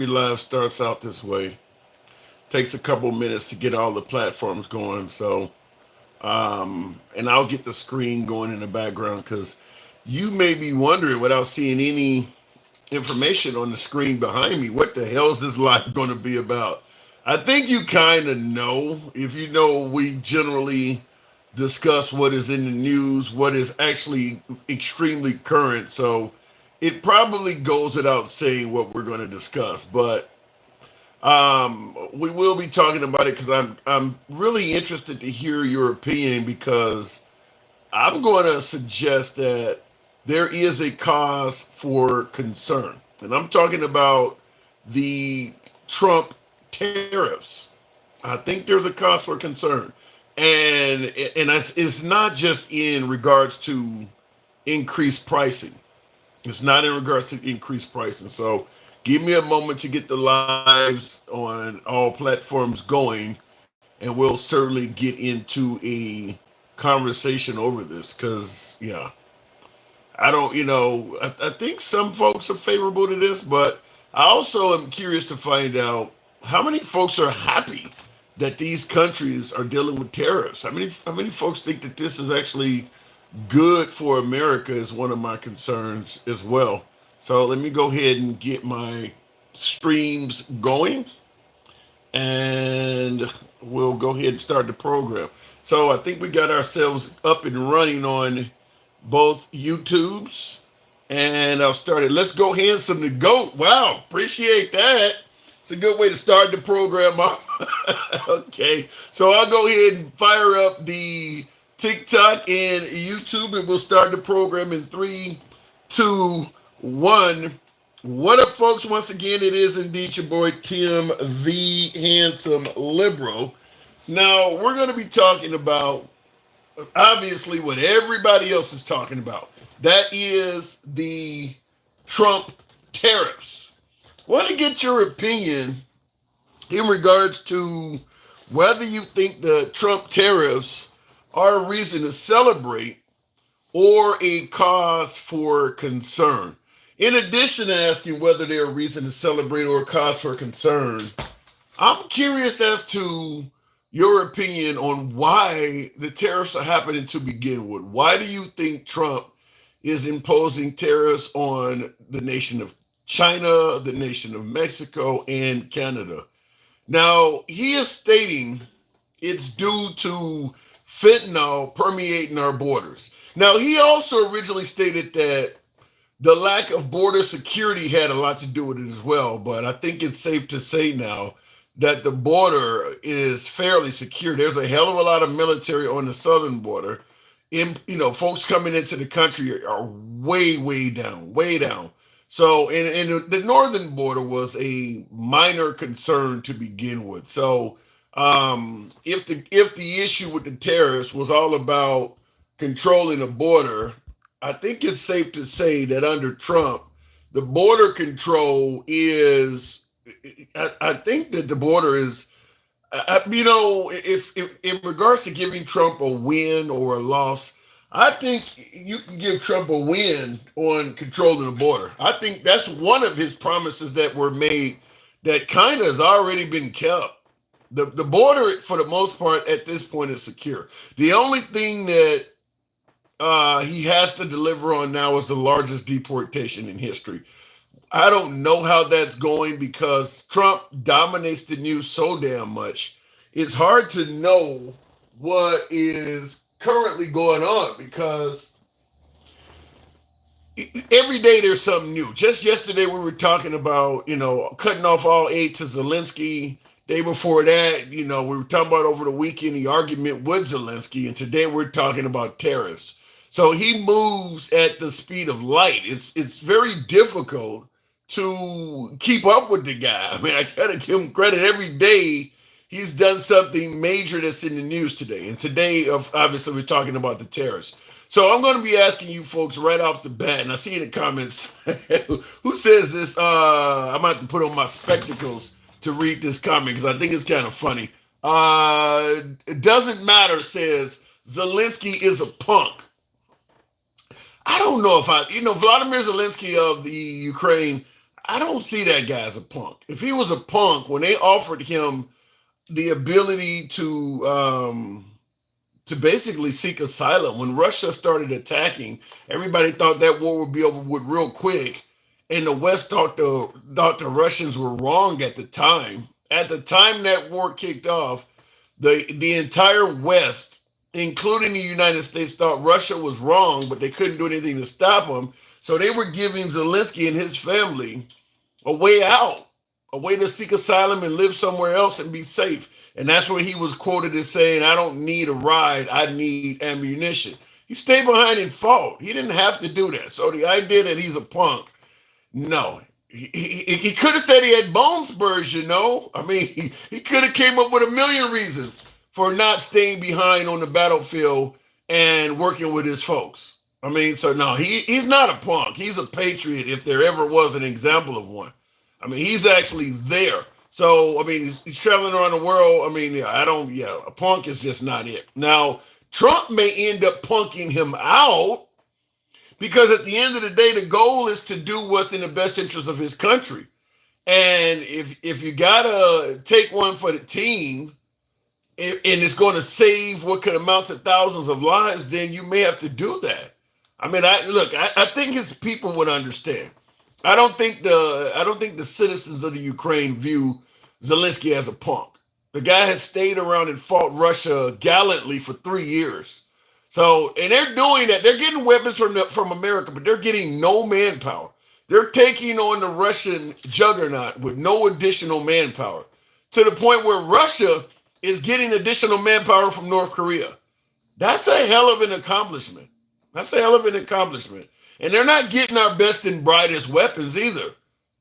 live starts out this way. Takes a couple minutes to get all the platforms going. And I'll get the screen going in the background because you may be wondering without seeing any information on the screen behind me, what the hell is this live going to be about? I think you kind of know. If you know, we generally discuss what is in the news, what is actually extremely current. So it probably goes without saying what we're going to discuss, but we will be talking about it because I'm really interested to hear your opinion because I'm going to suggest that there is a cause for concern, and I'm talking about the Trump tariffs. I think there's a cause for concern, and it's not just in regards to increased pricing. It's not in regards to increased pricing. So give me a moment to get the lives on all platforms going, and we'll certainly get into a conversation over this because, yeah, I don't, I think some folks are favorable to this, but I also am curious to find out how many folks are happy that these countries are dealing with tariffs. How many folks think that this is actually good for America is one of my concerns as well. So let me go ahead and get my streams going and we'll go ahead and start the program. So I think we got ourselves up and running on both YouTubes and I'll start it. Let's go handsome the goat. Wow, appreciate that. It's a good way to start the program off. Okay, so I'll go ahead and fire up the TikTok and YouTube, and we'll start the program in 3, 2, 1. What up, folks? Once again, it is indeed your boy Tim, the handsome liberal. Now, we're going to be talking about obviously what everybody else is talking about. That is the Trump tariffs. I want to get your opinion in regards to whether you think the Trump tariffs are a reason to celebrate or a cause for concern. In addition to asking whether they're a reason to celebrate or a cause for concern, I'm curious as to your opinion on why the tariffs are happening to begin with. Why do you think Trump is imposing tariffs on the nation of China, the nation of Mexico, and Canada? Now, he is stating it's due to fentanyl permeating our borders. Now, he also originally stated that the lack of border security had a lot to do with it as well, but I think it's safe to say now that the border is fairly secure. There's a hell of a lot of military on the southern border. Folks coming into the country are way, way down, way down. So, and the northern border was a minor concern to begin with. So, if the issue with the terrorists was all about controlling the border, I think it's safe to say that under Trump, the border control is. I think that the border is. If in regards to giving Trump a win or a loss, I think you can give Trump a win on controlling the border. I think that's one of his promises that were made that kind of has already been kept. The border, for the most part, at this point is secure. The only thing that he has to deliver on now is the largest deportation in history. I don't know how that's going because Trump dominates the news so damn much. It's hard to know what is currently going on because every day there's something new. Just yesterday we were talking about, cutting off all aid to Zelensky. Day before that, we were talking about over the weekend the argument with Zelensky, and today we're talking about tariffs. So he moves at the speed of light. It's very difficult to keep up with the guy. I mean, I gotta give him credit. Every day he's done something major that's in the news today. And today, obviously, we're talking about the tariffs. So I'm going to be asking you folks right off the bat, and I see in the comments who says this. I'm going to have to put on my spectacles to read this comment because I think it's kind of funny. It doesn't matter says Zelensky is a punk. I don't know if Vladimir Zelensky of the Ukraine, I don't see that guy as a punk. If he was a punk, when they offered him the ability to basically seek asylum, when Russia started attacking, everybody thought that war would be over with real quick, and the West thought the Russians were wrong at the time. At the time that war kicked off, the entire West, including the United States, thought Russia was wrong, but they couldn't do anything to stop them. So they were giving Zelensky and his family a way out, a way to seek asylum and live somewhere else and be safe. And that's where he was quoted as saying, I don't need a ride, I need ammunition. He stayed behind and fought. He didn't have to do that. So the idea that he's a punk, no. He could have said he had bone spurs, you know. I mean, he could have came up with a million reasons for not staying behind on the battlefield and working with his folks. I mean, so no, he's not a punk. He's a patriot if there ever was an example of one. I mean, he's actually there. So, I mean, he's traveling around the world. I mean, a punk is just not it. Now, Trump may end up punking him out because at the end of the day, the goal is to do what's in the best interest of his country. And if you gotta take one for the team, and it's going to save what could amount to thousands of lives, then you may have to do that. I mean, I think his people would understand. I don't think the citizens of the Ukraine view Zelensky as a punk. The guy has stayed around and fought Russia gallantly for 3 years. So, and they're doing that. They're getting weapons from America, but they're getting no manpower. They're taking on the Russian juggernaut with no additional manpower, to the point where Russia is getting additional manpower from North Korea. That's a hell of an accomplishment. That's a hell of an accomplishment. And they're not getting our best and brightest weapons either.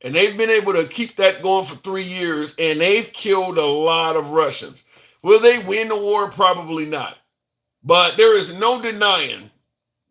And they've been able to keep that going for 3 years, and they've killed a lot of Russians. Will they win the war? Probably not. But there is no denying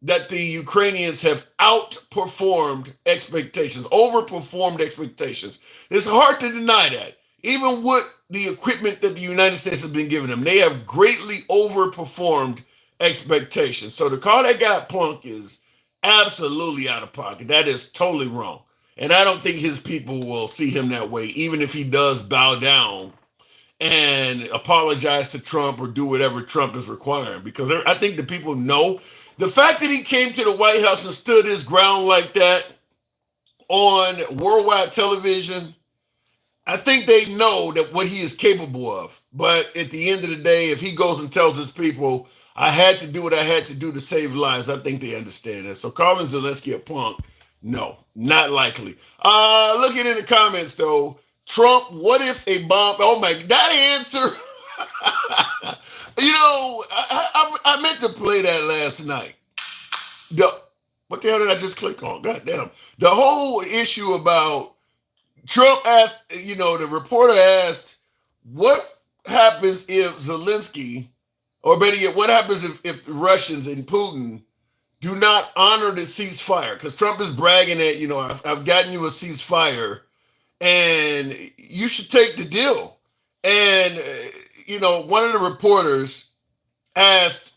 that the Ukrainians have outperformed expectations, overperformed expectations. It's hard to deny that. Even with the equipment that the United States has been giving them, they have greatly overperformed expectations. So to call that guy a punk is absolutely out of pocket. That is totally wrong. And I don't think his people will see him that way, even if he does bow down and apologize to Trump or do whatever Trump is requiring. Because I think the people know the fact that he came to the White House and stood his ground like that on worldwide television. I think they know that what he is capable of. But at the end of the day, if he goes and tells his people, I had to do what I had to do to save lives, I think they understand that. So calling Zelensky a punk, no, not likely. Looking in the comments, though, Trump, what if a bomb? Oh, my, that answer. I meant to play that last night. What the hell did I just click on? God damn. The whole issue about Trump asked, the reporter asked, what happens if Zelensky, or better yet, what happens if the Russians and Putin do not honor the ceasefire? Because Trump is bragging that, I've gotten you a ceasefire and you should take the deal. And, one of the reporters asked,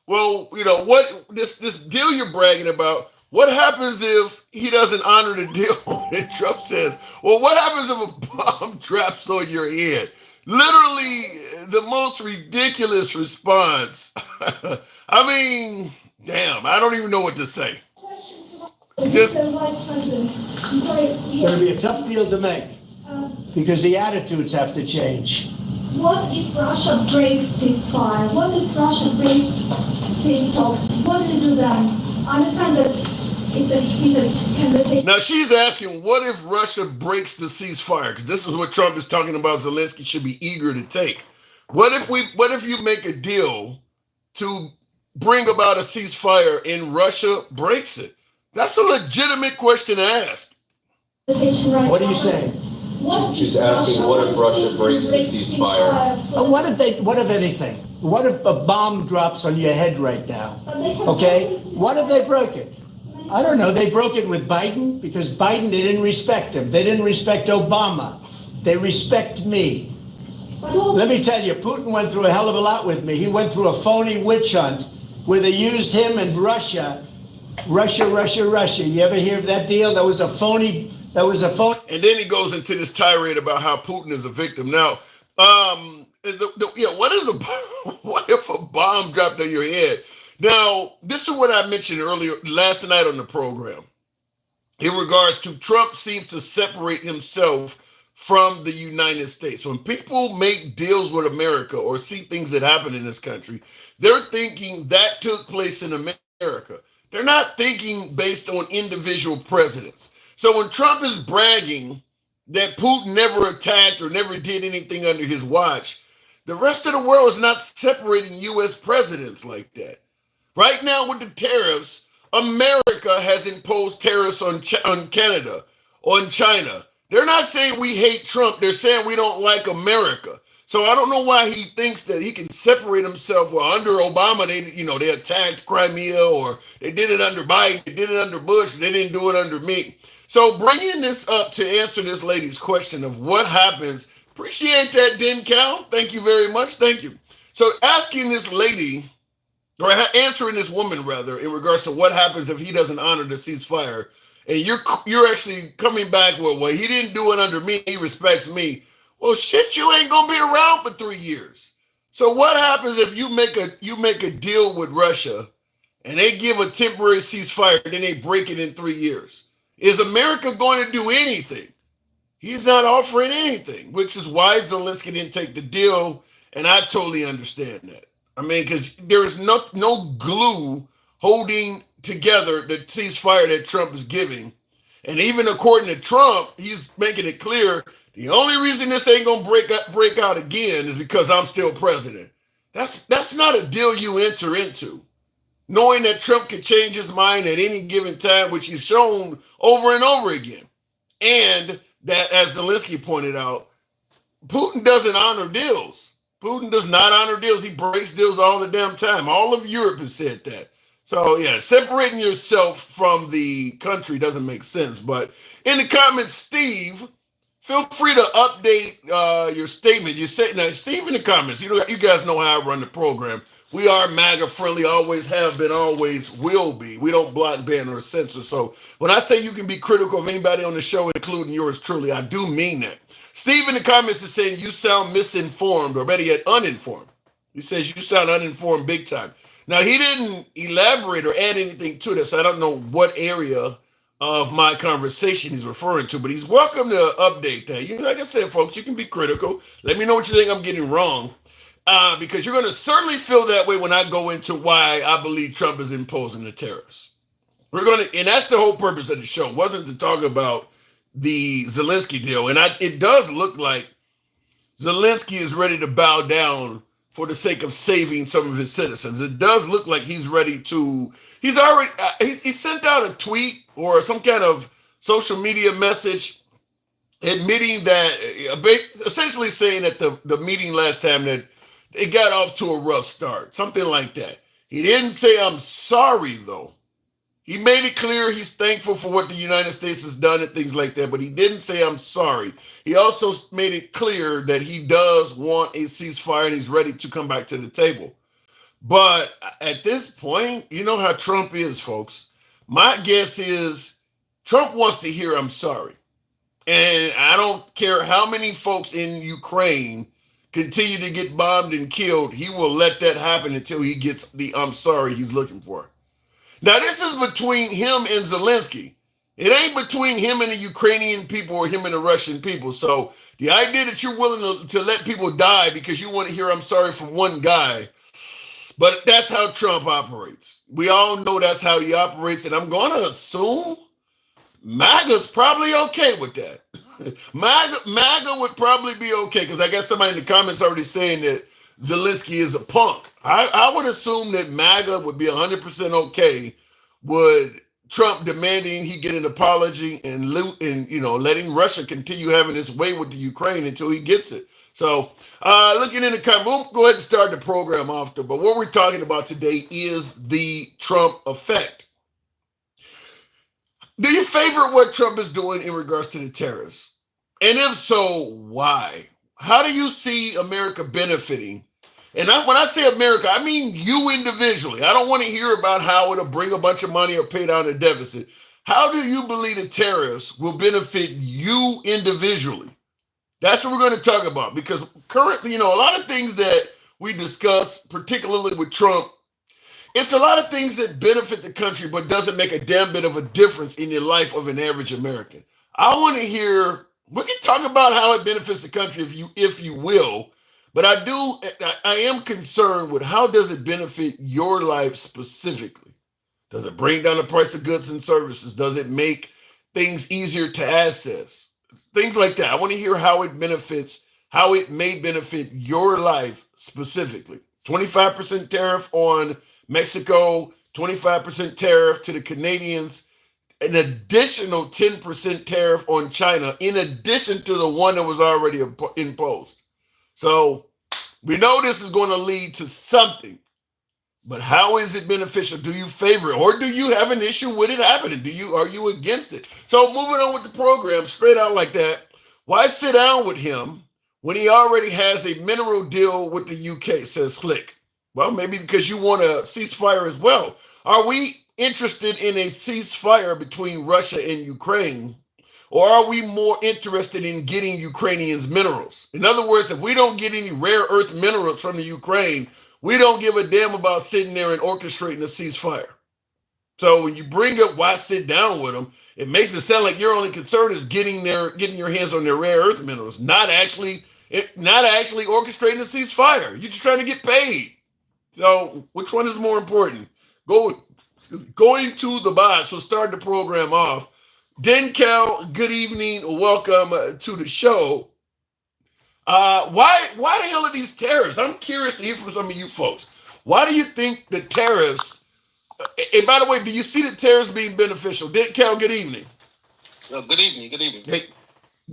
well, what this deal you're bragging about, what happens if he doesn't honor the deal? And Trump says, well, what happens if a bomb drops on your head? Literally the most ridiculous response. I mean, damn, I don't even know what to say. It's going to be a tough deal to make because the attitudes have to change. What if Russia breaks ceasefire? What if Russia breaks peace talks? What do you do then? I understand that it's a heated conversation. Now she's asking, what if Russia breaks the ceasefire? Because this is what Trump is talking about. Zelensky should be eager to take. What if you make a deal to bring about a ceasefire and Russia breaks it? That's a legitimate question to ask. What are you saying? She's asking, what if Russia breaks the ceasefire? What if anything? What if a bomb drops on your head right now? Okay? What if they broke it? I don't know. They broke it with Biden because Biden, they didn't respect him. They didn't respect Obama. They respect me. Let me tell you, Putin went through a hell of a lot with me. He went through a phony witch hunt where they used him and Russia. You ever hear of that deal? That was a phony That was a phone. And then he goes into this tirade about how Putin is a victim. Now, what is a what if a bomb dropped on your head? Now, this is what I mentioned earlier last night on the program. In regards to Trump seems to separate himself from the United States. When people make deals with America or see things that happen in this country, they're thinking that took place in America. They're not thinking based on individual presidents. So when Trump is bragging that Putin never attacked or never did anything under his watch, the rest of the world is not separating U.S. presidents like that. Right now with the tariffs, America has imposed tariffs on Canada, on China. They're not saying we hate Trump. They're saying we don't like America. So I don't know why he thinks that he can separate himself. Well, under Obama, they attacked Crimea, or they did it under Biden, they did it under Bush, but they didn't do it under me. So bringing this up to answer this lady's question of what happens, appreciate that, Cal. Thank you very much. Thank you. So asking this lady, or answering this woman rather, in regards to what happens if he doesn't honor the ceasefire, and you're actually coming back with, well, he didn't do it under me, he respects me. Well, shit, you ain't gonna be around for 3 years. So what happens if you make a deal with Russia and they give a temporary ceasefire, then they break it in 3 years? Is America going to do anything? He's not offering anything, which is why Zelensky didn't take the deal, and I totally understand that. I mean, because there is no glue holding together the ceasefire that Trump is giving. And even according to Trump, he's making it clear the only reason this ain't gonna break out again is because I'm still president. That's not a deal you enter into, knowing that Trump could change his mind at any given time, which he's shown over and over again. And that, as Zelensky pointed out, Putin doesn't honor deals. Putin does not honor deals. He breaks deals all the damn time. All of Europe has said that. So yeah, separating yourself from the country doesn't make sense. But in the comments, Steve, feel free to update your statement. You say now, Steve, in the comments. You guys know how I run the program. We are MAGA friendly, always have been, always will be. We don't block, ban, or censor. So when I say you can be critical of anybody on the show, including yours truly, I do mean that. Steve in the comments is saying you sound misinformed, or better yet, uninformed. He says you sound uninformed big time. Now, he didn't elaborate or add anything to this. I don't know what area of my conversation he's referring to, but he's welcome to update that. Like I said, folks, you can be critical. Let me know what you think I'm getting wrong, because you're going to certainly feel that way when I go into why I believe Trump is imposing the tariffs. And that's the whole purpose of the show, wasn't to talk about the Zelensky deal. And it does look like Zelensky is ready to bow down for the sake of saving some of his citizens. It does look like he's ready to, he sent out a tweet or some kind of social media message admitting that, essentially saying that the meeting last time that it got off to a rough start, something like that. He didn't say, I'm sorry, though. He made it clear he's thankful for what the United States has done and things like that, but he didn't say, I'm sorry. He also made it clear that he does want a ceasefire and he's ready to come back to the table. But at this point, you know how Trump is, folks. My guess is Trump wants to hear, I'm sorry. And I don't care how many folks in Ukraine continue to get bombed and killed. He will let that happen until he gets the I'm sorry he's looking for. Now, this is between him and Zelensky. It ain't between him and the Ukrainian people or him and the Russian people. So the idea that you're willing to let people die because you want to hear I'm sorry from one guy, but that's how Trump operates. We all know that's how he operates, and I'm going to assume MAGA's probably okay with that. MAGA would probably be okay, because I got somebody in the comments already saying that Zelensky is a punk. I would assume that MAGA would be 100% okay with Trump demanding he get an apology and letting Russia continue having its way with the Ukraine until he gets it. So looking in the comments, we'll go ahead and start the program off there. But what we're talking about today is the Trump effect. Do you favor what Trump is doing in regards to the tariffs? And if so, why? How do you see America benefiting? And when I say America, I mean you individually. I don't want to hear about how it'll bring a bunch of money or pay down the deficit. How do you believe the tariffs will benefit you individually? That's what we're going to talk about, because currently, a lot of things that we discuss, particularly with Trump, it's a lot of things that benefit the country, but doesn't make a damn bit of a difference in the life of an average American. I want to hear, we can talk about how it benefits the country if you will, but I am concerned with how does it benefit your life specifically? Does it bring down the price of goods and services? Does it make things easier to access? Things like that. I want to hear how it may benefit your life specifically. 25% tariff on Mexico, 25% tariff to the Canadians, an additional 10% tariff on China, in addition to the one that was already imposed. So we know this is going to lead to something, but how is it beneficial? Do you favor it, or do you have an issue with it happening? Are you against it? So moving on with the program, straight out like that, why sit down with him when he already has a mineral deal with the UK, says Slick? Well, maybe because you want a ceasefire as well. Are we interested in a ceasefire between Russia and Ukraine, or are we more interested in getting Ukrainians minerals? In other words, if we don't get any rare earth minerals from the Ukraine, we don't give a damn about sitting there and orchestrating a ceasefire. So when you bring up why sit down with them, it makes it sound like your only concern is getting your hands on their rare earth minerals, not actually orchestrating a ceasefire. You're just trying to get paid. So which one is more important? Going to the box. So start the program off. Denkel, good evening. Welcome to the show. Why the hell are these tariffs? I'm curious to hear from some of you folks. Why do you think the tariffs, and by the way, do you see the tariffs being beneficial? Denkel, good evening. Good evening. Hey,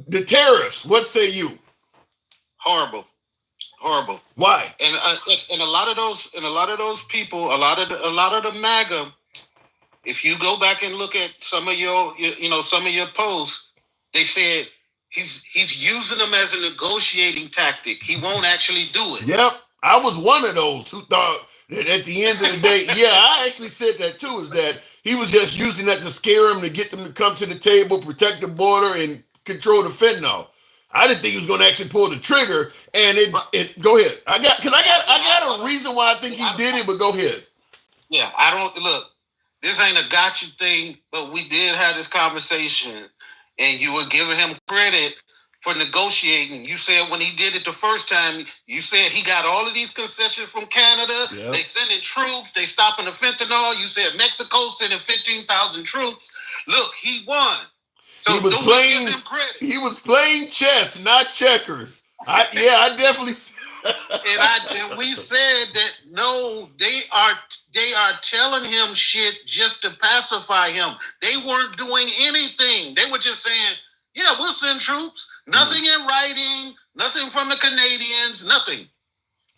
the tariffs, what say you? Horrible. Why? And a lot of those people, a lot of the MAGA, if you go back and look at some of your posts, they said he's using them as a negotiating tactic. He won't actually do it. Yep, I was one of those who thought that at the end of the day, yeah, I actually said that too, is that he was just using that to scare them, to get them to come to the table, protect the border, and control the fentanyl. I didn't think he was going to actually pull the trigger. And it go ahead. I got a reason why I think he did it, but go ahead. Yeah, this ain't a gotcha thing, but we did have this conversation, and you were giving him credit for negotiating. You said when he did it the first time, you said he got all of these concessions from Canada. Yep. They sending troops. They stopping the fentanyl. You said Mexico sending 15,000 troops. Look, he won. So he was playing chess, not checkers. I definitely. and we said that no, they are telling him shit just to pacify him. They weren't doing anything. They were just saying, yeah, we'll send troops. Nothing in writing, nothing from the Canadians, nothing.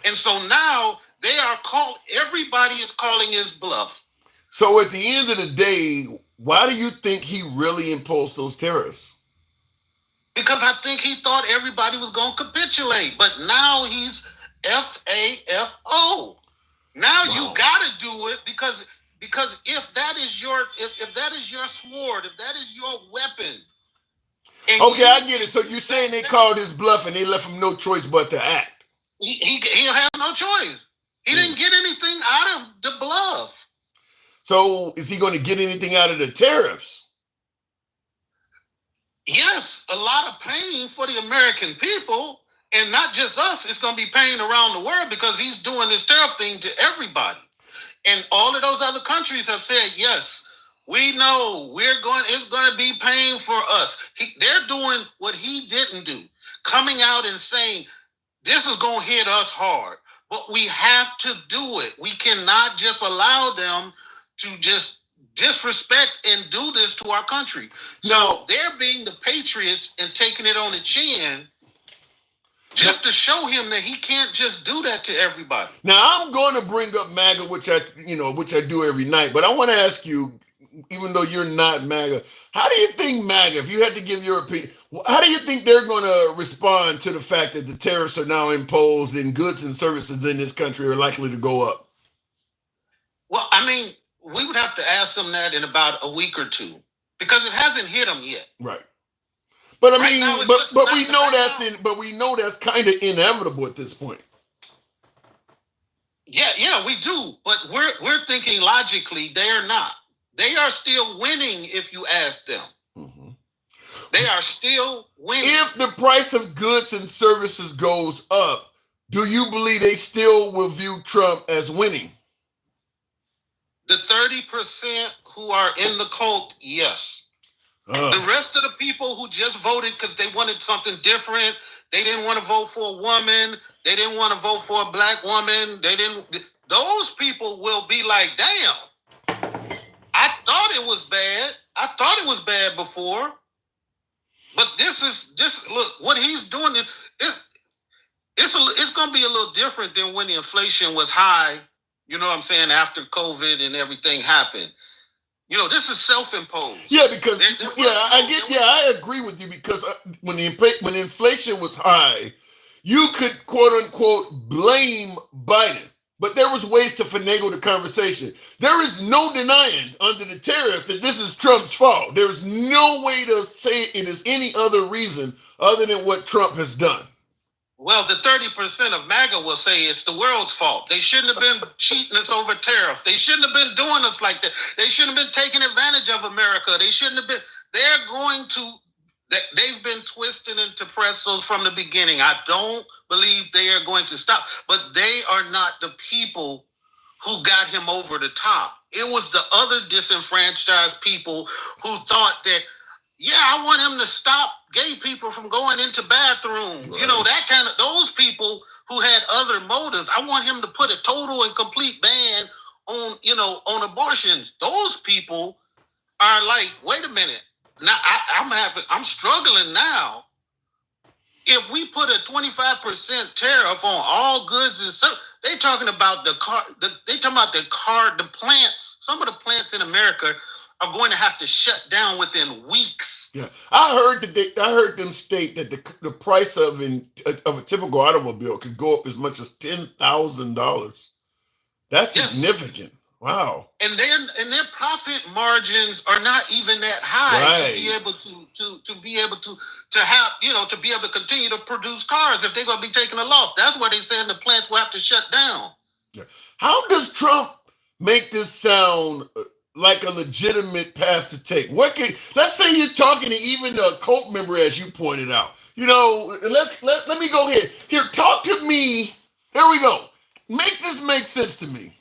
And so now everybody is calling his bluff. So at the end of the day, why do you think he really imposed those tariffs? Because I think he thought everybody was going to capitulate, but now he's FAFO. Now you got to do it because if that is your sword, if that is your weapon. Okay, I get it. So you're saying they called his bluff and they left him no choice but to act. He'll have no choice. He didn't get anything out of the bluff. So is he going to get anything out of the tariffs? Yes, a lot of pain for the American people, and not just us. It's going to be pain around the world because he's doing this tariff thing to everybody. And all of those other countries have said, yes, we know it's going to be pain for us. They're doing what he didn't do, coming out and saying, this is going to hit us hard, but we have to do it. We cannot just allow them to just disrespect and do this to our country. So they're being the patriots and taking it on the chin just to show him that he can't just do that to everybody. Now I'm going to bring up MAGA, which I do every night, but I want to ask you, even though you're not MAGA, how do you think MAGA, if you had to give your opinion, how do you think they're going to respond to the fact that the tariffs are now imposed and goods and services in this country are likely to go up? Well, I mean, we would have to ask them that in about a week or two. because it hasn't hit them yet. Right. But I Right mean, now, it's but just but not we the know right that's now. in. But we know that's kind of inevitable at this point. Yeah, we do. But we're thinking logically. They are not. They are still winning if you ask them. Mm-hmm. They are still winning. If the price of goods and services goes up, do you believe they still will view Trump as winning? The 30% who are in the cult, yes. The rest of the people who just voted because they wanted something different, they didn't want to vote for a woman, they didn't want to vote for a black woman, those people will be like, damn, I thought it was bad. I thought it was bad before. But look, what he's doing it's going to be a little different than when the inflation was high, you know what I'm saying, after COVID and everything happened. You know, this is self-imposed. Yeah, because I agree with you because when inflation was high, you could quote unquote blame Biden, but there was ways to finagle the conversation. There is no denying under the tariffs that this is Trump's fault. There is no way to say it is any other reason other than what Trump has done. Well, the 30% of MAGA will say it's the world's fault. They shouldn't have been cheating us over tariffs. They shouldn't have been doing us like that. They shouldn't have been taking advantage of America. They shouldn't have been. They've been twisting into pretzels from the beginning. I don't believe they are going to stop. But they are not the people who got him over the top. It was the other disenfranchised people who thought that, yeah, I want him to stop gay people from going into bathrooms. Right. You know, those people who had other motives. I want him to put a total and complete ban on abortions. Those people are like, wait a minute. Now I'm struggling now. If we put a 25% tariff on all goods and services, they're talking about the plants. Some of the plants in America are going to have to shut down within weeks. Yeah, I heard them state that the price of a typical automobile could go up as much as $10,000. That's significant. Wow. And their profit margins are not even that high to be able to continue to produce cars if they're going to be taking a loss. That's why they saying the plants will have to shut down. Yeah. How does Trump make this sound like a legitimate path to take? Let's say you're talking to even a cult member, as you pointed out. You know, let me go ahead. Here, talk to me. There we go. Make this make sense to me.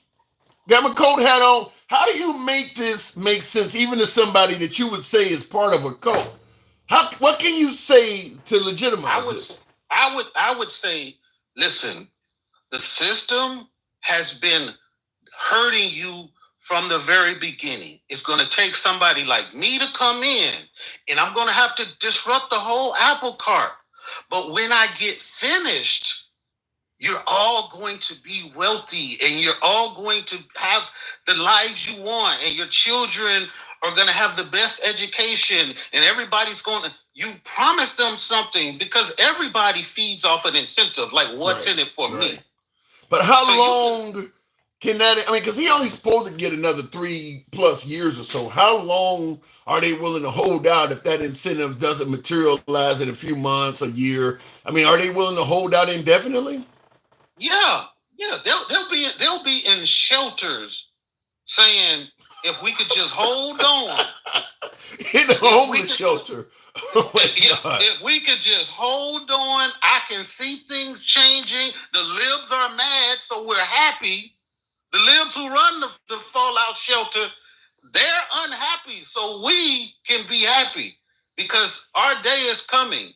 Got my coat hat on. How do you make this make sense, even to somebody that you would say is part of a cult? What can you say to legitimize this? I would say, listen, the system has been hurting you from the very beginning. It's going to take somebody like me to come in, and I'm going to have to disrupt the whole apple cart. But when I get finished, you're all going to be wealthy, and you're all going to have the lives you want, and your children are going to have the best education, and everybody's going to, you promise them something, because everybody feeds off an incentive, like what's in it for me. But how long can that, because he only supposed to get another 3+ years or so. How long are they willing to hold out if that incentive doesn't materialize in a few months, a year? Are they willing to hold out indefinitely? Yeah. They'll be in shelters saying, if we could just hold on. In a homeless shelter. Oh my God. If we could just hold on, I can see things changing. The libs are mad, so we're happy. The libs who run the fallout shelter, they're unhappy, so we can be happy because our day is coming.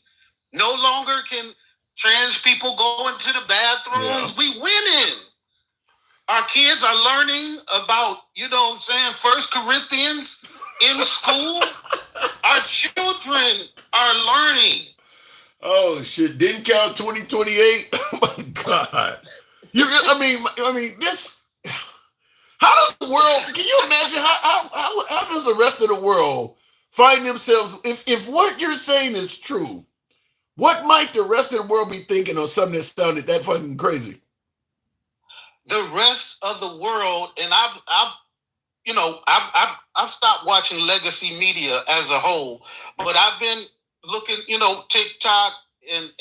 No longer can trans people go into the bathrooms. Yeah. We winning. Our kids are learning about, First Corinthians in school. Our children are learning. Oh shit! Didn't count 2028. Oh my God! This. How does the world? Can you imagine how does the rest of the world find themselves? If what you're saying is true, what might the rest of the world be thinking on something that sounded that fucking crazy? The rest of the world, and I've I've stopped watching legacy media as a whole, but I've been looking, TikTok and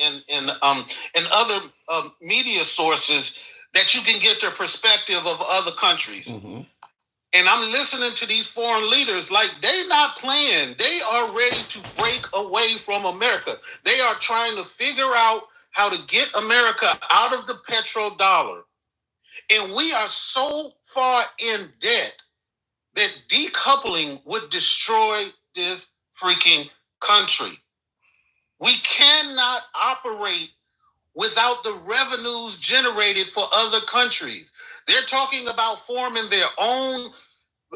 other media sources that you can get their perspective of other countries. Mm-hmm. And I'm listening to these foreign leaders like they're not playing. They are ready to break away from America. They are trying to figure out how to get America out of the petrodollar. And we are so far in debt that decoupling would destroy this freaking country. We cannot operate without the revenues generated for other countries. They're talking about forming their own,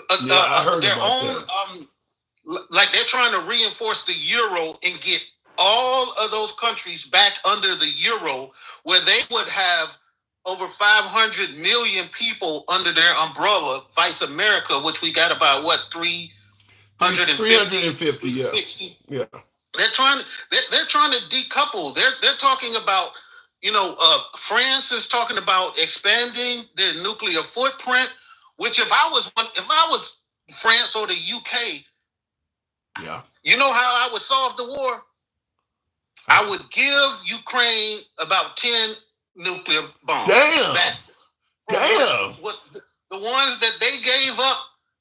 like they're trying to reinforce the euro and get all of those countries back under the euro, where they would have over 500 million people under their umbrella, vice America, which we got about 350, yeah. 60. Yeah. They're trying to decouple. They're talking about, France is talking about expanding their nuclear footprint, which if I was France or the UK, yeah, you know how I would solve the war? I would give Ukraine about 10 nuclear bombs. Damn. What the ones that they gave up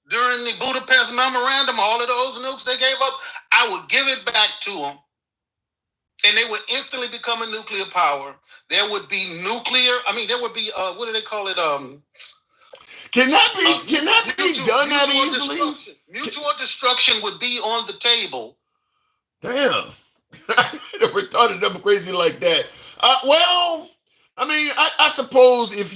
during the Budapest Memorandum, all of those nukes they gave up, I would give it back to them. And they would instantly become a nuclear power. There would be there would be, what do they call it? Can that be done that easily? Mutual destruction would be on the table. Damn. I never thought of something crazy like that. I suppose if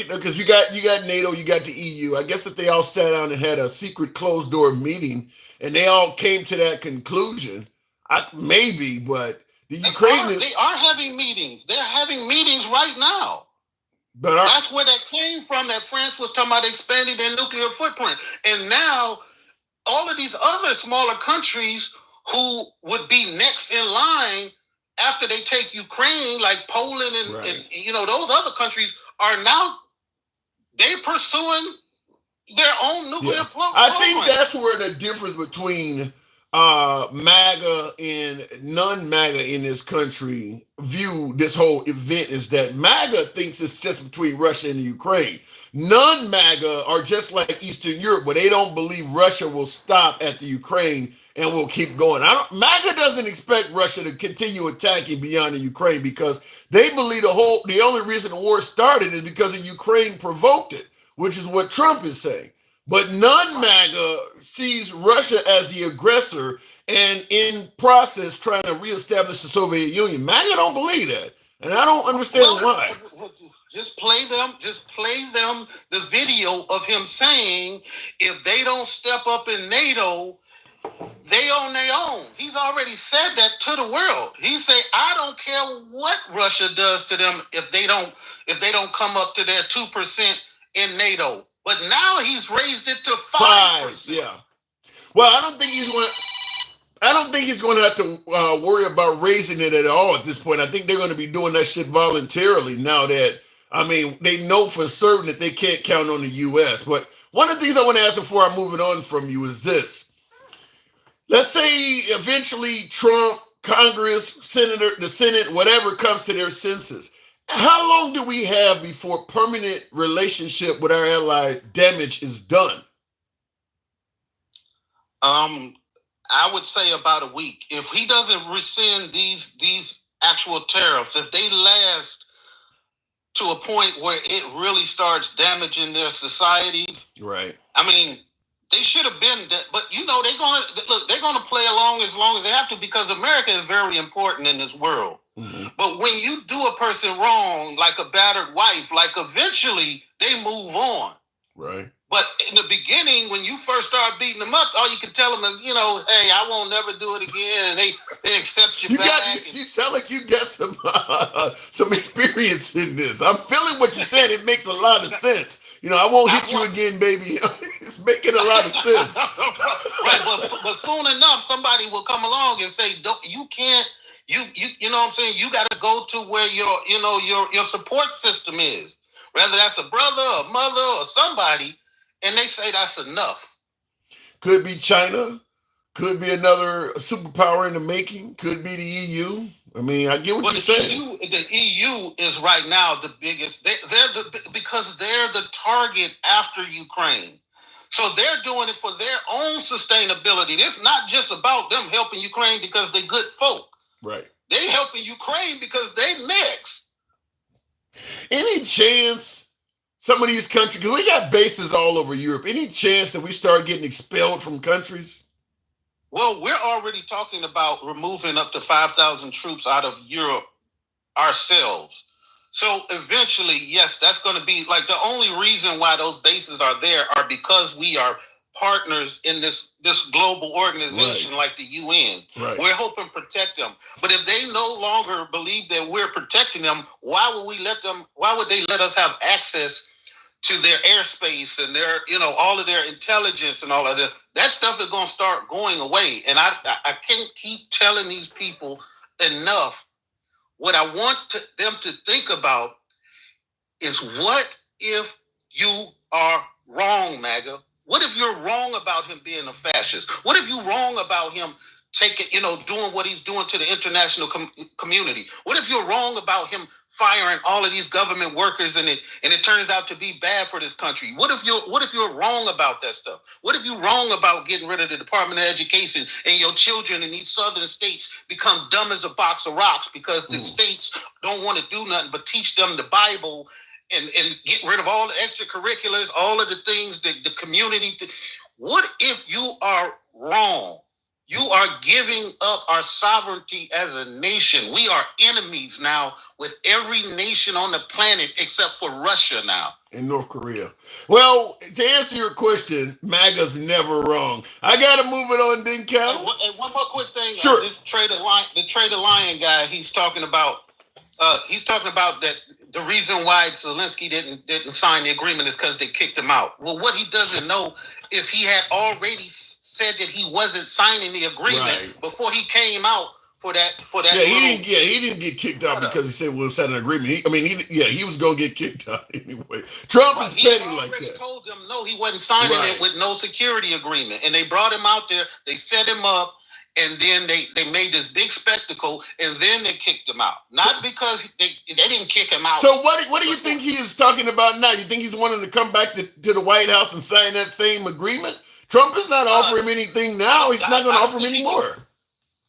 because you got NATO, you got the EU. I guess if they all sat down and had a secret closed door meeting and they all came to that conclusion, maybe. But the Ukrainians, they are having meetings. They're having meetings right now. But that's where that came from. That France was talking about expanding their nuclear footprint, and now all of these other smaller countries who would be next in line after they take Ukraine, like Poland and those other countries, are now they're pursuing their own nuclear program. I think that's where the difference between MAGA and non-MAGA in this country view this whole event is that MAGA thinks it's just between Russia and Ukraine. Non-MAGA are just like Eastern Europe, where they don't believe Russia will stop at the Ukraine and will keep going. MAGA doesn't expect Russia to continue attacking beyond the Ukraine because they believe the only reason the war started is because the Ukraine provoked it, which is what Trump is saying. But non-MAGA sees Russia as the aggressor and in process trying to reestablish the Soviet Union. MAGA don't believe that. And I don't understand why. Just play them the video of him saying if they don't step up in NATO, they on their own. He's already said that to the world. He say, I don't care what Russia does to them if they don't come up to their 2% in NATO. But now he's raised it to 5%. Yeah. Well, I don't think he's going to have to worry about raising it at all at this point. I think they're going to be doing that shit voluntarily now that, they know for certain that they can't count on the U.S. But one of the things I want to ask before I move it on from you is this. Let's say eventually Trump, Congress, the Senate, whatever comes to their senses. How long do we have before permanent relationship with our ally damage is done? I would say about a week. If he doesn't rescind these actual tariffs, if they last to a point where it really starts damaging their societies, right? They should have been, but they're gonna play along as long as they have to because America is very important in this world. Mm-hmm. But when you do a person wrong, like a battered wife, like eventually they move on. Right. But in the beginning, when you first start beating them up, all you can tell them is, hey, I won't never do it again. And they accept you back. You sound like you got some experience in this. I'm feeling what you're saying. It makes a lot of sense. I won't hit you again, baby. It's making a lot of sense. Right, but soon enough, somebody will come along and say, you can't. You know what I'm saying? You got to go to where your support system is, whether that's a brother, a mother, or somebody, And they say that's enough. Could be China. Could be another superpower in the making. Could be the EU. I mean, I get what you're saying. The EU is right now the biggest. Because they're the target after Ukraine. So they're doing it for their own sustainability. It's not just about them helping Ukraine because they're good folk. Right. They helping Ukraine because they next. Any chance some of these countries, because we got bases all over Europe, any chance that we start getting expelled from countries? Well, we're already talking about removing up to 5,000 troops out of Europe ourselves. So eventually, yes, that's going to be like the only reason why those bases are there are because we are partners in this global organization like the UN. Right. We're hoping to protect them. But if they no longer believe that we're protecting them, why would they let us have access to their airspace and their, all of their intelligence and all of that? That stuff is going to start going away. And I can't keep telling these people enough. What I want them to think about is, what if you are wrong, MAGA? What if you're wrong about him being a fascist? What if you're wrong about him doing what he's doing to the international community? What if you're wrong about him firing all of these government workers and it turns out to be bad for this country? What if you're wrong about that stuff? What if you're wrong about getting rid of the Department of Education and your children in these southern states become dumb as a box of rocks because the states don't want to do nothing but teach them the Bible and get rid of all the extracurriculars, all of the things that the community. What if you are wrong? You are giving up our sovereignty as a nation. We are enemies now with every nation on the planet except for Russia now. And North Korea. Well, to answer your question, MAGA's never wrong. I got to move it on, then, Cal. And one more quick thing. Sure. This the Trader Lion guy, he's talking about that the reason why Zelensky didn't sign the agreement is because they kicked him out. Well, what he doesn't know is he had already said that he wasn't signing the agreement before he came out for that. He didn't get kicked out because he said we'll sign an agreement. He was gonna get kicked out anyway. Trump is petty like that. He told them no, he wasn't signing it with no security agreement, and they brought him out there. They set him up, and then they made this big spectacle, and then they kicked him out. Not because they didn't kick him out. So what do you think he is talking about now? You think he's wanting to come back to the White House and sign that same agreement? Trump is not offering him anything now. He's not going to offer him any more.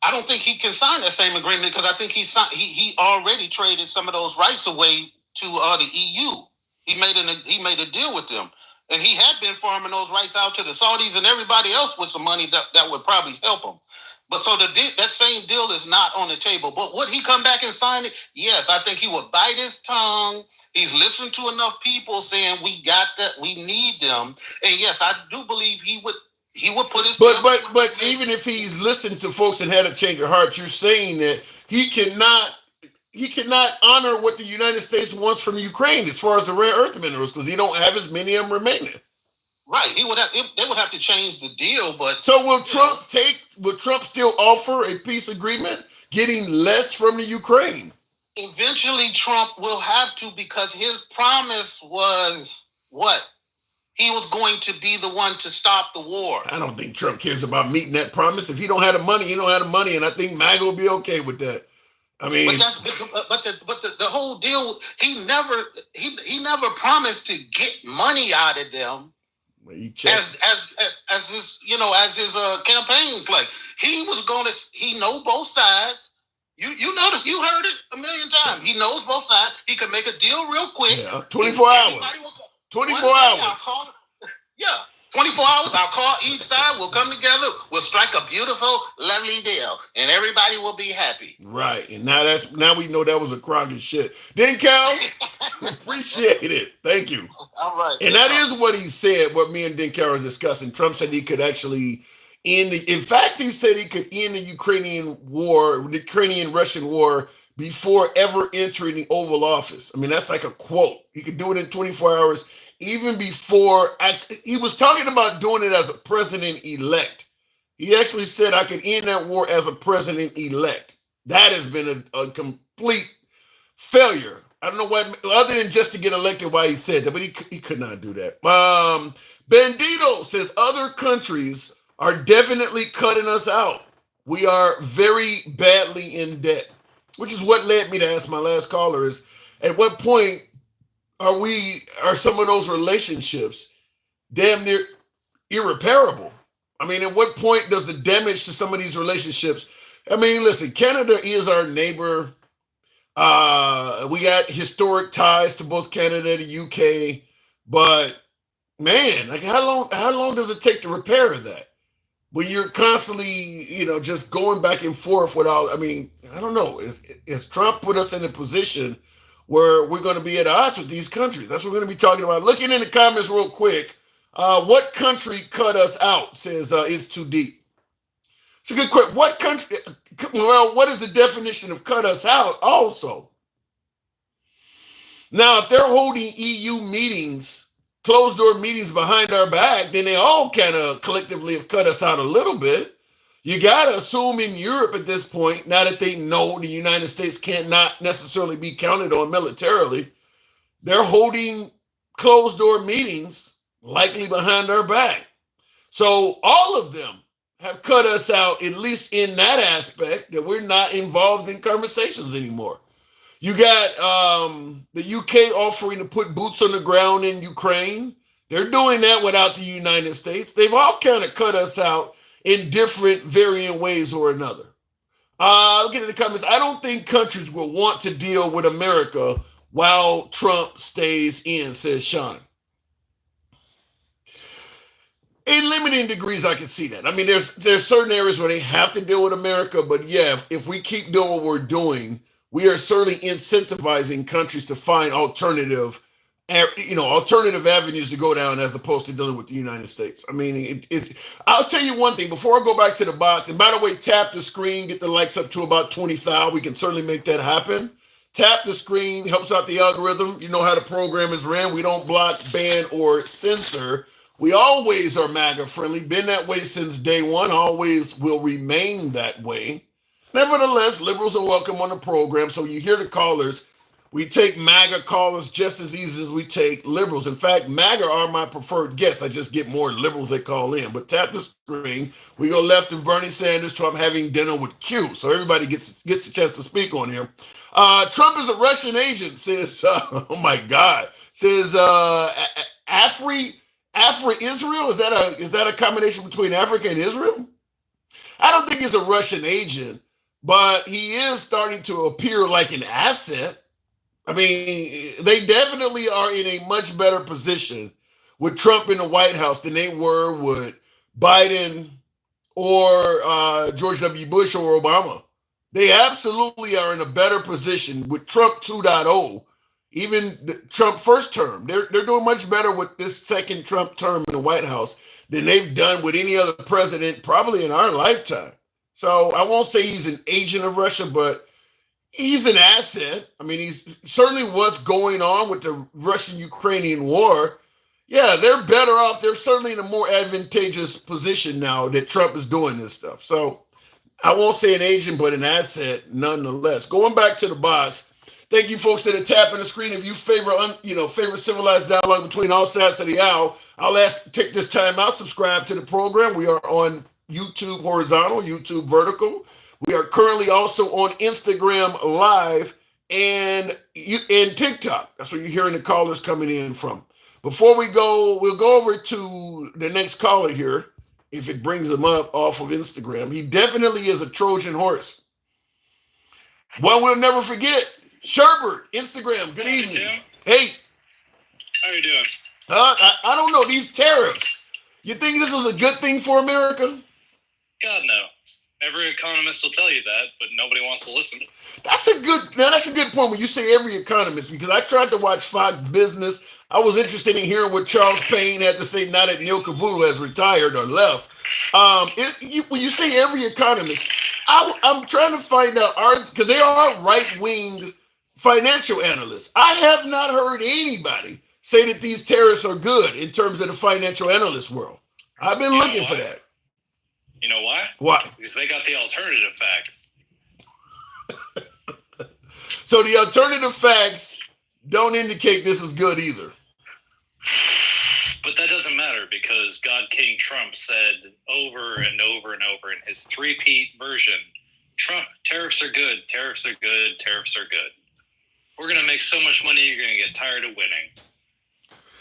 I don't think he can sign that same agreement because I think he already traded some of those rights away to the EU. He made a deal with them, and he had been farming those rights out to the Saudis and everybody else with some money that would probably help him. But so that same deal is not on the table. But would he come back and sign it? Yes, I think he would bite his tongue. He's listened to enough people saying we got that, we need them, and yes, I do believe he would put his. But even if he's listened to folks and had a change of heart, you're saying that he cannot honor what the United States wants from Ukraine as far as the rare earth minerals because he don't have as many of them remaining. Right, they would have to change the deal, but so will Trump still offer a peace agreement, getting less from the Ukraine? Eventually, Trump will have to because his promise was what? He was going to be the one to stop the war. I don't think Trump cares about meeting that promise. If he don't have the money, he don't have the money, and I think MAGA will be okay with that. I mean, but the whole deal, he never promised to get money out of them. As his campaign play, he knows both sides. You notice, you heard it a million times. He knows both sides. He can make a deal real quick. Yeah, 24 hours. 24 hours. 24 hours. I'll call each side. We'll come together. We'll strike a beautiful, lovely deal, and everybody will be happy. Right, and now we know that was a crock of shit. Then Cal, appreciate it. Thank you. All right. And that is what he said. What me and Dan Cal were discussing. Trump said he could actually end in fact, he said he could end the Ukrainian-Russian war before ever entering the Oval Office. I mean, that's like a quote. He could do it in 24 hours, even before. He was talking about doing it as a president-elect. He actually said, I could end that war as a president-elect. That has been a complete failure. I don't know what, other than just to get elected, why he said that, but he could not do that. Bandito says other countries are definitely cutting us out. We are very badly in debt, which is what led me to ask my last caller is, at what point are some of those relationships damn near irreparable? I mean, at what point does the damage to some of these relationships? I mean, listen, Canada is our neighbor. We got historic ties to both Canada and the UK, but man, like how long does it take to repair that? When you're constantly, just going back and forth with all, I mean, I don't know. Is Trump put us in a position where we're going to be at odds with these countries? That's what we're going to be talking about. Looking in the comments real quick. What country cut us out? Says it's too deep. It's a good question. What country? Well, what is the definition of cut us out also? Now, if they're holding EU meetings, closed door meetings behind our back, then they all kind of collectively have cut us out a little bit. You got to assume in Europe at this point, now that they know the United States can't not necessarily be counted on militarily, they're holding closed door meetings likely behind our back. So all of them have cut us out, at least in that aspect, that we're not involved in conversations anymore. You got the UK offering to put boots on the ground in Ukraine. They're doing that without the United States. They've all kind of cut us out in different varying ways or another. Looking at the comments, I don't think countries will want to deal with America while Trump stays in, says Sean. In limiting degrees, I can see that. I mean, there's certain areas where they have to deal with America, but yeah, if we keep doing what we're doing, we are certainly incentivizing countries to find alternative avenues to go down as opposed to dealing with the United States. I mean, I'll tell you one thing before I go back to the box. And by the way, tap the screen, get the likes up to about 20,000. We can certainly make that happen. Tap the screen, helps out the algorithm. You know how the program is ran. We don't block, ban, or censor. We always are MAGA friendly. Been that way since day one. Always will remain that way. Nevertheless, liberals are welcome on the program. So you hear the callers. We take MAGA callers just as easy as we take liberals. In fact, MAGA are my preferred guests. I just get more liberals that call in. But tap the screen. We go left of Bernie Sanders, Trump having dinner with Q. So everybody gets a chance to speak on here. Trump is a Russian agent, says, oh my God, says Afri-Israel? Is that a combination between Africa and Israel? I don't think he's a Russian agent, but he is starting to appear like an asset. I mean, they definitely are in a much better position with Trump in the White House than they were with Biden or George W. Bush or Obama. They absolutely are in a better position with Trump 2.0, even the Trump first term. They're doing much better with this second Trump term in the White House than they've done with any other president probably in our lifetime. So I won't say he's an agent of Russia, but he's an asset. I mean, he's certainly what's going on with the Russian-Ukrainian war. Yeah, they're better off. They're certainly in a more advantageous position now that Trump is doing this stuff. So I won't say an agent, but an asset nonetheless. Going back to the box, thank you folks that are tapping the screen. If you favor civilized dialogue between all sides of the aisle, I'll ask to take this time out, subscribe to the program. We are on YouTube horizontal, YouTube vertical. We are currently also on Instagram Live and TikTok. That's where you're hearing the callers coming in from. Before we go, we'll go over to the next caller here, if it brings him up off of Instagram. He definitely is a Trojan horse. One we'll never forget, Sherbert, Instagram, good evening. Hey. How you doing? I don't know, these tariffs. You think this is a good thing for America? God, no. Every economist will tell you that, but nobody wants to listen. That's a good point when you say every economist, because I tried to watch Fox Business. I was interested in hearing what Charles Payne had to say now that Neil Cavuto has retired or left. When you say every economist, I'm trying to find out, because they are right-wing financial analysts. I have not heard anybody say that these tariffs are good in terms of the financial analyst world. I've been looking for that. You know why? Why? Because they got the alternative facts. So the alternative facts don't indicate this is good either. But that doesn't matter because God King Trump said over and over and over in his three-peat version, tariffs are good, tariffs are good, tariffs are good. We're going to make so much money, you're going to get tired of winning.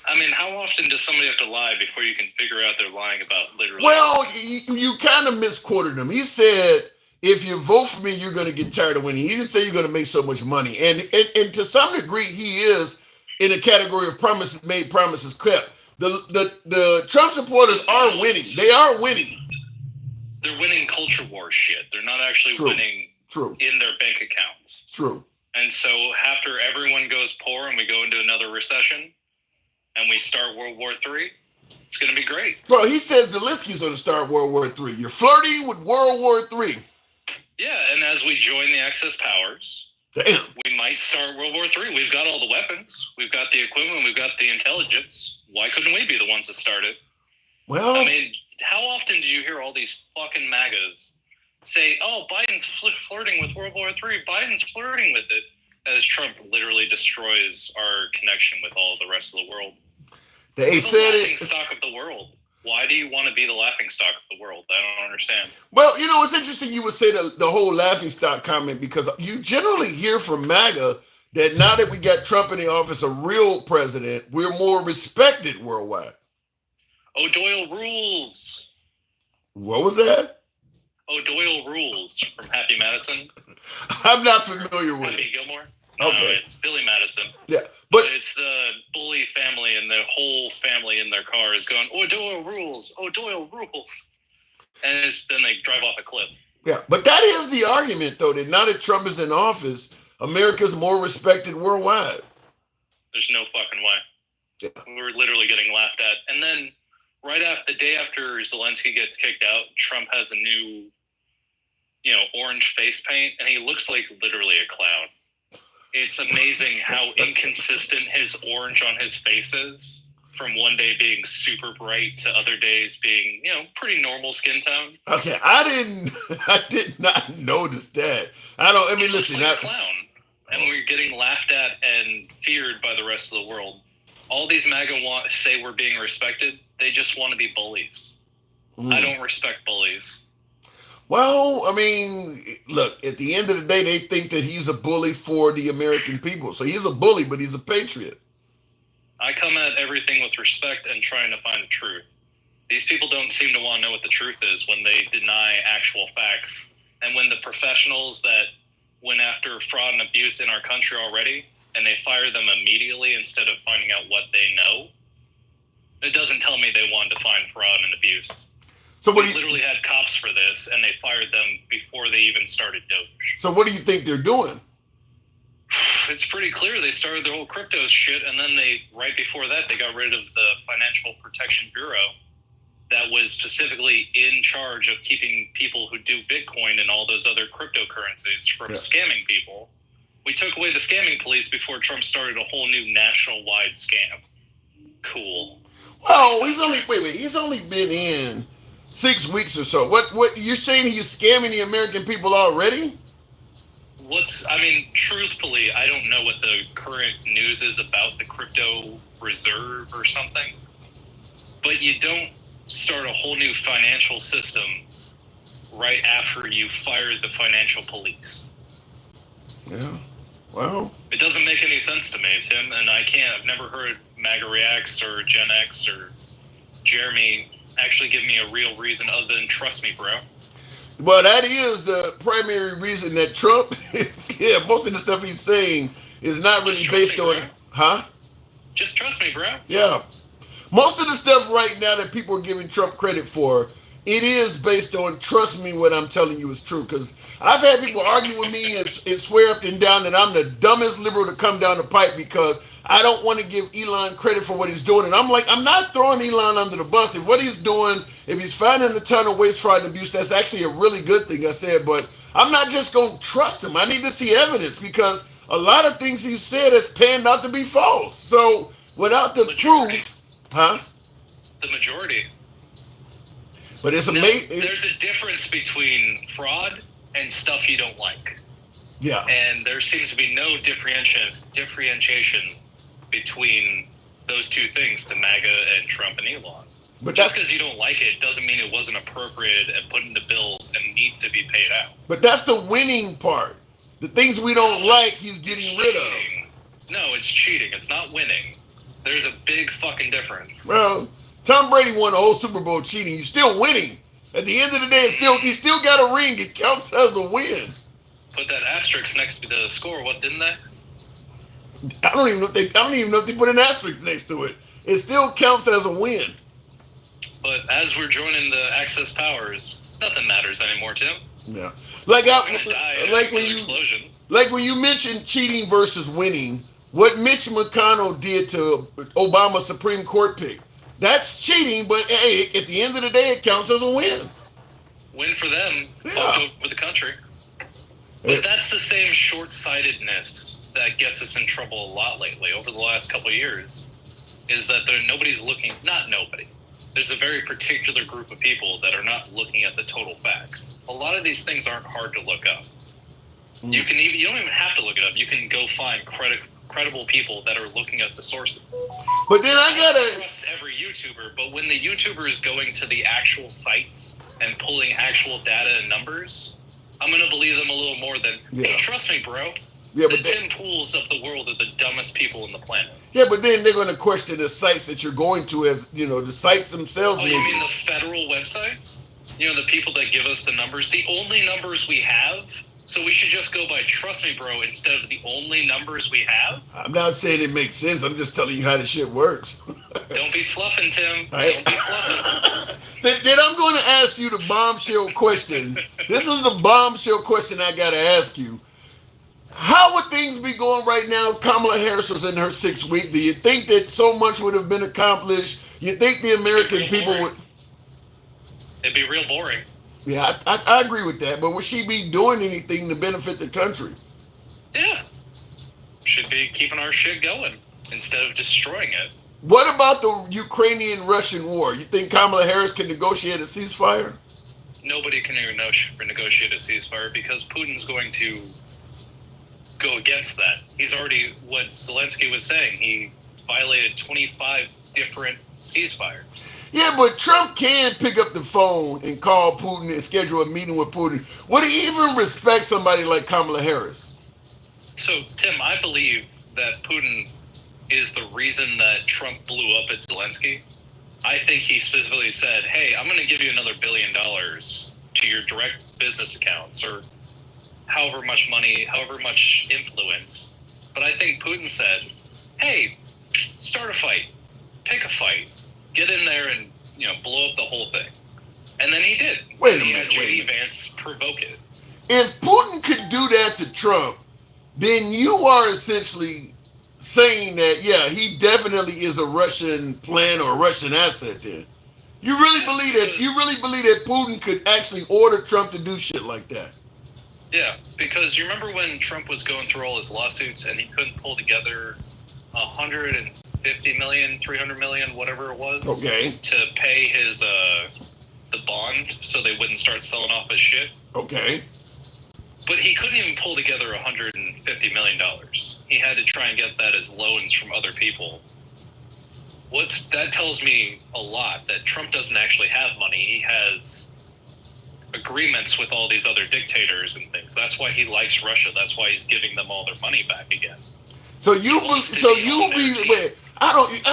I mean, how often does somebody have to lie before you can figure out they're lying about literally? Well, you kind of misquoted him. He said, if you vote for me, you're going to get tired of winning. He didn't say you're going to make so much money. And to some degree, he is in a category of promises made, promises kept. The Trump supporters are winning. They are winning. They're winning culture war shit. They're not actually winning in their bank accounts. True. And so after everyone goes poor and we go into another recession and we start World War III, it's going to be great. Bro, he says Zelensky's going to start World War III. You're flirting with World War III. Yeah, and as we join the Axis powers, damn, we might start World War III. We've got all the weapons. We've got the equipment. We've got the intelligence. Why couldn't we be the ones that started? Well, I mean, how often do you hear all these fucking MAGAs say, oh, Biden's flirting with World War III. Biden's flirting with it, as Trump literally destroys our connection with all the rest of the world. They said it. The laughing stock of the world. Why do you want to be the laughing stock of the world? I don't understand. Well, you know, it's interesting you would say the whole laughing stock comment, because you generally hear from MAGA that now that we got Trump in the office, a real president, we're more respected worldwide. O'Doyle rules. What was that? O'Doyle rules from Happy Madison. I'm not familiar with Happy it. Gilmore? Okay. No, it's Billy Madison. Yeah, but it's the bully family, and the whole family in their car is going, O'Doyle rules, O'Doyle rules. And then they drive off a cliff. Yeah, but that is the argument, though, that now that Trump is in office, America's more respected worldwide. There's no fucking way. Yeah. We're literally getting laughed at. And then right after, the day after Zelensky gets kicked out, Trump has a new, orange face paint, and he looks like literally a clown. It's amazing how inconsistent his orange on his face is, from one day being super bright to other days being, pretty normal skin tone. Okay, I did not notice that. Listen, like a clown, and we're getting laughed at and feared by the rest of the world. All these MAGA say we're being respected. They just want to be bullies. I don't respect bullies. Well, look, at the end of the day, they think that he's a bully for the American people. So he's a bully, but he's a patriot. I come at everything with respect and trying to find the truth. These people don't seem to want to know what the truth is when they deny actual facts. And when the professionals that went after fraud and abuse in our country already, and they fire them immediately instead of finding out what they know, it doesn't tell me they wanted to find fraud and abuse. So we literally had cops for this, and they fired them before they even started Doge. So what do you think they're doing? It's pretty clear they started their whole crypto shit, and then right before that, they got rid of the Financial Protection Bureau that was specifically in charge of keeping people who do Bitcoin and all those other cryptocurrencies from scamming people. We took away the scamming police before Trump started a whole new national-wide scam. Cool. Oh, he's only been in 6 weeks or so. What you're saying, he's scamming the American people already? Truthfully, I don't know what the current news is about the crypto reserve or something, but you don't start a whole new financial system right after you fired the financial police. Yeah. Well, it doesn't make any sense to me, Tim, and I've never heard MAGA Reacts or Gen X or Jeremy actually give me a real reason other than trust me, bro. Well, that is the primary reason that Trump, most of the stuff he's saying is not really based on, Just trust me, bro. Yeah. Most of the stuff right now that people are giving Trump credit for, it is based on trust me what I'm telling you is true. Because I've had people argue with me and swear up and down that I'm the dumbest liberal to come down the pipe because I don't want to give Elon credit for what he's doing. And I'm like, I'm not throwing Elon under the bus. If what he's doing, if he's finding a ton of waste, fraud, and abuse, that's actually a really good thing, I said. But I'm not just going to trust him. I need to see evidence because a lot of things he said has panned out to be false. So without the proof, The majority. But it's amazing. There's a difference between fraud and stuff you don't like. Yeah. And there seems to be no differentiation between those two things to MAGA and Trump and Elon. But just because you don't like it doesn't mean it wasn't appropriate and put into bills and need to be paid out. But that's the winning part. The things we don't like, he's getting rid of. No, it's cheating. It's not winning. There's a big fucking difference. Well, Tom Brady won the whole Super Bowl cheating. You're still winning. At the end of the day, he still got a ring. It counts as a win. Put that asterisk next to the score. What didn't they? I don't even know if they put an asterisk next to it. It still counts as a win. But as we're joining the Axis powers, nothing matters anymore, Tim. Yeah, like when you mentioned cheating versus winning, what Mitch McConnell did to Obama's Supreme Court pick, that's cheating. But hey, at the end of the day, it counts as a win. Win for them, for the country. But that's the same short-sightedness that gets us in trouble a lot lately over the last couple of years. Is that nobody's looking? Not nobody. There's a very particular group of people that are not looking at the total facts. A lot of these things aren't hard to look up. You don't even have to look it up. You can go find credible people that are looking at the sources. But then I don't trust every YouTuber, but when the YouTuber is going to the actual sites and pulling actual data and numbers, I'm gonna believe them a little more than hey, trust me, bro. Yeah, the Tim Pools of the world are the dumbest people on the planet. Yeah, but then they're going to question the sites that you're going to, as the sites themselves. Oh, you mean the federal websites? The people that give us the numbers, the only numbers we have. So we should just go by "trust me, bro" instead of the only numbers we have. I'm not saying it makes sense. I'm just telling you how the shit works. Don't be fluffing, Tim. Don't be fluffing. Then I'm going to ask you the bombshell question. This is the bombshell question I got to ask you. How would things be going right now? Kamala Harris was in her 6th week. Do you think that so much would have been accomplished? You think the American people would? It'd be real boring. Yeah, I agree with that. But would she be doing anything to benefit the country? Yeah. Should be keeping our shit going instead of destroying it. What about the Ukrainian-Russian war? You think Kamala Harris can negotiate a ceasefire? Nobody can negotiate a ceasefire because Putin's going to go against that. He's already, what Zelensky was saying, he violated 25 different ceasefires. Yeah, but Trump can pick up the phone and call Putin and schedule a meeting with Putin. Would he even respect somebody like Kamala Harris? So, Tim, I believe that Putin is the reason that Trump blew up at Zelensky. I think he specifically said, hey, I'm going to give you another $1 billion to your direct business accounts, or however much money, however much influence. But I think Putin said, hey, start a fight, pick a fight, get in there and, blow up the whole thing. And then he did. Wait a He minute. had J.D. Vance provoke it. If Putin could do that to Trump, then you are essentially saying that, yeah, he definitely is a Russian plan or a Russian asset then. You really believe that Putin could actually order Trump to do shit like that? Yeah, because you remember when Trump was going through all his lawsuits and he couldn't pull together 150 million, 300 million, whatever it was, to pay his the bond so they wouldn't start selling off his shit. Okay. But he couldn't even pull together $150 million. He had to try and get that as loans from other people. That tells me a lot that Trump doesn't actually have money. He has agreements with all these other dictators and things. That's why he likes Russia. That's why he's giving them all their money back again. I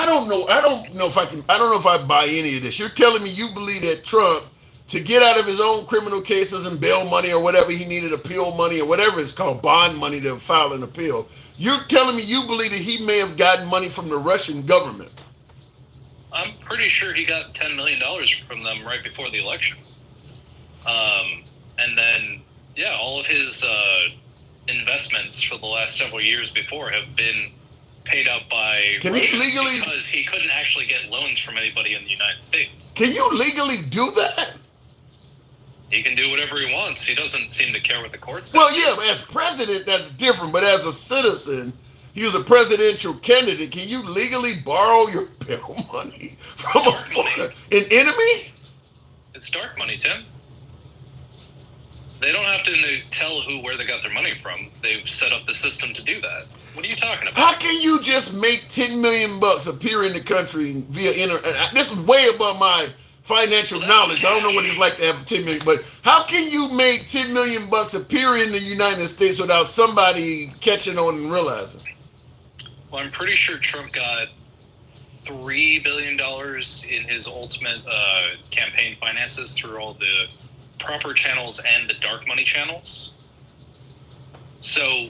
don't know if I buy any of this. You're telling me you believe that Trump, to get out of his own criminal cases and bail money or whatever he needed, appeal money or whatever it's called, bond money to file an appeal. You're telling me you believe that he may have gotten money from the Russian government? I'm pretty sure he got $10 million from them right before the election. And then, all of his investments for the last several years before have been paid out by Can he legally? Because he couldn't actually get loans from anybody in the United States. Can you legally do that? He can do whatever he wants. He doesn't seem to care what the court says. Well, yeah, as president, that's different. But as a citizen, he was a presidential candidate. Can you legally borrow your bail money from an enemy? It's dark money, Tim. They don't have to tell where they got their money from. They've set up the system to do that. What are you talking about? How can you just make $10 million appear in the country via this is way above my financial knowledge. I don't know what it's like to have 10 million, but how can you make 10 million bucks appear in the United States without somebody catching on and realizing? Well, I'm pretty sure Trump got $3 billion in his ultimate campaign finances through all the proper channels and the dark money channels. So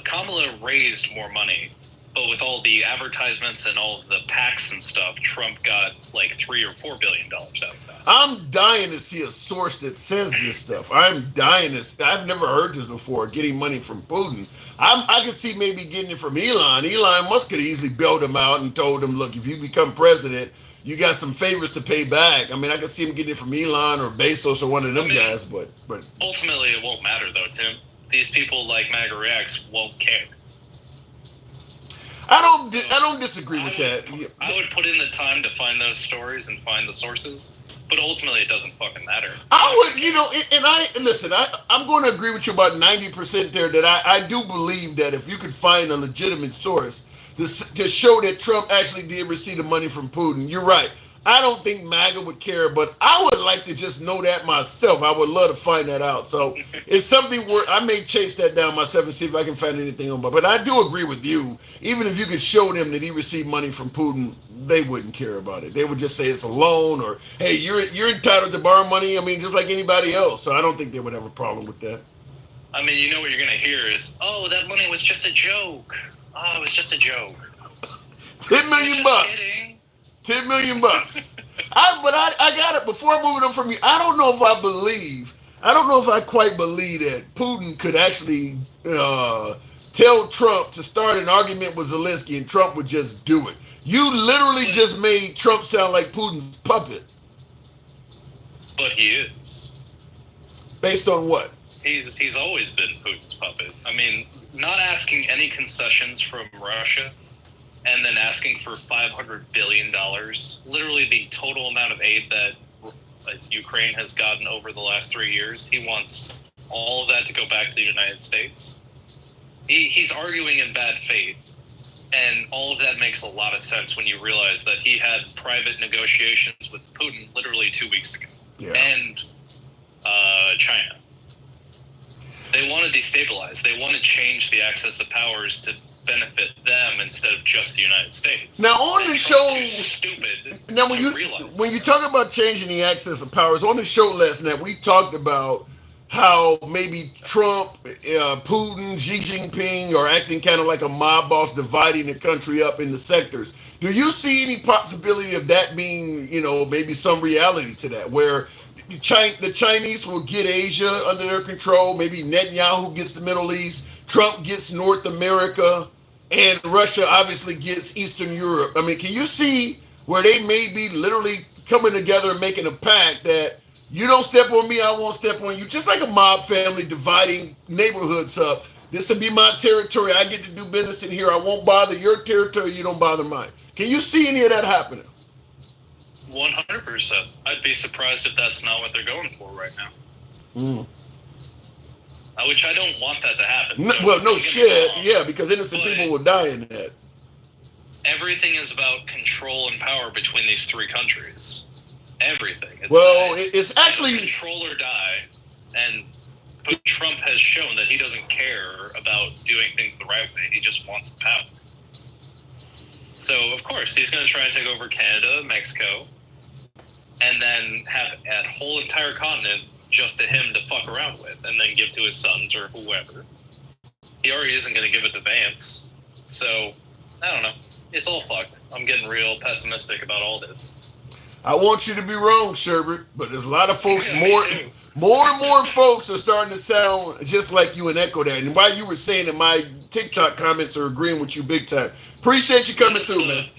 Kamala raised more money, but with all the advertisements and all the PACs and stuff, Trump got like $3 or $4 billion out of that. I'm dying to see a source that says this stuff. I'm dying to. I've never heard this before. Getting money from Putin. I could see maybe getting it from Elon. Elon Musk could easily bailed him out and told him, "Look, if you become president, you got some favors to pay back." I mean, I could see him getting it from Elon or Bezos or one of them guys. But ultimately, it won't matter though, Tim. These people like MAGA Reacts won't care. I don't disagree with that. I would put in the time to find those stories and find the sources, but ultimately it doesn't fucking matter. I would, listen, I'm going to agree with you about 90% there that I do believe that if you could find a legitimate source to show that Trump actually did receive the money from Putin, you're right. I don't think MAGA would care, but I would like to just know that myself. I would love to find that out. So it's something where I may chase that down myself and see if I can find anything on. But I do agree with you. Even if you could show them that he received money from Putin, they wouldn't care about it. They would just say it's a loan or, hey, you're entitled to borrow money. I mean, just like anybody else. So I don't think they would have a problem with that. I mean, you know what you're going to hear is, oh, that money was just a joke. Oh, it was just a joke. 10 million bucks. Kidding. 10 million bucks. I got it. Before moving on from you, I don't know if I quite believe that Putin could actually tell Trump to start an argument with Zelensky and Trump would just do it. You literally just made Trump sound like Putin's puppet. But he is. Based on what? He's always been Putin's puppet. I mean, not asking any concessions from Russia and then asking for $500 billion, literally the total amount of aid that Ukraine has gotten over the last 3 years. He wants all of that to go back to the United States. He's arguing in bad faith, and all of that makes a lot of sense when you realize that he had private negotiations with Putin literally 2 weeks ago. Yeah. And China. They want to destabilize. They want to change the access of powers to benefit them instead of just the United States. Now on the show, stupid. Now when you talk about changing the access of powers, on the show last night we talked about how maybe Trump, Putin, Xi Jinping are acting kind of like a mob boss, dividing the country up into sectors. Do you see any possibility of that being, maybe some reality to that, where the Chinese will get Asia under their control, maybe Netanyahu gets the Middle East, Trump gets North America, and Russia obviously gets Eastern Europe? I mean, can you see where they may be literally coming together and making a pact that you don't step on me, I won't step on you, just like a mob family dividing neighborhoods up? This will be my territory. I get to do business in here. I won't bother your territory. You don't bother mine. Can you see any of that happening? 100%. I'd be surprised if that's not what they're going for right now. Which I don't want that to happen. No shit. Yeah, because innocent people will die in that. Everything is about control and power between these three countries. Everything. It's actually control or die, and Trump has shown that he doesn't care about doing things the right way. He just wants the power. So of course he's going to try and take over Canada, Mexico, and then have a whole entire continent just to him to fuck around with, and then give to his sons or whoever. He already isn't going to give it to Vance, so I don't know. It's all fucked. I'm getting real pessimistic about all this. I want you to be wrong, Sherbert, but there's a lot of folks, more and more folks are starting to sound just like you and echo that. And while you were saying that, my TikTok comments are agreeing with you big time. Appreciate you coming through, man.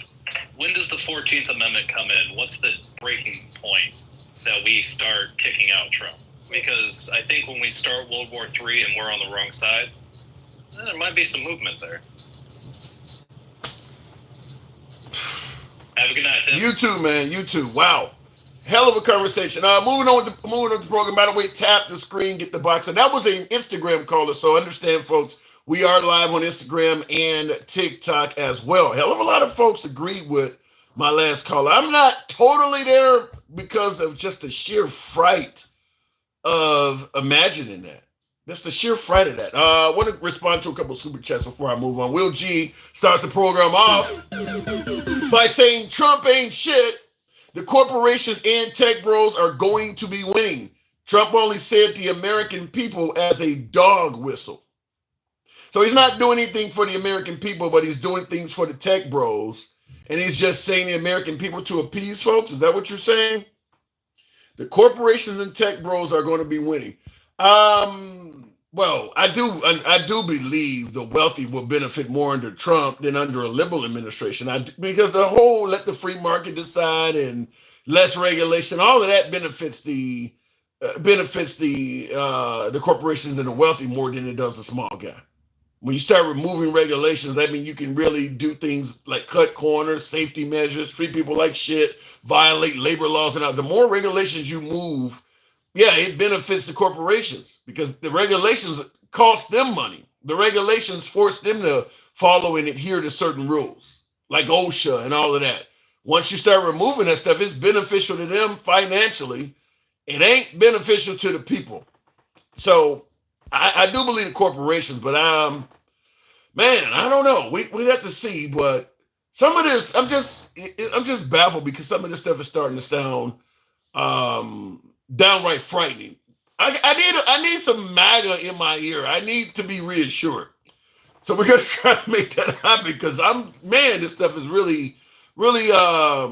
When does the 14th Amendment come in? What's the breaking point that we start kicking out Trump? Because I think when we start World War III and we're on the wrong side, there might be some movement there. Have a good night, Tim. You too, man. You too. Wow. Hell of a conversation. Moving on with the program. By the way, tap the screen, get the box. And that was an Instagram caller, so understand, folks, we are live on Instagram and TikTok as well. Hell of a lot of folks agreed with my last caller. I'm not totally there because of just the sheer fright of imagining that. That's the sheer fright of that. I want to respond to a couple of super chats before I move on. Will G starts the program off by saying Trump ain't shit. The corporations and tech bros are going to be winning. Trump only said the American people as a dog whistle. So he's not doing anything for the American people, but he's doing things for the tech bros. And he's just saying the American people to appease folks. Is that what you're saying? The corporations and tech bros are going to be winning. Well, I do believe the wealthy will benefit more under Trump than under a liberal administration. Because the whole let the free market decide and less regulation, all of that benefits the corporations and the wealthy more than it does the small guy. When you start removing regulations, that means you can really do things like cut corners, safety measures, treat people like shit, violate labor laws, and all. The more regulations you move, yeah, it benefits the corporations because the regulations cost them money. The regulations force them to follow and adhere to certain rules, like OSHA and all of that. Once you start removing that stuff, it's beneficial to them financially. It ain't beneficial to the people. So I do believe the corporations, but man, I don't know. We have to see, but some of this, I'm just baffled because some of this stuff is starting to sound downright frightening. I need some MAGA in my ear. I need to be reassured. So we're gonna try to make that happen because this stuff is really, really I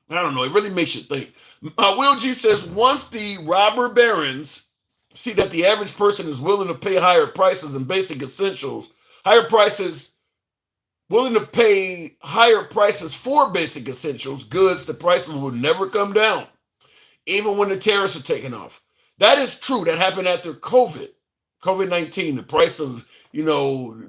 don't know, it really makes you think. Will G says once the robber barons see that the average person is willing to pay higher prices in basic essentials, willing to pay higher prices for basic essentials, goods, the prices will never come down, even when the tariffs are taken off. That is true. That happened after COVID-19. The price of,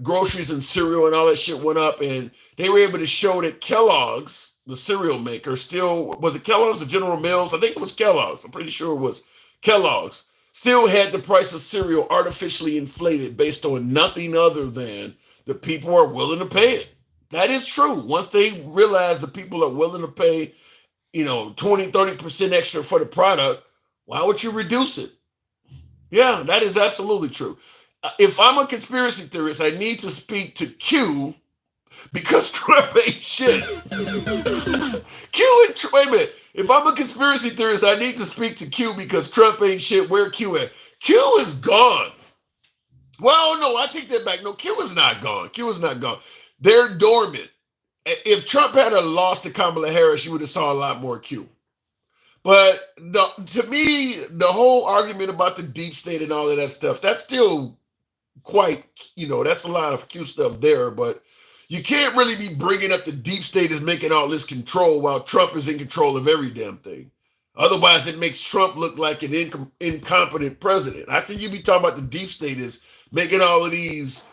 groceries and cereal and all that shit went up, and they were able to show that Kellogg's, the cereal maker, was it Kellogg's or General Mills? I think it was Kellogg's. I'm pretty sure it was Kellogg's. Still had the price of cereal artificially inflated based on nothing other than the people are willing to pay it. That is true. Once they realize the people are willing to pay, 20-30% extra for the product, why would you reduce it? Yeah, that is absolutely true. If I'm a conspiracy theorist, I need to speak to Q because Trump ain't shit. Wait a minute. If I'm a conspiracy theorist, I need to speak to Q because Trump ain't shit. Where Q at? Q is gone. Well, no, I take that back. No, Q is not gone. Q is not gone. They're dormant. If Trump had lost to Kamala Harris, you would have saw a lot more Q. But to me, the whole argument about the deep state and all of that stuff, that's still quite, that's a lot of Q stuff there. But you can't really be bringing up the deep state as making all this control while Trump is in control of every damn thing. Otherwise, it makes Trump look like an incompetent president. How can you be talking about the deep state as making all of these,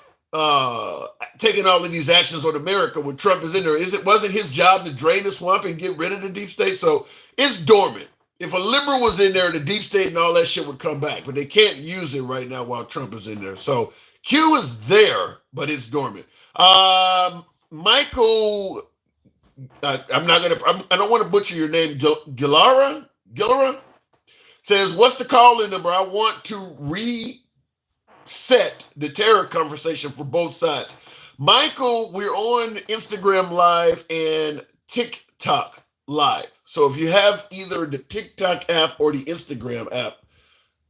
taking all of these actions on America when Trump is in there? Wasn't his job to drain the swamp and get rid of the deep state? So it's dormant. If a liberal was in there, the deep state and all that shit would come back, but they can't use it right now while Trump is in there. So Q is there, but it's dormant. Michael, I don't want to butcher your name. Gilara says, what's the call-in number? I want to reset the terror conversation for both sides. Michael, we're on Instagram Live and TikTok Live. So if you have either the TikTok app or the Instagram app,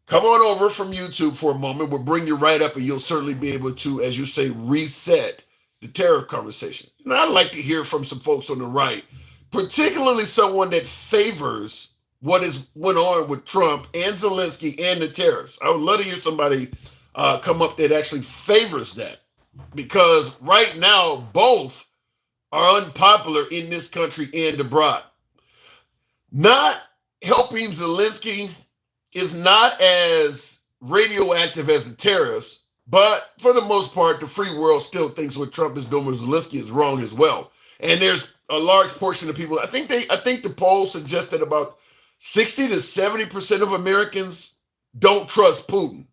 come on over from YouTube for a moment. We'll bring you right up and you'll certainly be able to, as you say, reset the terror conversation. And I'd like to hear from some folks on the right, particularly someone that favors what went on with Trump and Zelensky and the tariffs. I would love to hear somebody come up that actually favors that, because right now both are unpopular in this country and abroad. Not helping Zelensky is not as radioactive as the tariffs, but for the most part, the free world still thinks what Trump is doing with Zelensky is wrong as well. And there's a large portion of people. I think the poll suggested about 60 to 70% of Americans don't trust Putin,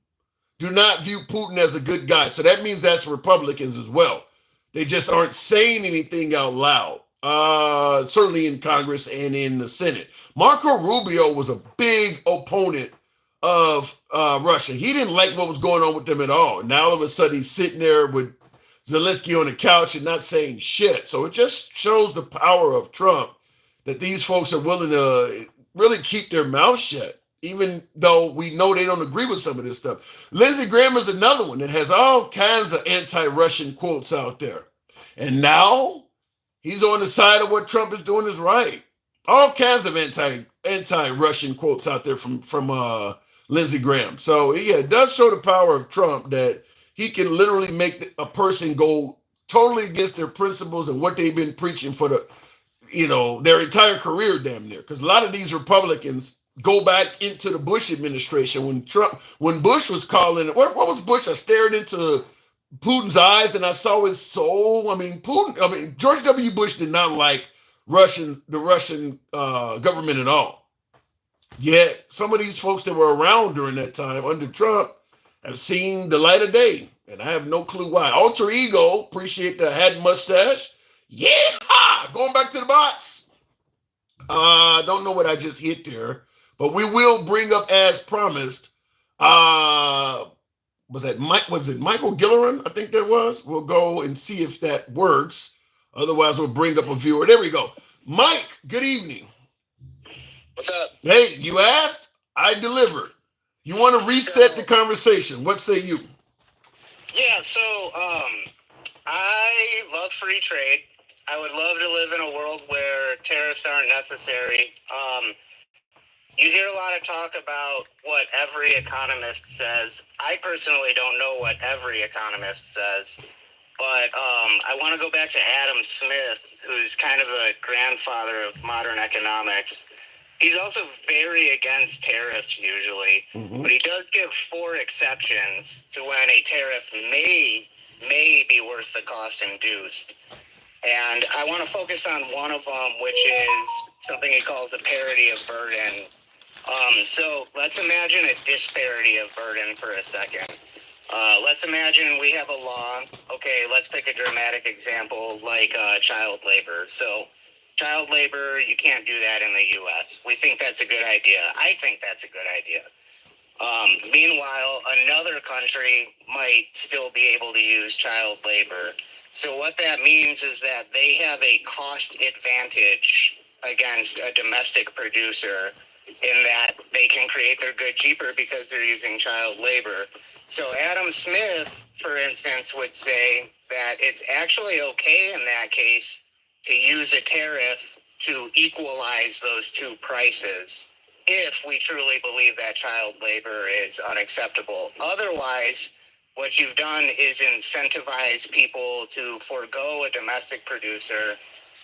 do not view Putin as a good guy. So that means that's Republicans as well. They just aren't saying anything out loud, certainly in Congress and in the Senate. Marco Rubio was a big opponent of Russia. He didn't like what was going on with them at all. Now all of a sudden he's sitting there with Zelensky on the couch and not saying shit. So it just shows the power of Trump, that these folks are willing to really keep their mouth shut, even though we know they don't agree with some of this stuff. Lindsey Graham is another one that has all kinds of anti-Russian quotes out there. And now he's on the side of what Trump is doing is right. All kinds of anti-Russian quotes out there from Lindsey Graham. So yeah, it does show the power of Trump, that he can literally make a person go totally against their principles and what they've been preaching for their entire career, damn near. Because a lot of these Republicans go back into the Bush administration when Bush was calling it. What was Bush? I stared into Putin's eyes and I saw his soul. George W. Bush did not like the Russian government at all. Yet some of these folks that were around during that time under Trump have seen the light of day, and I have no clue why. Alter Ego, appreciate the hat and mustache. Yeah, going back to the box. Don't know what I just hit there, but we will bring up, as promised. Was it Michael Gilleran? I think there was. We'll go and see if that works. Otherwise, we'll bring up a viewer. There we go. Mike, good evening. What's up? Hey, you asked, I delivered. You want to reset the conversation? What say you? Yeah, so I love free trade. I would love to live in a world where tariffs aren't necessary. You hear a lot of talk about what every economist says. I personally don't know what every economist says, but I want to go back to Adam Smith, who's kind of the grandfather of modern economics. He's also very against tariffs usually, but he does give 4 exceptions to when a tariff may be worth the cost induced. And I want to focus on one of them, which is something he calls the parity of burden. So let's imagine a disparity of burden for a second. Let's imagine we have a law. Okay, let's pick a dramatic example like child labor. So child labor, you can't do that in the U.S. We think that's a good idea. I think that's a good idea. Meanwhile, another country might still be able to use child labor. So what that means is that they have a cost advantage against a domestic producer in that they can create their good cheaper because they're using child labor. So Adam Smith, for instance, would say that it's actually okay in that case to use a tariff to equalize those 2 prices if we truly believe that child labor is unacceptable. Otherwise, what you've done is incentivize people to forego a domestic producer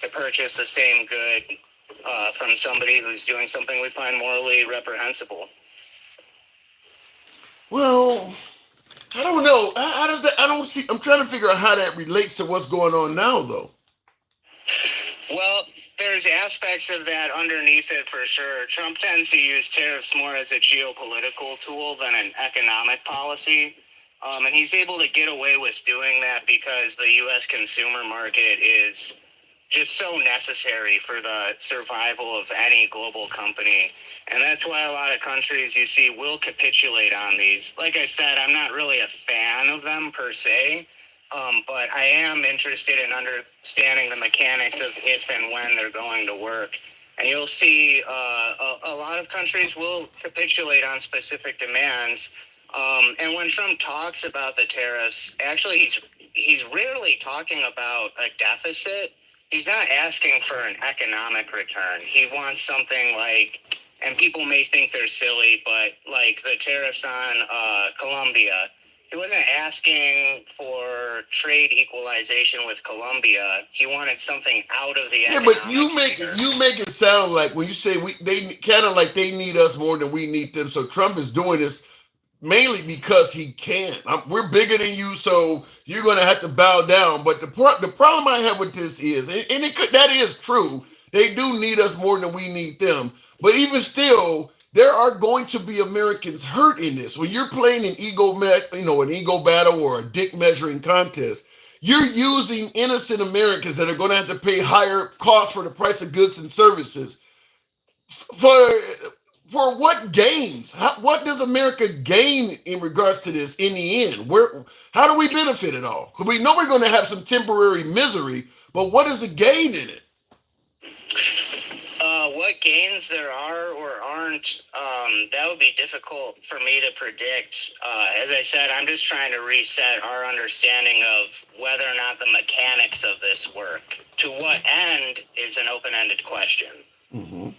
to purchase the same good from somebody who's doing something we find morally reprehensible. Well, I don't know. How does that? I'm trying to figure out how that relates to what's going on now, though. Well, there's aspects of that underneath it for sure. Trump tends to use tariffs more as a geopolitical tool than an economic policy. And he's able to get away with doing that because the U.S. consumer market is just so necessary for the survival of any global company. And that's why a lot of countries you see will capitulate on these. Like I said, I'm not really a fan of them per se, but I am interested in understanding the mechanics of if and when they're going to work. And you'll see a lot of countries will capitulate on specific demands. And when Trump talks about the tariffs, actually he's rarely talking about a deficit. He's not asking for an economic return. He wants something like, and people may think they're silly, but like the tariffs on Colombia. He wasn't asking for trade equalization with Colombia. He wanted something out of the economic but you make it sound like when you say they kind of like they need us more than we need them. So Trump is doing this mainly because he can. We're bigger than you, so you're going to have to bow down. But the problem I have with this is, and that is true, They do need us more than we need them. But even still, there are going to be Americans hurt in this. When you're playing an an ego battle or a dick measuring contest, you're using innocent Americans that are going to have to pay higher costs for the price of goods and services. For for what gains? What does America gain in regards to this in the end? How do we benefit at all? Because we know we're going to have some temporary misery, but what is the gain in it? What gains there are or aren't, that would be difficult for me to predict. As I said, I'm just trying to reset our understanding of whether or not the mechanics of this work. To what end is an open-ended question. Mm-hmm.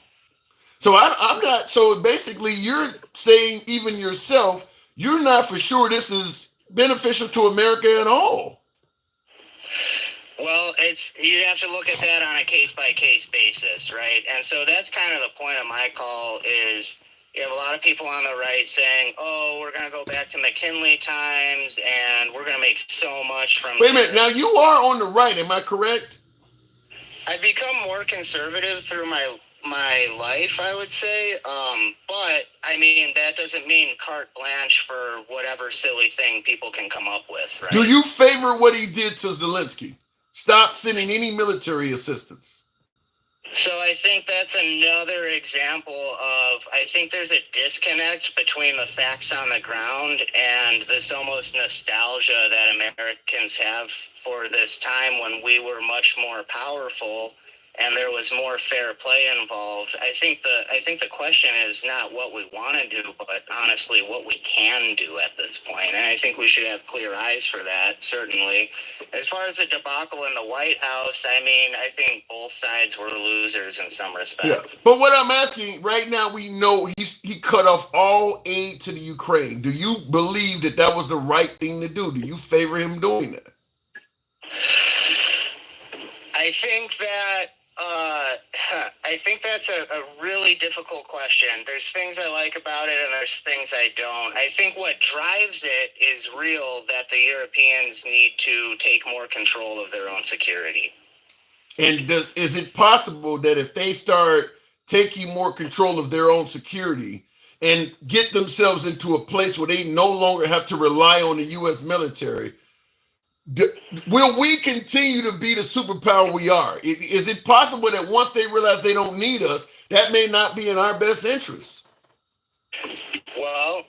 So I'm not. So basically, you're saying even yourself, you're not for sure this is beneficial to America at all. Well, you have to look at that on a case-by-case basis, right? And so that's kind of the point of my call is you have a lot of people on the right saying, oh, we're going to go back to McKinley times and we're going to make so much from... Wait a minute. Now, you are on the right. Am I correct? I've become more conservative through my life, I would say. But, I mean, that doesn't mean carte blanche for whatever silly thing people can come up with, right? Do you favor what he did to Zelensky? Stop sending any military assistance. So I think that's another example of, I think there's a disconnect between the facts on the ground and this almost nostalgia that Americans have for this time when we were much more powerful and there was more fair play involved. I think the question is not what we want to do, but honestly what we can do at this point. And I think we should have clear eyes for that, certainly. As far as the debacle in the White House, I mean, I think both sides were losers in some respect. Yeah, but what I'm asking right now, we know he cut off all aid to the Ukraine. Do you believe that was the right thing to do? Do you favor him doing that? I think that's a really difficult question. There's things I like about it and there's things I don't. I think what drives it is real, that the Europeans need to take more control of their own security. And is it possible that if they start taking more control of their own security and get themselves into a place where they no longer have to rely on the U.S. military, will we continue to be the superpower we are? Is it possible that once they realize they don't need us, that may not be in our best interest? Well,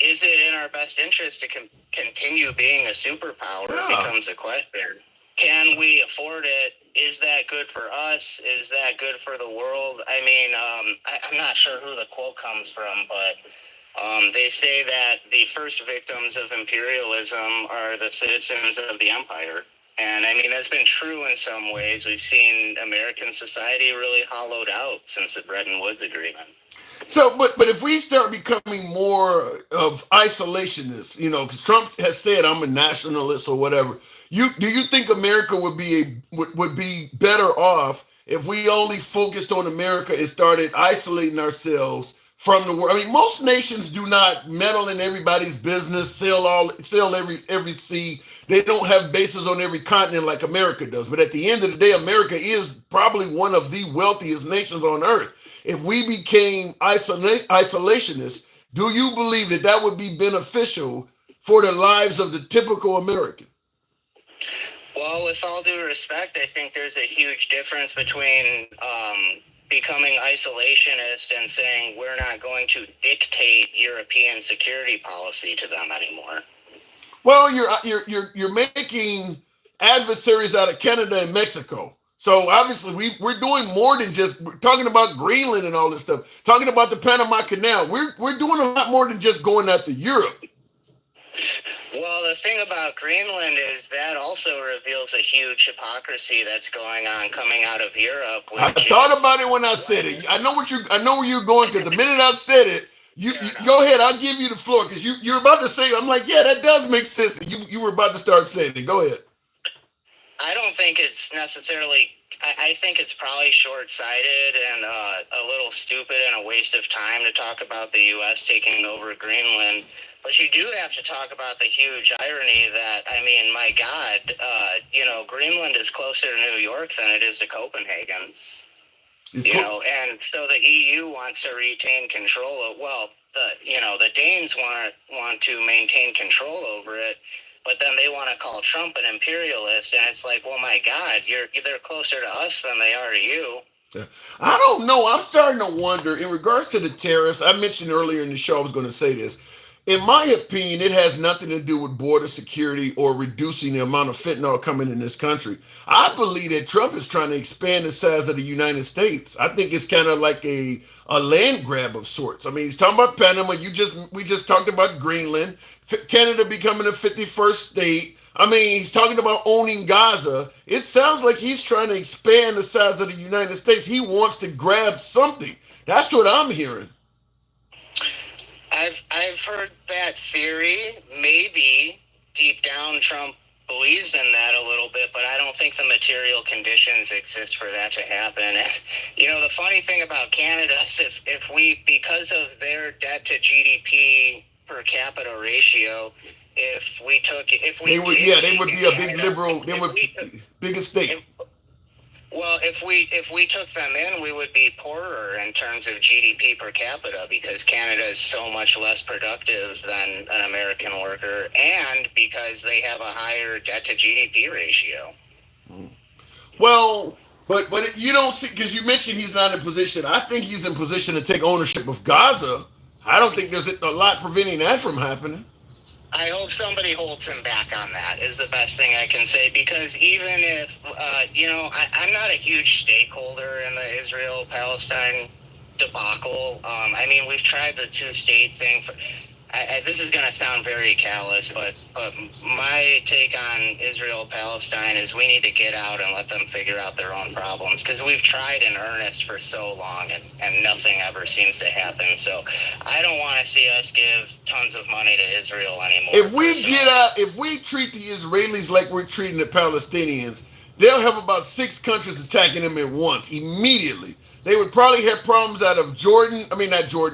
is it in our best interest to continue being a superpower becomes a question. Can we afford it? Is that good for us? Is that good for the world? I mean, I'm not sure who the quote comes from, but they say that the first victims of imperialism are the citizens of the empire. And I mean, that's been true in some ways. We've seen American society really hollowed out since the Bretton Woods Agreement. So, but if we start becoming more of isolationists, because Trump has said I'm a nationalist or whatever, do you think America would be better off if we only focused on America and started isolating ourselves from the world? I mean, most nations do not meddle in everybody's business, sell every sea. They don't have bases on every continent like America does. But at the end of the day, America is probably one of the wealthiest nations on earth. If we became isolationists, do you believe that would be beneficial for the lives of the typical American? Well, with all due respect, I think there's a huge difference between becoming isolationist and saying we're not going to dictate European security policy to them anymore. Well, you're making adversaries out of Canada and Mexico. So obviously we're doing more than just talking about Greenland and all this stuff. Talking about the Panama Canal, we're doing a lot more than just going after Europe. Well, the thing about Greenland is that also reveals a huge hypocrisy that's going on coming out of Europe. I thought about it when I said it. I know where you're going, because the minute I said it, you go ahead. I'll give you the floor, because you're about to say it. I'm like, yeah, that does make sense. You were about to start saying it. Go ahead. I don't think it's necessarily. I think it's probably short-sighted and a little stupid and a waste of time to talk about the U.S. taking over Greenland. But you do have to talk about the huge irony that, I mean, my God, Greenland is closer to New York than it is to Copenhagen. And so the EU wants to retain control of, well, the Danes want to maintain control over it, but then they want to call Trump an imperialist, and it's like, well, my God, they're closer to us than they are to you. I don't know. I'm starting to wonder in regards to the tariffs. I mentioned earlier in the show I was going to say this. In my opinion, it has nothing to do with border security or reducing the amount of fentanyl coming in this country. I believe that Trump is trying to expand the size of the United States. I think it's kind of like a land grab of sorts. I mean, he's talking about Panama. We just talked about Greenland, Canada becoming a 51st state. I mean, he's talking about owning Gaza. It sounds like he's trying to expand the size of the United States. He wants to grab something. That's what I'm hearing. I've heard that theory. Maybe deep down Trump believes in that a little bit, but I don't think the material conditions exist for that to happen. The funny thing about Canada is if we, because of their debt to GDP per capita ratio, they would be a big liberal. They would biggest state. Well, if we took them in, we would be poorer in terms of GDP per capita because Canada is so much less productive than an American worker, and because they have a higher debt to GDP ratio. Well, but you don't see, because you mentioned he's not in position. I think he's in position to take ownership of Gaza. I don't think there's a lot preventing that from happening. I hope somebody holds him back on that is the best thing I can say, because even if, I'm not a huge stakeholder in the Israel-Palestine debacle. We've tried the two-state thing. This is going to sound very callous, but my take on Israel-Palestine is we need to get out and let them figure out their own problems, because we've tried in earnest for so long and nothing ever seems to happen. So I don't want to see us give tons of money to Israel anymore. If we treat the Israelis like we're treating the Palestinians, they'll have about 6 countries attacking them at once, immediately. They would probably have problems out of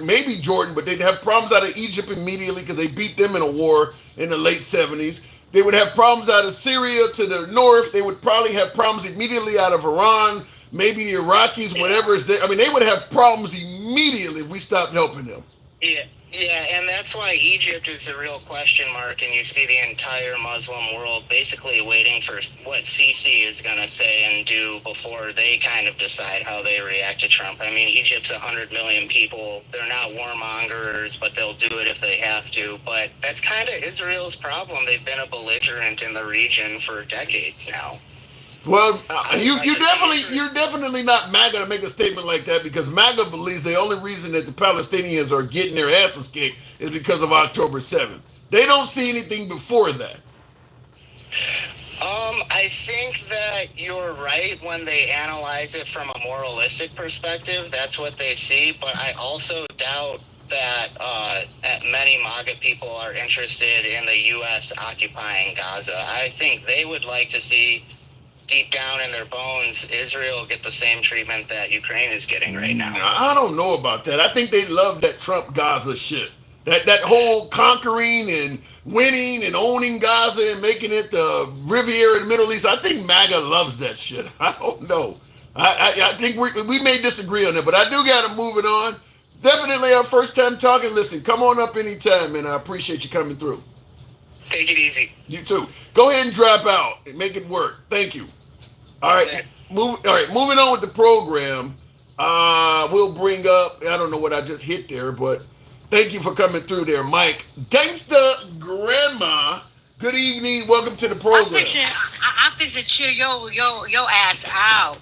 maybe Jordan, but they'd have problems out of Egypt immediately because they beat them in a war in the late 70s. They would have problems out of Syria to the north. They would probably have problems immediately out of Iran, maybe the Iraqis, whatever is there. I mean, they would have problems immediately if we stopped helping them. Yeah, and that's why Egypt is a real question mark, and you see the entire Muslim world basically waiting for what Sisi is going to say and do before they kind of decide how they react to Trump. I mean, Egypt's 100 million people. They're not warmongers, but they'll do it if they have to. But that's kind of Israel's problem. They've been a belligerent in the region for decades now. Well, you're definitely not MAGA to make a statement like that, because MAGA believes the only reason that the Palestinians are getting their asses kicked is because of October 7th. They don't see anything before that. I think that you're right when they analyze it from a moralistic perspective. That's what they see, but I also doubt that many MAGA people are interested in the U.S. occupying Gaza. I think they would like to see, deep down in their bones, Israel get the same treatment that Ukraine is getting right now. I don't know about that. I think they love that Trump Gaza shit. That whole conquering and winning and owning Gaza and making it the Riviera in the Middle East. I think MAGA loves that shit. I don't know. I think we may disagree on that, but I do got to move it on. Definitely our first time talking. Listen, come on up anytime, man. I appreciate you coming through. Take it easy. You too. Go ahead and drop out and make it work. Thank you. All right. Moving on with the program. We'll bring up, I don't know what I just hit there, but thank you for coming through there, Mike. Gangsta Grandma, good evening. Welcome to the program. I'm fixing to cheer your ass out.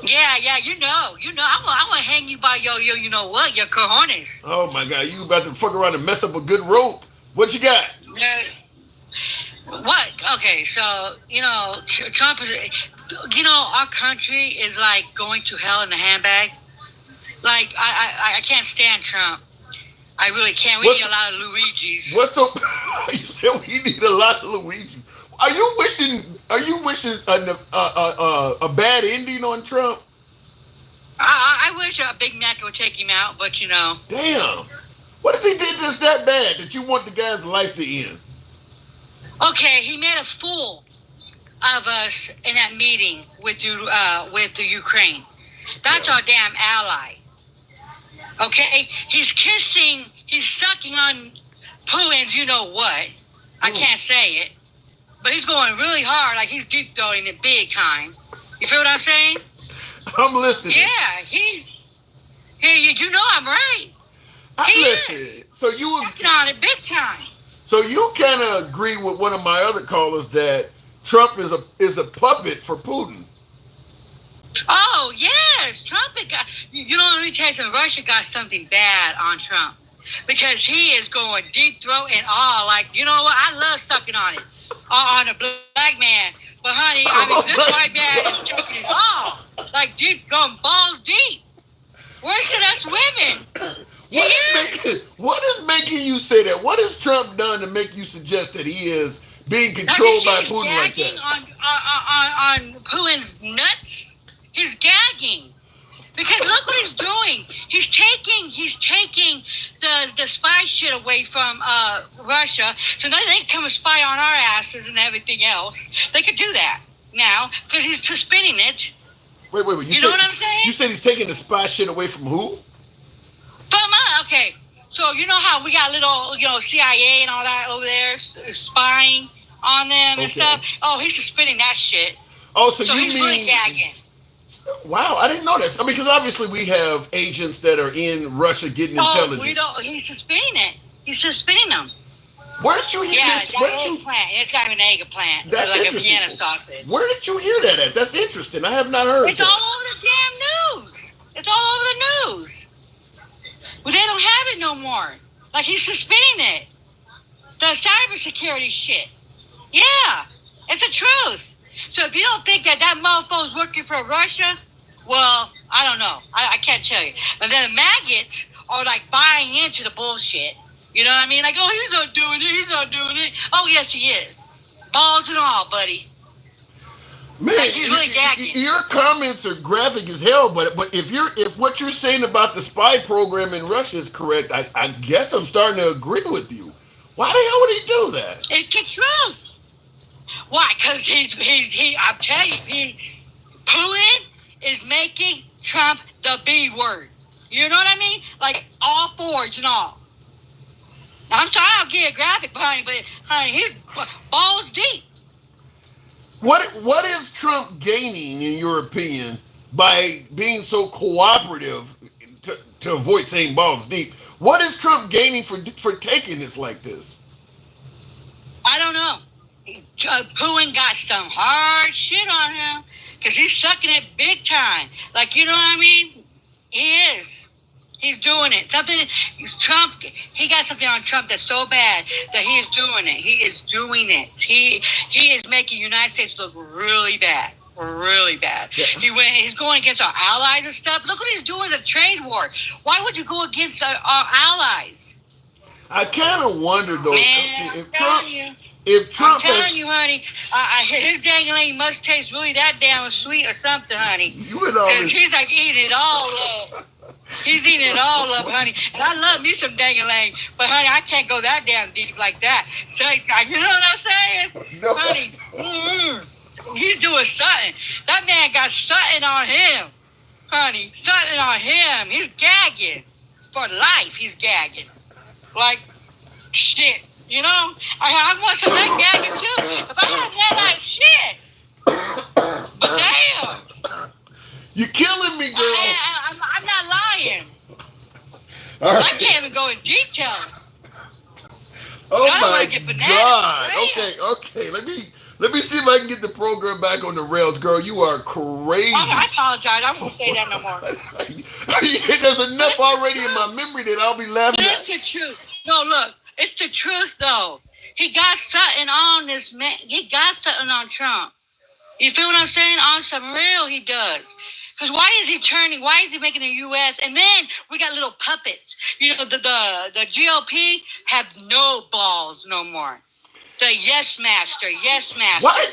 Yeah, you know, I'm gonna hang you by your you know what, your cojones. Oh my God, you about to fuck around and mess up a good rope. What you got? What? Okay, so, Trump is, our country is like going to hell in a handbag. Like, I can't stand Trump. I really can't. We need a lot of Luigis. You said we need a lot of Luigi. Are you wishing a bad ending on Trump? I wish a Big Mac would take him out, but Damn. What has he did that's that bad that you want the guy's life to end? Okay, he made a fool of us in that meeting with the Ukraine. That's our damn ally. Okay? He's sucking on Putin's you know what. I can't say it. But he's going really hard, like he's deep throwing it big time. You feel what I'm saying? I'm listening. Yeah, you know I'm right. Listen. So you sucking on it big time. So you kind of agree with one of my other callers that Trump is a puppet for Putin. Oh yes, Trump got. You know, let me tell you something. Russia got something bad on Trump because he is going deep throat and all. Like, you know what? I love sucking on it, on a black man. But honey, I mean, this white man is taking it all, like deep, going balls deep. Worse than us women. What is making you say that? What has Trump done to make you suggest that he is being controlled by Putin like that? On Putin's nuts. He's gagging because look what he's doing. He's taking the spy shit away from Russia, so now they can come and spy on our asses and everything else. They could do that now because he's suspending it. Wait. You know what I'm saying? You said he's taking the spy shit away from who? From us. Okay. So you know how we got little, CIA and all that over there spying on them and stuff. Oh, he's suspending that shit. Oh, so you he's mean? Really gagging. Wow, I didn't know this. I mean, because obviously we have agents that are in Russia getting intelligence. He's suspending it. He's suspending them. Where did you hear this? Yeah, plant. It's kind of an egg plant. That's like interesting. A Vienna sausage. Where did you hear that at? That's interesting. I have not heard It's that. all over the damn news. It's all over the news. Well, they don't have it no more. Like, he's suspending it. The cybersecurity shit. Yeah, it's the truth. So if you don't think that motherfucker's working for Russia, well, I don't know. I can't tell you. But then the maggots are like buying into the bullshit. You know what I mean? Like, oh, he's not doing it. He's not doing it. Oh, yes, he is. Balls and all, buddy. Man, like he's really gagging. Your comments are graphic as hell. But if what you're saying about the spy program in Russia is correct, I guess I'm starting to agree with you. Why the hell would he do that? It's the truth. Why? Because I'm telling you, Putin is making Trump the B word. You know what I mean? Like all fours and all. Now, I'm sorry I'll get a graphic behind you, but honey, he's balls deep. What is Trump gaining, in your opinion, by being so cooperative to avoid saying balls deep? What is Trump gaining for taking this like this? I don't know. Putin got some hard shit on him because he's sucking it big time. Like, you know what I mean? He is. He's doing it. Trump, he got something on Trump that's so bad that he is doing it. He is doing it. He is making the United States look really bad. Really bad. Yeah. He's going against our allies and stuff. Look what he's doing, the trade war. Why would you go against our allies? I kind of wonder, though, man, if Trump I'm telling you, honey, his dangling must taste really that damn sweet or something, honey. Because he's like eating it all up. He's eating it all up, honey. And I love me some dangling, but honey, I can't go that damn deep like that. So, you know what I'm saying? No. Honey, he's doing something. That man got something on him, honey. Something on him. He's gagging. For life, he's gagging. Like, shit. You know, I want some of that gagging too. If I had that like shit. But damn. You're killing me, girl. I'm not lying. All right. I can't even go in detail. Oh my God. Okay. Let me see if I can get the program back on the rails, girl. You are crazy. I apologize. I won't say that no more. There's enough already in my memory that I'll be laughing at. It's the truth. No, look. It's the truth, though. He got something on this man. He got something on Trump. You feel what I'm saying? On some real, he does. Because why is he turning? Why is he making the U.S.? And then we got little puppets. You know, the GOP have no balls no more. The yes master. Why?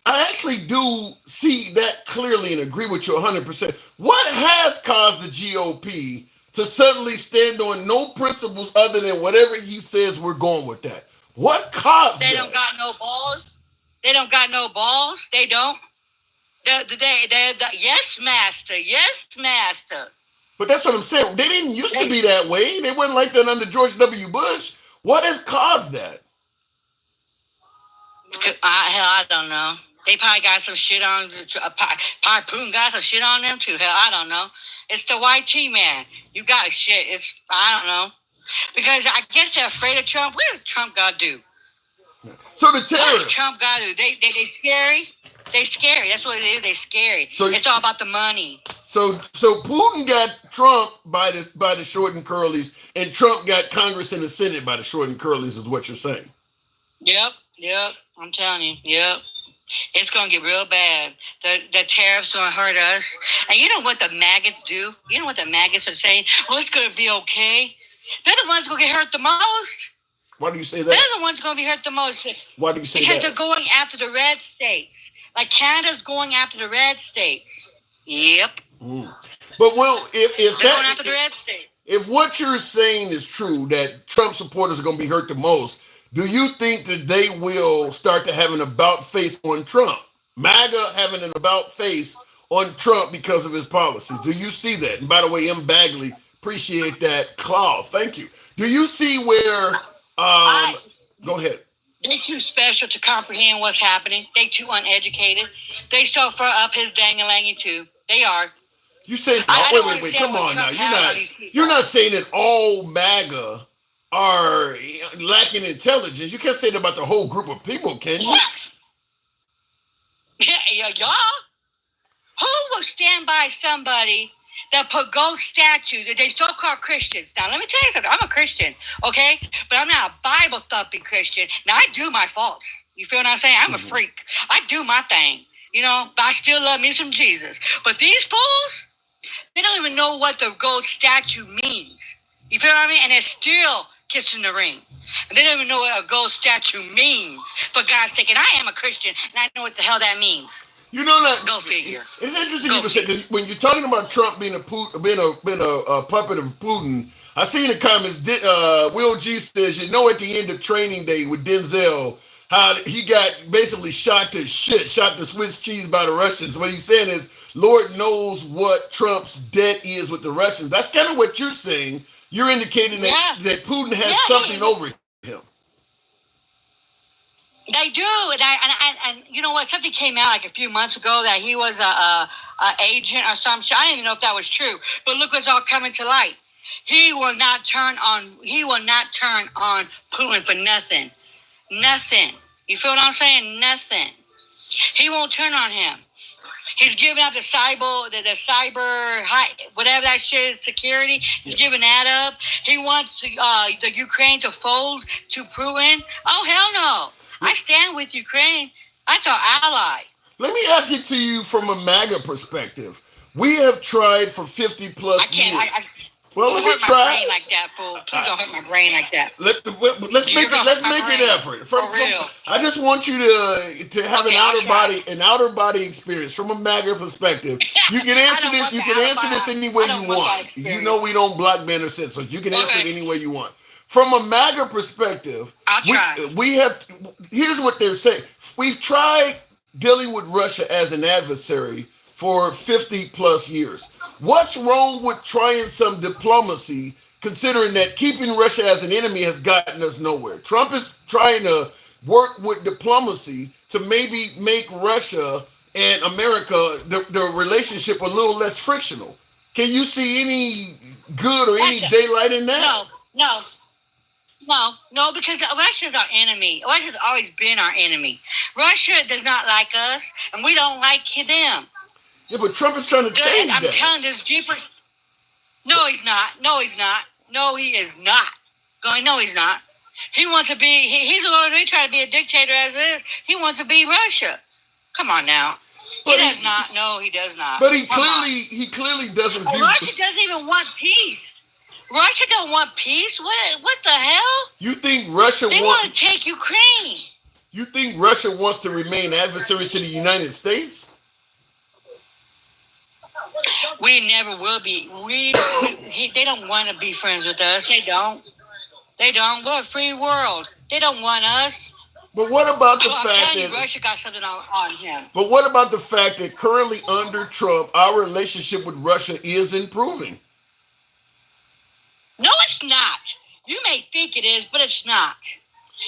I actually do see that clearly and agree with you 100%. What has caused the GOP to suddenly stand on no principles other than whatever he says we're going with that? What caused They don't got no balls. They don't. Yes, master. Yes, master. But that's what I'm saying. They didn't used to be that way. They weren't like that under George W. Bush. What has caused that? Hell, I don't know. They probably got some shit on. Probably Putin got some shit on them too. Hell, I don't know. It's the white tea man. You got shit. I don't know. Because I guess they're afraid of Trump. What does Trump got to do? So the What terrorists. does Trump got to do? They scary. They scary. That's what it is. They scary. So it's all about the money. So Putin got Trump by the short and curlies, and Trump got Congress and the Senate by the short and curlies, is what you're saying. Yep. I'm telling you. Yep. It's gonna get real bad. The tariffs gonna hurt us. And you know what the maggots do? You know what the maggots are saying? Well, it's gonna be okay. They're the ones gonna get hurt the most. Why do you say that? They're the ones gonna be hurt the most. Why do you say because that? Because they're going after the red states. Like Canada's going after the red states. Yep. But well, if they're going after the red states. If what you're saying is true, that Trump supporters are going to be hurt the most, do you think that they will start to have an about face on Trump? MAGA having an about face on Trump because of his policies. Do you see that? And by the way, M. Bagley, appreciate that. Claw, thank you. Do you see where? Go ahead. They too special to comprehend what's happening. They too uneducated. They so far up his dang-a-langy too. They are. You say wait, come on now. You're not saying that all MAGA are lacking intelligence. You can't say that about the whole group of people, can you? What? Y'all? Who will stand by somebody that put gold statues, that they so-called Christians? Now, let me tell you something. I'm a Christian, okay? But I'm not a Bible-thumping Christian. Now, I do my faults. You feel what I'm saying? I'm a freak. I do my thing, but I still love me some Jesus. But these fools, they don't even know what the gold statue means. You feel what I mean? And they're still kissing the ring. And they don't even know what a gold statue means, for God's sake. And I am a Christian, and I know what the hell that means. You know that. Go figure. It's interesting you say, because when you're talking about Trump being a puppet of Putin, I see in the comments, Will G says, at the end of Training Day with Denzel, how he got basically shot to Swiss cheese by the Russians. What he's saying is, Lord knows what Trump's debt is with the Russians. That's kind of what you're saying. You're indicating that Putin has something over him. They do, and you know what? Something came out like a few months ago that he was a agent or some shit. I didn't even know if that was true, but look what's all coming to light. He will not turn on Putin for nothing. Nothing. You feel what I'm saying? Nothing. He won't turn on him. He's giving up the cyber, whatever that shit is, security. He's giving that up. He wants the Ukraine to fold to Putin. Oh, hell no. I stand with Ukraine. That's our ally. Let me ask it to you from a MAGA perspective. We have tried for 50 plus years. Well, let me try. Don't hurt my brain like that, fool. Please don't hurt my brain like that. Let's make an effort. From I just want you to have an outer body experience from a MAGA perspective. You can answer this. You can answer this any way you want. You know we don't block banner sense, so you can answer it any way you want. From a MAGA perspective, we have. Here's what they're saying. We've tried dealing with Russia as an adversary for 50 plus years. What's wrong with trying some diplomacy, considering that keeping Russia as an enemy has gotten us nowhere? Trump is trying to work with diplomacy to maybe make Russia and America, the relationship, a little less frictional. Can you see any good or any daylight in that? No, because Russia's our enemy. Russia's always been our enemy. Russia does not like us, and we don't like them. Yeah, but Trump is trying to change that. I'm telling this deeper. No, he's not. No, he is not. No, he's not. He wants to be. He's already trying to be a dictator as it is. He wants to be Russia. Come on now. He does not. No, he does not. But he clearly doesn't. Russia doesn't even want peace. Russia don't want peace. What the hell? You think Russia They want to take Ukraine. You think Russia wants to remain adversaries to the United States? We never will be. They don't want to be friends with us. They don't. We're a free world. They don't want us. But what about the I'm fact telling you, that? Russia got something on him. But what about the fact that currently under Trump, our relationship with Russia is improving? No, it's not. You may think it is, but it's not.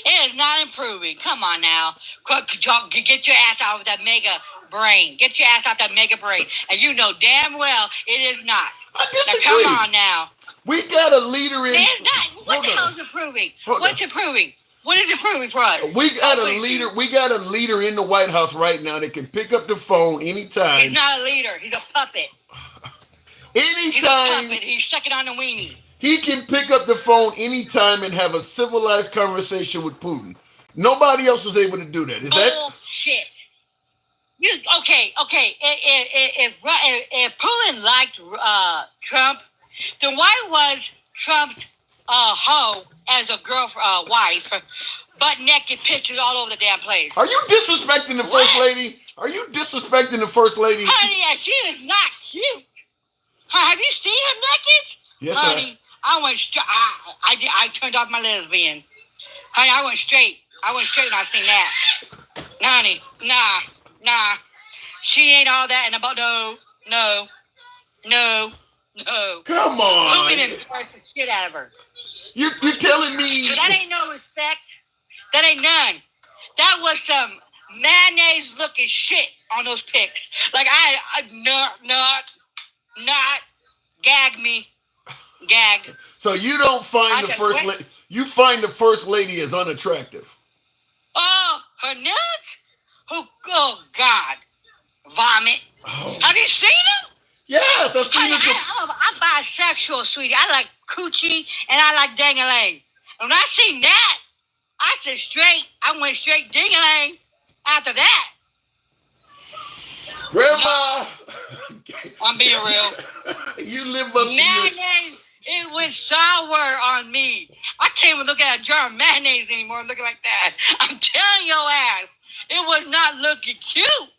It is not improving. Come on now. Get your ass out of that mega brain. Get your ass out that mega brain. And you know damn well it is not. I disagree. Now, come on now. We got a leader in. It is not. What the hell is improving? What's improving? What is improving for us? We got a leader. We got a leader in the White House right now that can pick up the phone anytime. He's not a leader. He's a puppet. Anytime. He's a puppet. He's sucking on the weenie. He can pick up the phone anytime and have a civilized conversation with Putin. Nobody else was able to do that. Is that bullshit? Okay. If Putin liked Trump, then why was Trump's hoe as a wife, butt naked pictures all over the damn place? Are you disrespecting the First Lady? Are you disrespecting the First Lady? Honey, she is not cute. Have you seen her naked? Yes, honey. I went straight. I turned off my lesbian. Honey, I went straight. I went straight when I seen that. Honey, nah. She ain't all that and about no. Come on. Putin embarrassed the shit out of her. You're telling me that ain't no respect. That ain't none. That was some mayonnaise looking shit on those pics. Like I not gag me. Gag. So you don't find the First Lady. You find the First Lady as unattractive. Oh, her nuts? Oh God. Vomit. Oh. Have you seen them? Yes, I've seen them. I'm bisexual, sweetie. I like coochie and I like dang-a-lang. And when I seen that, I said straight. I went straight ding-a-lang after that. Grandma. I'm being real. You live up to mayonnaise. It was sour on me. I can't even look at a jar of mayonnaise anymore looking like that. I'm telling your ass, it was not looking cute.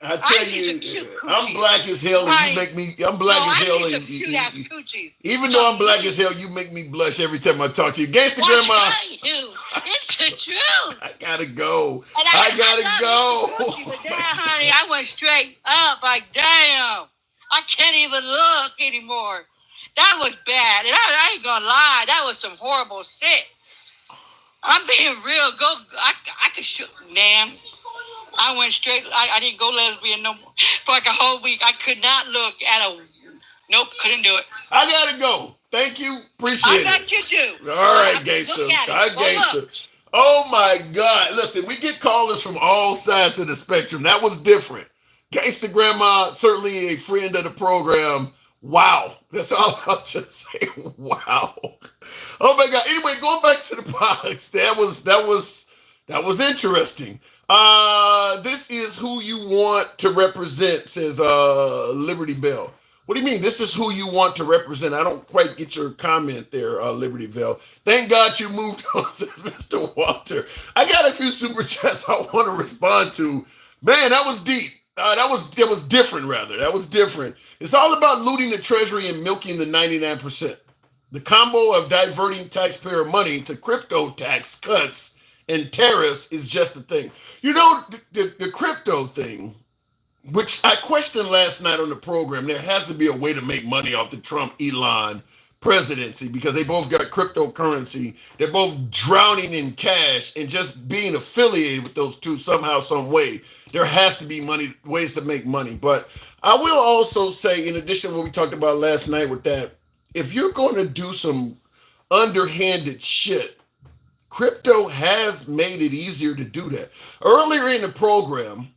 I tell you, I'm black as hell, and you make me. I'm black as hell, and even though I'm black as hell, you make me blush every time I talk to you. Gangsta Grandma. It's the truth. I gotta go. I gotta go. But damn, honey, I went straight up. Like damn, I can't even look anymore. That was bad, and I ain't gonna lie. That was some horrible shit. I'm being real. I could shoot, man. I went straight. I didn't go lesbian no more. For like a whole week, I could not look at a. Nope, couldn't do it. I gotta go. Thank you. Appreciate it. I got you too. All right, gangster. Oh my God. Listen, we get callers from all sides of the spectrum. That was different. Gangsta Grandma, certainly a friend of the program. Wow. That's all I'll just say. Wow. Oh my God. Anyway, going back to the politics, that was interesting. This is who you want to represent, says Liberty Bell. What do you mean? This is who you want to represent. I don't quite get your comment there, Liberty Bell. Thank God you moved on, says Mr. Walter. I got a few super chats I want to respond to. Man, that was deep. That was different, rather. That was different. It's all about looting the treasury and milking the 99%. The combo of diverting taxpayer money to crypto tax cuts and tariffs is just the thing. You know, the crypto thing, which I questioned last night on the program, there has to be a way to make money off the Trump-Elon presidency because they both got cryptocurrency. They're both drowning in cash, and just being affiliated with those two somehow, some way, there has to be ways to make money. But I will also say, in addition to what we talked about last night with that, if you're going to do some underhanded shit, crypto has made it easier to do that. Earlier in the program,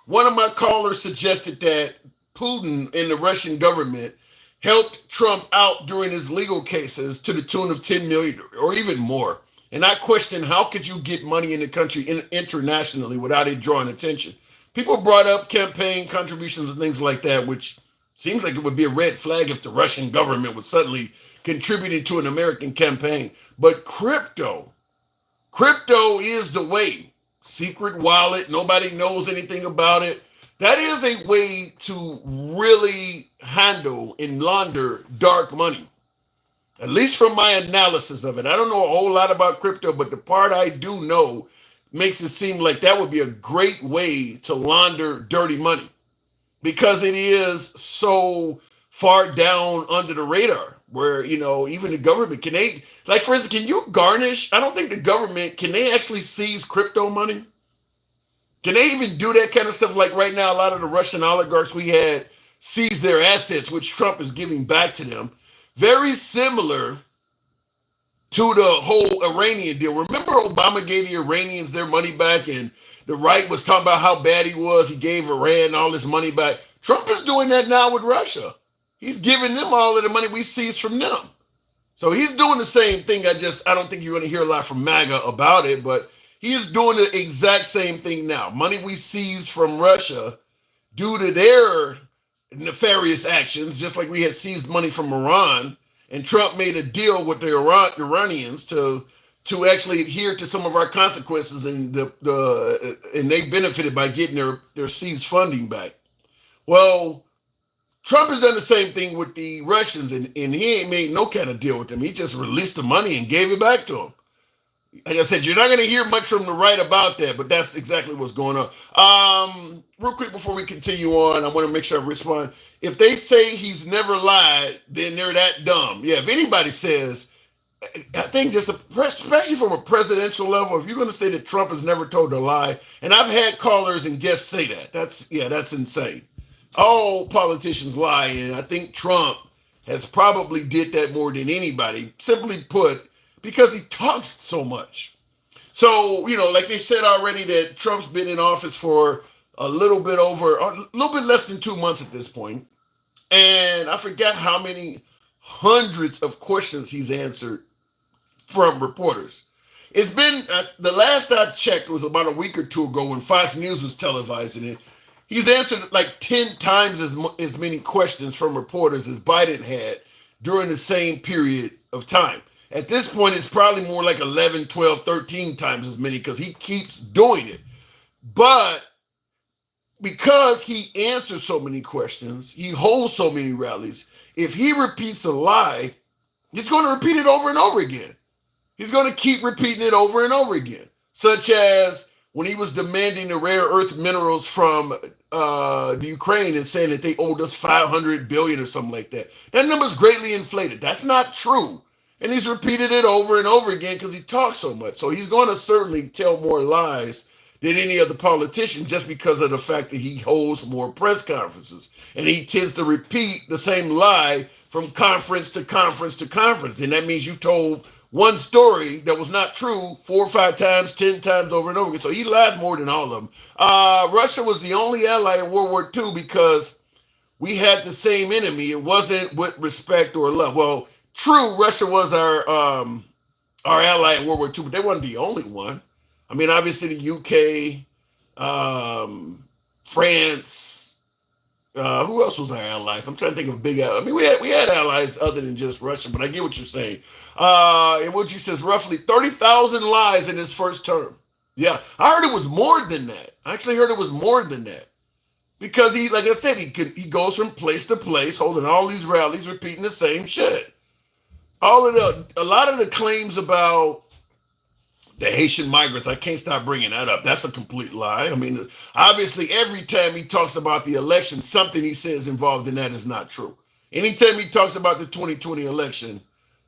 one of my callers suggested that Putin and the Russian government helped Trump out during his legal cases to the tune of 10 million or even more. And I question, how could you get money in the country internationally without it drawing attention? People brought up campaign contributions and things like that, which seems like it would be a red flag if the Russian government was suddenly contributing to an American campaign. But crypto is the way. Secret wallet, nobody knows anything about it. That is a way to really handle and launder dark money. At least from my analysis of it. I don't know a whole lot about crypto, but the part I do know, makes it seem like that would be a great way to launder dirty money because it is so far down under the radar where, even the government, can they, like, for instance, can you garnish? I don't think the government, can they actually seize crypto money? Can they even do that kind of stuff? Like right now, a lot of the Russian oligarchs we had seize their assets, which Trump is giving back to them. Very similar to the whole Iranian deal. Remember Obama gave the Iranians their money back and the right was talking about how bad he was. He gave Iran all this money back. Trump is doing that now with Russia. He's giving them all of the money we seized from them. So he's doing the same thing. I don't think you're going to hear a lot from MAGA about it, but he is doing the exact same thing now. Money we seized from Russia due to their nefarious actions, just like we had seized money from Iran, and Trump made a deal with the Iranians to actually adhere to some of our consequences, and and they benefited by getting their seized funding back. Well, Trump has done the same thing with the Russians, and he ain't made no kind of deal with them. He just released the money and gave it back to them. Like I said, you're not going to hear much from the right about that, but that's exactly what's going on. Real quick before we continue on, I want to make sure I respond. If they say he's never lied, then they're that dumb. Yeah, if anybody says, I think just especially from a presidential level, if you're going to say that Trump has never told a lie, and I've had callers and guests say that, that's insane. All politicians lie, and I think Trump has probably did that more than anybody, simply put, because he talks so much. So, like they said already that Trump's been in office for a little bit less than 2 months at this point. And I forgot how many hundreds of questions he's answered from reporters. It's been, the last I checked was about a week or two ago when Fox News was televising it. He's answered like 10 times as many questions from reporters as Biden had during the same period of time. At this point, it's probably more like 11, 12, 13 times as many because he keeps doing it. But because he answers so many questions, he holds so many rallies, if he repeats a lie, he's going to repeat it over and over again. He's going to keep repeating it over and over again, such as when he was demanding the rare earth minerals from the Ukraine and saying that they owed us $500 billion or something like that. That number's greatly inflated. That's not true. And he's repeated it over and over again because he talks so much. So he's going to certainly tell more lies than any other politician just because of the fact that he holds more press conferences. And he tends to repeat the same lie from conference to conference to conference. And that means you told one story that was not true 4 or 5 times, 10 times over and over again. So he lied more than all of them. Russia was the only ally in World War II because we had the same enemy. It wasn't with respect or love. Well, true, Russia was our ally in World War II, but they weren't the only one. I mean, obviously the UK, France, who else was our allies? I'm trying to think of big allies. I mean, we had allies other than just Russia, but I get what you're saying. And what she says, roughly 30,000 lies in his first term. Yeah, I heard it was more than that. I actually heard it was more than that. Because he, like I said, he goes from place to place, holding all these rallies, repeating the same shit. A lot of the claims about the Haitian migrants, I can't stop bringing that up. That's a complete lie. I mean, obviously, every time he talks about the election, something he says involved in that is not true. Anytime he talks about the 2020 election,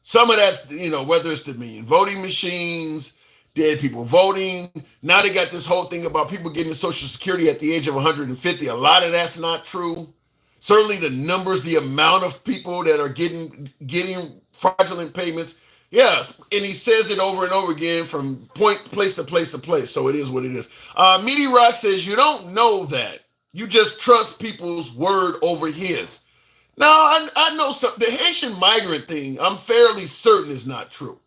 some of that's, whether it's the million voting machines, dead people voting. Now they got this whole thing about people getting Social Security at the age of 150. A lot of that's not true. Certainly the numbers, the amount of people that are getting fraudulent payments. Yeah, and he says it over and over again from place to place to place. So it is what it is. Meaty Rock says, you don't know that. You just trust people's word over his. Now, I know the Haitian migrant thing, I'm fairly certain is not true.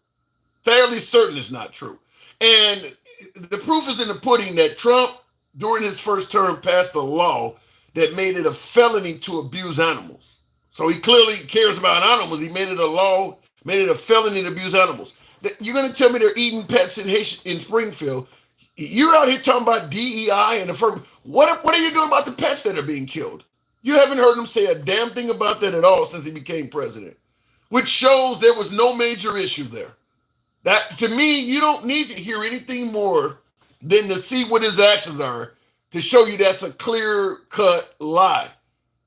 Fairly certain is not true. And the proof is in the pudding that Trump, during his first term, passed a law that made it a felony to abuse animals. So he clearly cares about animals. He made it a law, made it a felony to abuse animals. You're going to tell me they're eating pets in Springfield. You're out here talking about DEI and affirming. What are you doing about the pets that are being killed? You haven't heard him say a damn thing about that at all since he became president, which shows there was no major issue there. That, to me, you don't need to hear anything more than to see what his actions are to show you that's a clear-cut lie.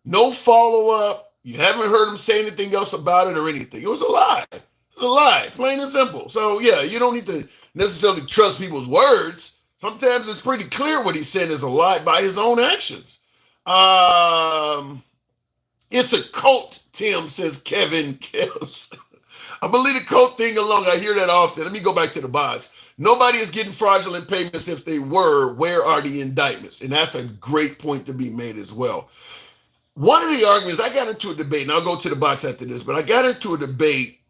No follow-up. You haven't heard him say anything else about it or anything. It was a lie. It was a lie, plain and simple. So, yeah, you don't need to necessarily trust people's words. Sometimes it's pretty clear what he's saying is a lie by his own actions. It's a cult, Tim, says Kevin Kels. I believe the cult thing alone. I hear that often. Let me go back to the box. Nobody is getting fraudulent payments. If they were, where are the indictments? And that's a great point to be made as well. One of the arguments, I got into a debate, and I'll go to the box after this, but I got into a debate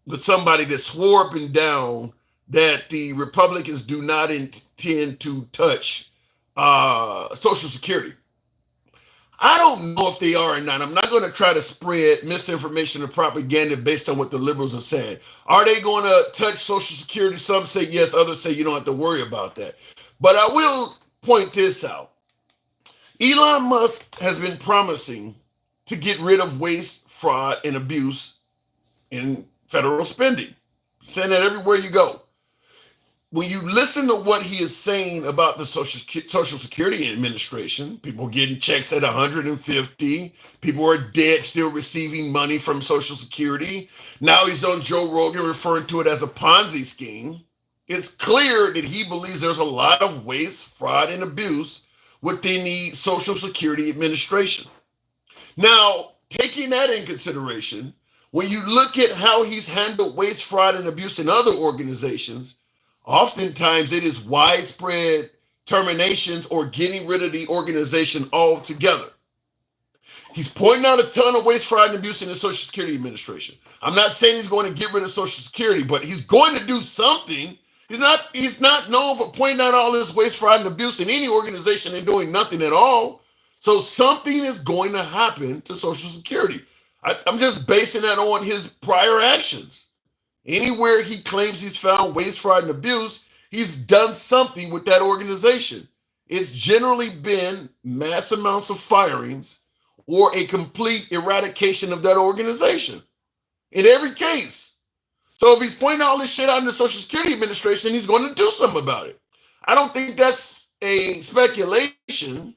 with somebody that swore up and down that the Republicans do not intend to touch Social Security. I don't know if they are or not. I'm not going to try to spread misinformation or propaganda based on what the liberals are saying. Are they going to touch Social Security? Some say yes, others say you don't have to worry about that. But I will point this out. Elon Musk has been promising to get rid of waste, fraud, and abuse in federal spending. Saying that everywhere you go. When you listen to what he is saying about the Social Security Administration, people getting checks at 150, people are dead still receiving money from Social Security. Now he's on Joe Rogan referring to it as a Ponzi scheme. It's clear that he believes there's a lot of waste, fraud, and abuse within the Social Security Administration. Now, taking that in consideration, when you look at how he's handled waste, fraud, and abuse in other organizations, oftentimes it is widespread terminations or getting rid of the organization altogether. He's pointing out a ton of waste, fraud, and abuse in the Social Security Administration. I'm not saying he's going to get rid of Social Security, but he's going to do something. He's not known for pointing out all this waste, fraud, and abuse in any organization and doing nothing at all. So something is going to happen to Social Security. I'm just basing that on his prior actions. Anywhere he claims he's found waste, fraud, and abuse, he's done something with that organization. It's generally been mass amounts of firings or a complete eradication of that organization in every case. So if he's pointing all this shit out in the Social Security Administration, he's going to do something about it. I don't think that's a speculation,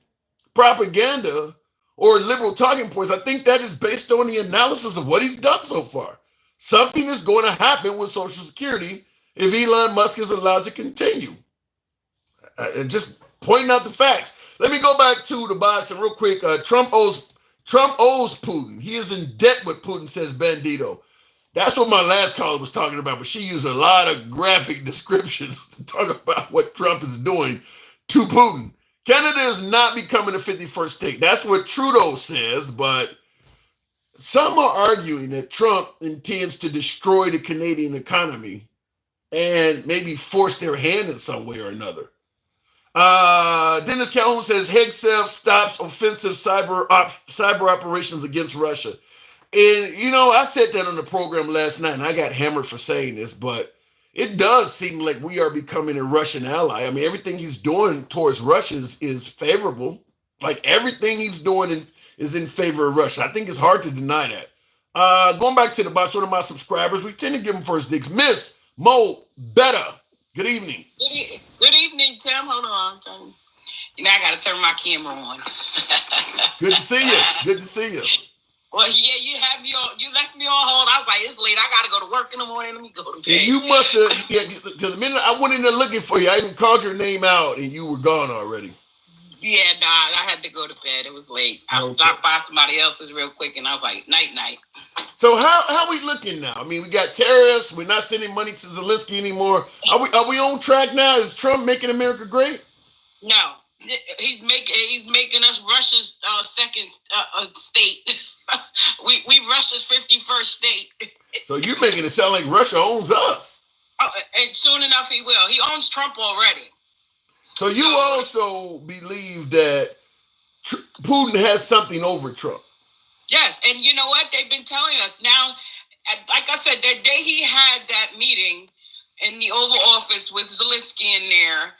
propaganda, or liberal talking points. I think that is based on the analysis of what he's done so far. Something is going to happen with Social Security if Elon Musk is allowed to continue. Just pointing out the facts. Let me go back to the box and real quick. Trump owes Putin. He is in debt with Putin, says Bandito. That's what my last caller was talking about, but she used a lot of graphic descriptions to talk about what Trump is doing to Putin. Canada is not becoming a 51st state. That's what Trudeau says, but some are arguing that Trump intends to destroy the Canadian economy and maybe force their hand in some way or another. Dennis Calhoun says Hegseth stops offensive cyber operations against Russia. And, you know, I said that on the program last night, and I got hammered for saying this, but it does seem like we are becoming a Russian ally. I mean, everything he's doing towards Russia is favorable. Like, everything he's doing is in favor of Russia. I think it's hard to deny that. Going back to the box, one of my subscribers, we tend to give them first digs. Miss Mo Better. Good evening. Good evening, Tim. Hold on. You know, I got to turn my camera on. Good to see you. Good to see you. Well, yeah, you left me on hold. I was like, it's late. I got to go to work in the morning. Let me go to bed. And you must have, because the minute I went in there looking for you, I even called your name out and you were gone already. Yeah, nah, I had to go to bed. It was late. I stopped by somebody else's real quick, and I was like, night. So how we looking now? I mean, we got tariffs. We're not sending money to Zelensky anymore. Are we on track now? Is Trump making America great? No, he's making us Russia's second state. we Russia's 51st state. So you're making it sound like Russia owns us. And soon enough, he will. He owns Trump already. So you also believe that Putin has something over Trump? Yes, and you know what? They've been telling us now, like I said, that day he had that meeting in the Oval Office with Zelensky in there,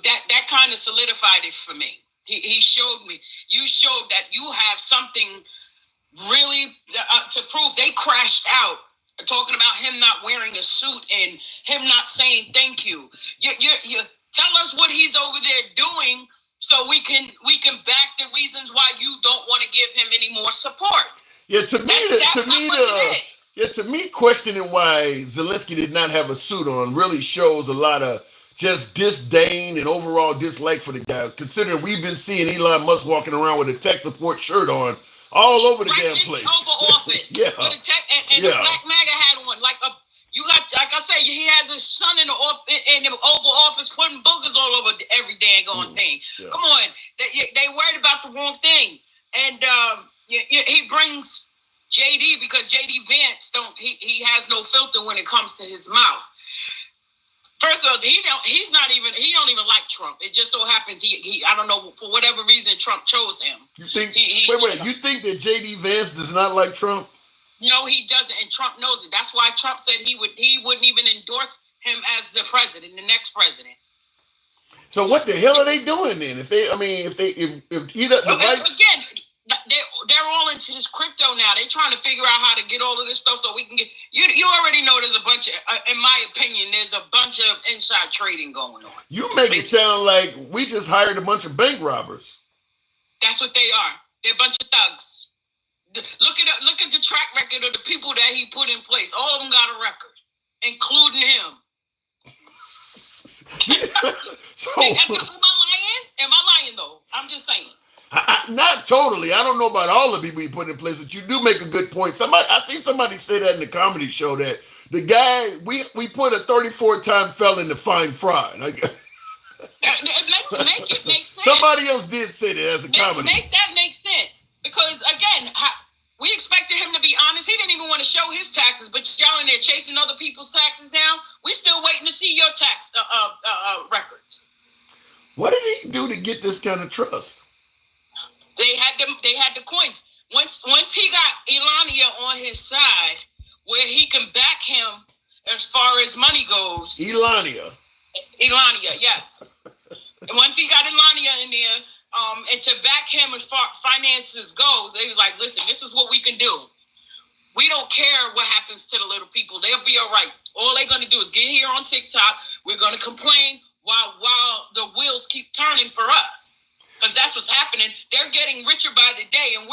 that kind of solidified it for me. He showed me. You showed that you have something really to prove. They crashed out. Talking about him not wearing a suit and him not saying thank you. Tell us what he's over there doing so we can back the reasons why you don't want to give him any more support. Yeah, to me, questioning why Zelensky did not have a suit on really shows a lot of just disdain and overall dislike for the guy. Considering we've been seeing Elon Musk walking around with a tech support shirt on all over the damn place. Oval Office. Yeah. With a tech, and the Black MAGA hat on. You got, like I say, he has his son in the Oval Office putting boogers all over every dang on thing. Yeah. Come on, they worried about the wrong thing, and he brings JD because JD Vance he has no filter when it comes to his mouth. First of all, he don't even like Trump. It just so happens he I don't know, for whatever reason Trump chose him. You think? You think that JD Vance does not like Trump? No, he doesn't, and Trump knows it. That's why Trump said he wouldn't even endorse him as the president, the next president. So what the hell are they doing then? If he doesn't, again, they're all into this crypto now. They're trying to figure out how to get all of this stuff so we can get. You already know there's a bunch of, in my opinion, there's a bunch of inside trading going on. You make it sound like we just hired a bunch of bank robbers. That's what they are. They're a bunch of thugs. Look at the track record of the people that he put in place. All of them got a record, including him. So, am I lying? Am I lying though? I'm just saying. Not totally. I don't know about all the people he put in place, but you do make a good point. I seen somebody say that in the comedy show that the guy we put a 34-time felon to find fraud. Make it make sense. Somebody else did say that as a comedy. Make that make sense. Because, again, we expected him to be honest. He didn't even want to show his taxes, but y'all in there chasing other people's taxes now. We still waiting to see your tax records. What did he do to get this kind of trust? They had the coins. Once he got Elania on his side, where he can back him as far as money goes. Elania, yes. And once he got Elania in there, and to back him as far finances go, they were like, listen, this is what we can do. We don't care what happens to the little people. They'll be all right. All they're going to do is get here on TikTok. We're going to complain while the wheels keep turning for us. Because that's what's happening. They're getting richer by the day, and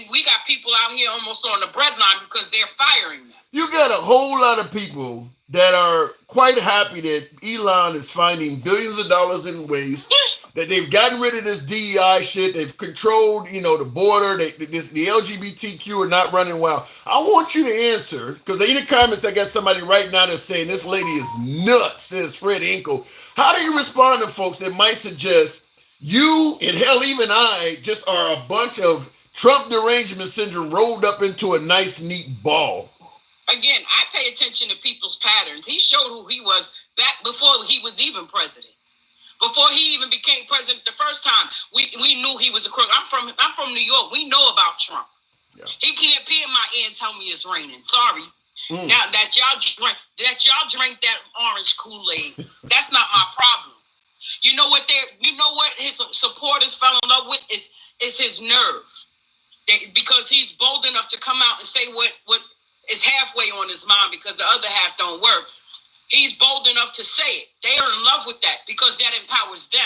we got people out here almost on the breadline because they're firing them. You got a whole lot of people that are quite happy that Elon is finding billions of dollars in waste, that they've gotten rid of this DEI shit, they've controlled, the border, the LGBTQ are not running wild. I want you to answer, because in the comments I got somebody right now that's saying this lady is nuts, says Fred Inkle. How do you respond to folks that might suggest you, and hell, even I, just are a bunch of Trump derangement syndrome rolled up into a nice, neat ball? Again, I pay attention to people's patterns. He showed who he was back before he was even president. Before he even became president the first time, we knew he was a crook. I'm from New York. We know about Trump. Yeah. He can't pee in my ear and tell me it's raining. Sorry. Now that y'all drink that orange Kool-Aid, that's not my problem. You know what his supporters fell in love with is his nerve. Because he's bold enough to come out and say what is halfway on his mind because the other half don't work. He's bold enough to say it. They are in love with that because that empowers them.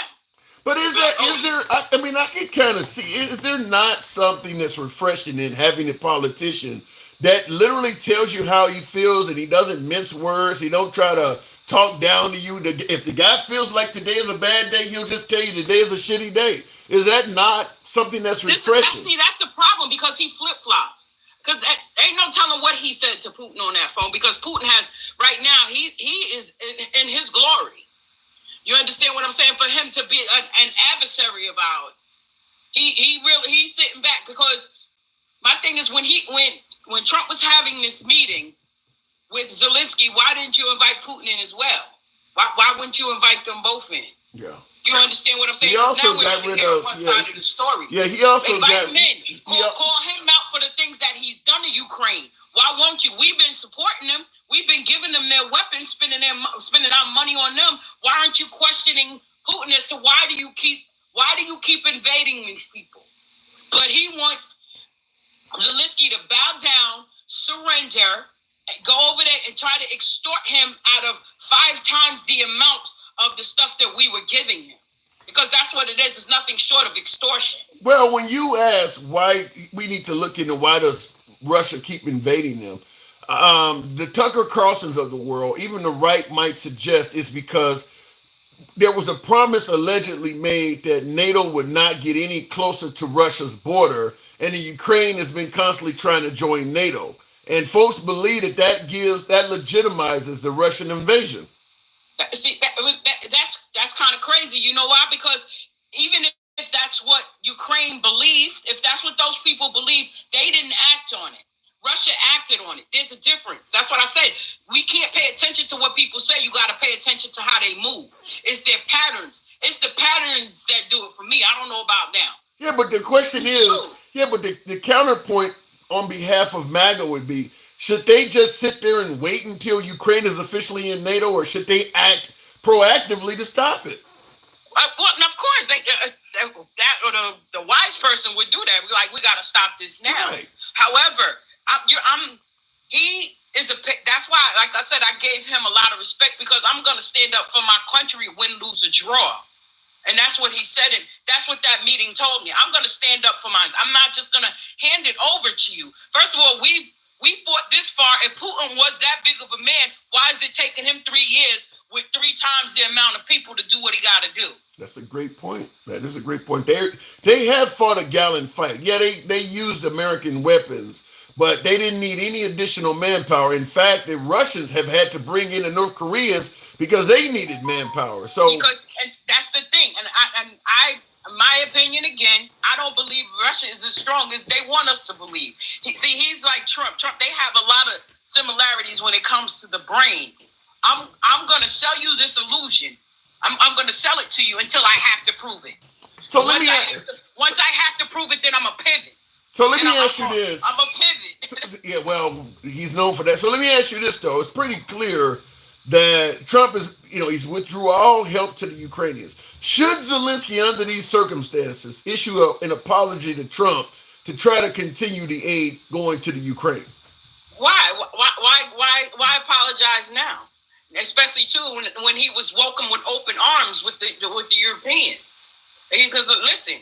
But I can kind of see, is there not something that's refreshing in having a politician that literally tells you how he feels and he doesn't mince words, he don't try to talk down to you? If the guy feels like today is a bad day, he'll just tell you today is a shitty day. Is that not something that's refreshing? That's the problem because he flip-flops. Because ain't no telling what he said to Putin on that phone because Putin has, right now, he is in his glory. You understand what I'm saying? For him to be an adversary of ours, he's sitting back because my thing is when Trump was having this meeting with Zelensky, why didn't you invite Putin in as well? Why wouldn't you invite them both in? Yeah. You understand what I'm saying? He also got rid of one side of the story. Yeah, he also got him in. Call him out for the things that he's done to Ukraine. Why won't you? We've been supporting them. We've been giving them their weapons, spending our money on them. Why aren't you questioning Putin as to why do you keep invading these people? But he wants Zelensky to bow down, surrender, and go over there and try to extort him out of 5 times the amount of the stuff that we were giving him. Because that's what it is. It's nothing short of extortion. Well, when you ask why we need to look into why does Russia keep invading them, the Tucker Carlsons of the world, even the right might suggest it's because there was a promise allegedly made that NATO would not get any closer to Russia's border, and the Ukraine has been constantly trying to join NATO. And folks believe that legitimizes the Russian invasion. See, that's kind of crazy. You know why? Because even if that's what Ukraine believed, if that's what those people believe, they didn't act on it. Russia acted on it. There's a difference. That's what I said. We can't pay attention to what people say. You got to pay attention to how they move. It's their patterns. It's the patterns that do it for me. I don't know about now. Yeah, but the question is, the counterpoint on behalf of MAGA would be, should they just sit there and wait until Ukraine is officially in NATO, or should they act proactively to stop it? Well, of course, the wise person would do that. We got to stop this now. Right. However, that's why, like I said, I gave him a lot of respect, because I'm going to stand up for my country, win, lose, or draw. And that's what he said, and that's what that meeting told me. I'm going to stand up for mine. I'm not just going to hand it over to you. First of all, we fought this far. If Putin was that big of a man, why is it taking him 3 years with 3 times the amount of people to do what he got to do? That's a great point. That is a great point. They have fought a gallant fight. Yeah, they used American weapons, but they didn't need any additional manpower. In fact, the Russians have had to bring in the North Koreans because they needed manpower. And that's the thing. And I, in my opinion, again, I don't believe Russia is as strong as they want us to believe. See, he's like Trump. They have a lot of similarities when it comes to the brain. I'm going to sell you this illusion. I'm going to sell it to you until I have to prove it. So once I have to prove it, then I'm a pivot. So let me ask you this. I'm a pivot. Yeah, well, he's known for that. So let me ask you this, though. It's pretty clear that Trump he's withdrew all help to the Ukrainians. Should Zelensky, under these circumstances, issue an apology to Trump to try to continue the aid going to the Ukraine? Why apologize now? Especially too when he was welcomed with open arms with the Europeans. Because listen,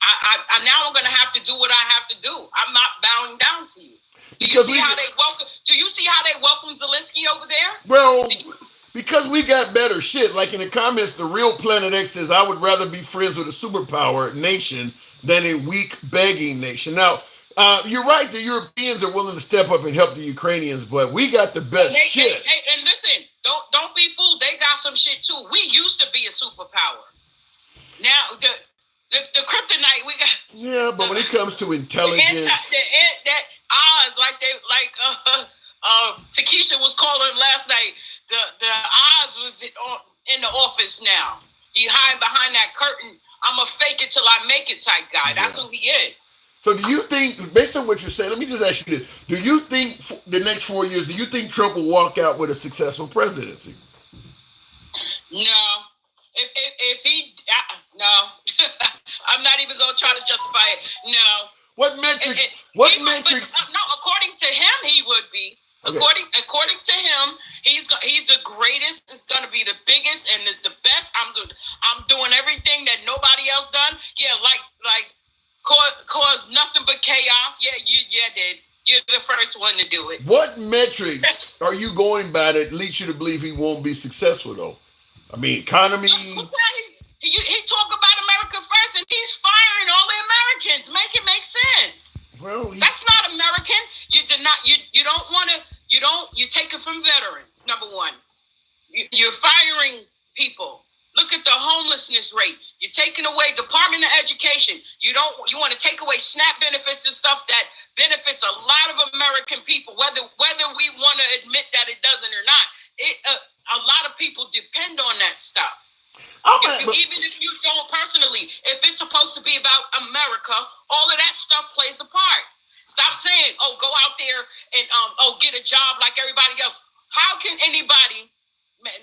I now I'm going to have to do what I have to do. I'm not bowing down to you. Do you see how they welcome Zelensky over there? Well, because we got better shit. Like in the comments, the real Planet X says, I would rather be friends with a superpower nation than a weak, begging nation. Now, you're right. The Europeans are willing to step up and help the Ukrainians, but we got the best shit. And listen, don't be fooled. They got some shit too. We used to be a superpower. Now the kryptonite we got. Yeah, but when it comes to intelligence, that Oz, Takesha was calling last night. The Oz was in the office now. He hiding behind that curtain. I'm a fake it till I make it type guy. That's who he is. So do you think, based on what you're saying, let me just ask you this. Do you think the next 4 years, do you think Trump will walk out with a successful presidency? No. If he, no. I'm not even going to try to justify it. No. What metrics? No, according to him, he would be. Okay. According to him, he's the greatest. It's going to be the biggest and the best. I'm doing everything that nobody else done. Yeah, like cause nothing but chaos. Yeah, you did. You're the first one to do it. What metrics are you going by that leads you to believe he won't be successful, though? I mean, economy. He talk about America first, and he's firing all the Americans. Make it make sense. Well, that's not American. You don't want to. You take it from veterans. Number one, you're firing people. Look at the homelessness rate. You're taking away Department of Education. You want to take away SNAP benefits and stuff that benefits a lot of American people, whether we want to admit that it doesn't or not. A lot of people depend on that stuff. Even if you don't personally, if it's supposed to be about America, all of that stuff plays a part. Stop saying, go out there and get a job like everybody else. How can anybody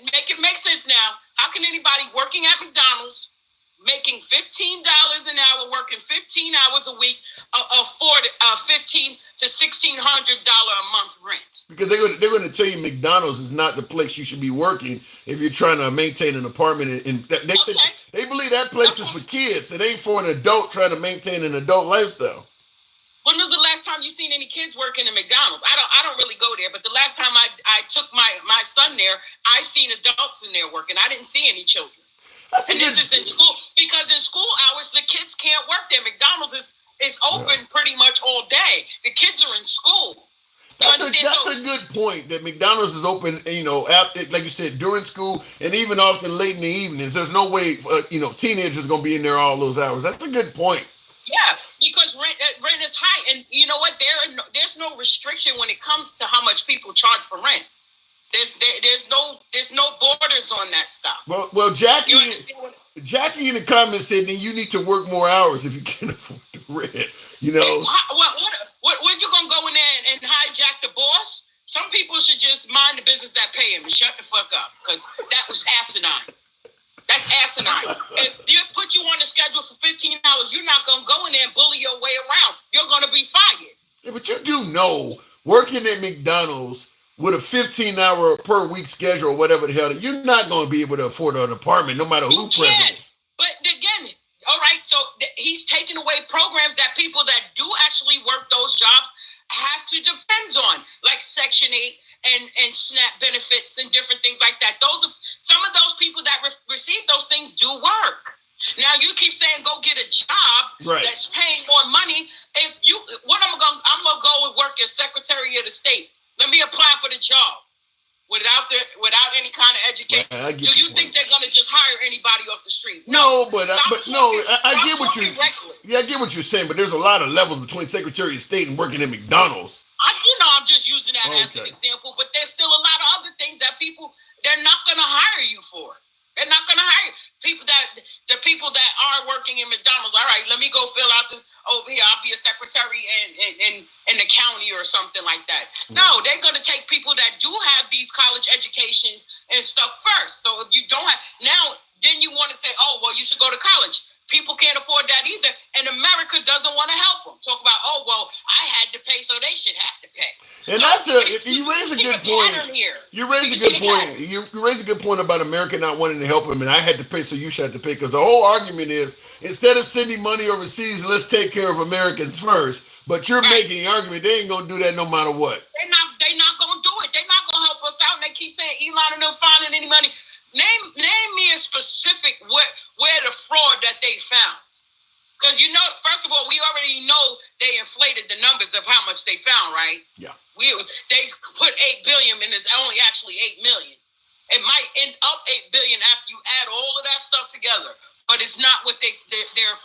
make it make sense now? How can anybody working at McDonald's making $15 an hour, working 15 hours a week, afford $1,500 to $1,600 a month rent. Because they're going to tell you McDonald's is not the place you should be working if you're trying to maintain an apartment. And they believe that place is for kids. It ain't for an adult trying to maintain an adult lifestyle. When was the last time you seen any kids working at McDonald's? I don't really go there, but the last time I took my son there, I seen adults in there working. I didn't see any children. And this is in school, because in school hours the kids can't work there. McDonald's is open pretty much all day. The kids are in school. That's a good point, that McDonald's is open, after, like you said, during school and even often late in the evenings. There's no way, teenagers are going to be in there all those hours. That's a good point. Yeah, because rent is high, and you know what? There's no restriction when it comes to how much people charge for rent. There's no borders on that stuff. Well, Jackie in the comments said that you need to work more hours if you can't afford the rent. What you gonna go in there and hijack the boss? Some people should just mind the business that pay him and shut the fuck up, because that was asinine. That's asinine. If they put you on the schedule for 15 hours, you're not going to go in there and bully your way around. You're going to be fired. Yeah, but you do know, working at McDonald's with a 15-hour per week schedule or whatever the hell, you're not going to be able to afford an apartment no matter who president. But again, all right, so he's taking away programs that people that do actually work those jobs have to depend on, like Section 8 and SNAP benefits and different things like that. Those are some of those people that receive those things do work. Now you keep saying go get a job that's paying more money. I'm gonna go and work as Secretary of the State. Let me apply for the job without any kind of education. Do you think they're gonna just hire anybody off the street? No, I get what you. Yeah, I get what you're saying, but there's a lot of levels between Secretary of State and working at McDonald's. I'm just using that as an example, but there's still a lot of other things that they're not going to hire you for. They're not going to hire the people that are working in McDonald's. All right, let me go fill out this over here. I'll be a secretary in the county or something like that. No, they're going to take people that do have these college educations and stuff first. So if you don't have, then you want to say, oh, well, you should go to college. People can't afford that either, and America doesn't want to help them. Talk about, oh, well, I had to pay, so they should have to pay. And you raise a good point. You raise a good point about America not wanting to help them, and I had to pay, so you should have to pay. Because the whole argument is, instead of sending money overseas, let's take care of Americans first. But you're making the argument they ain't gonna do that no matter what. They're not gonna do it. They're not gonna help us out. And they keep saying Elon and them finding any money. Name me a specific where the fraud that they found. Because first of all, we already know they inflated the numbers of how much they found, right? Yeah. They put 8 billion and it's only actually 8 million. It might end up 8 billion after you add all of that stuff together. But it's not what they're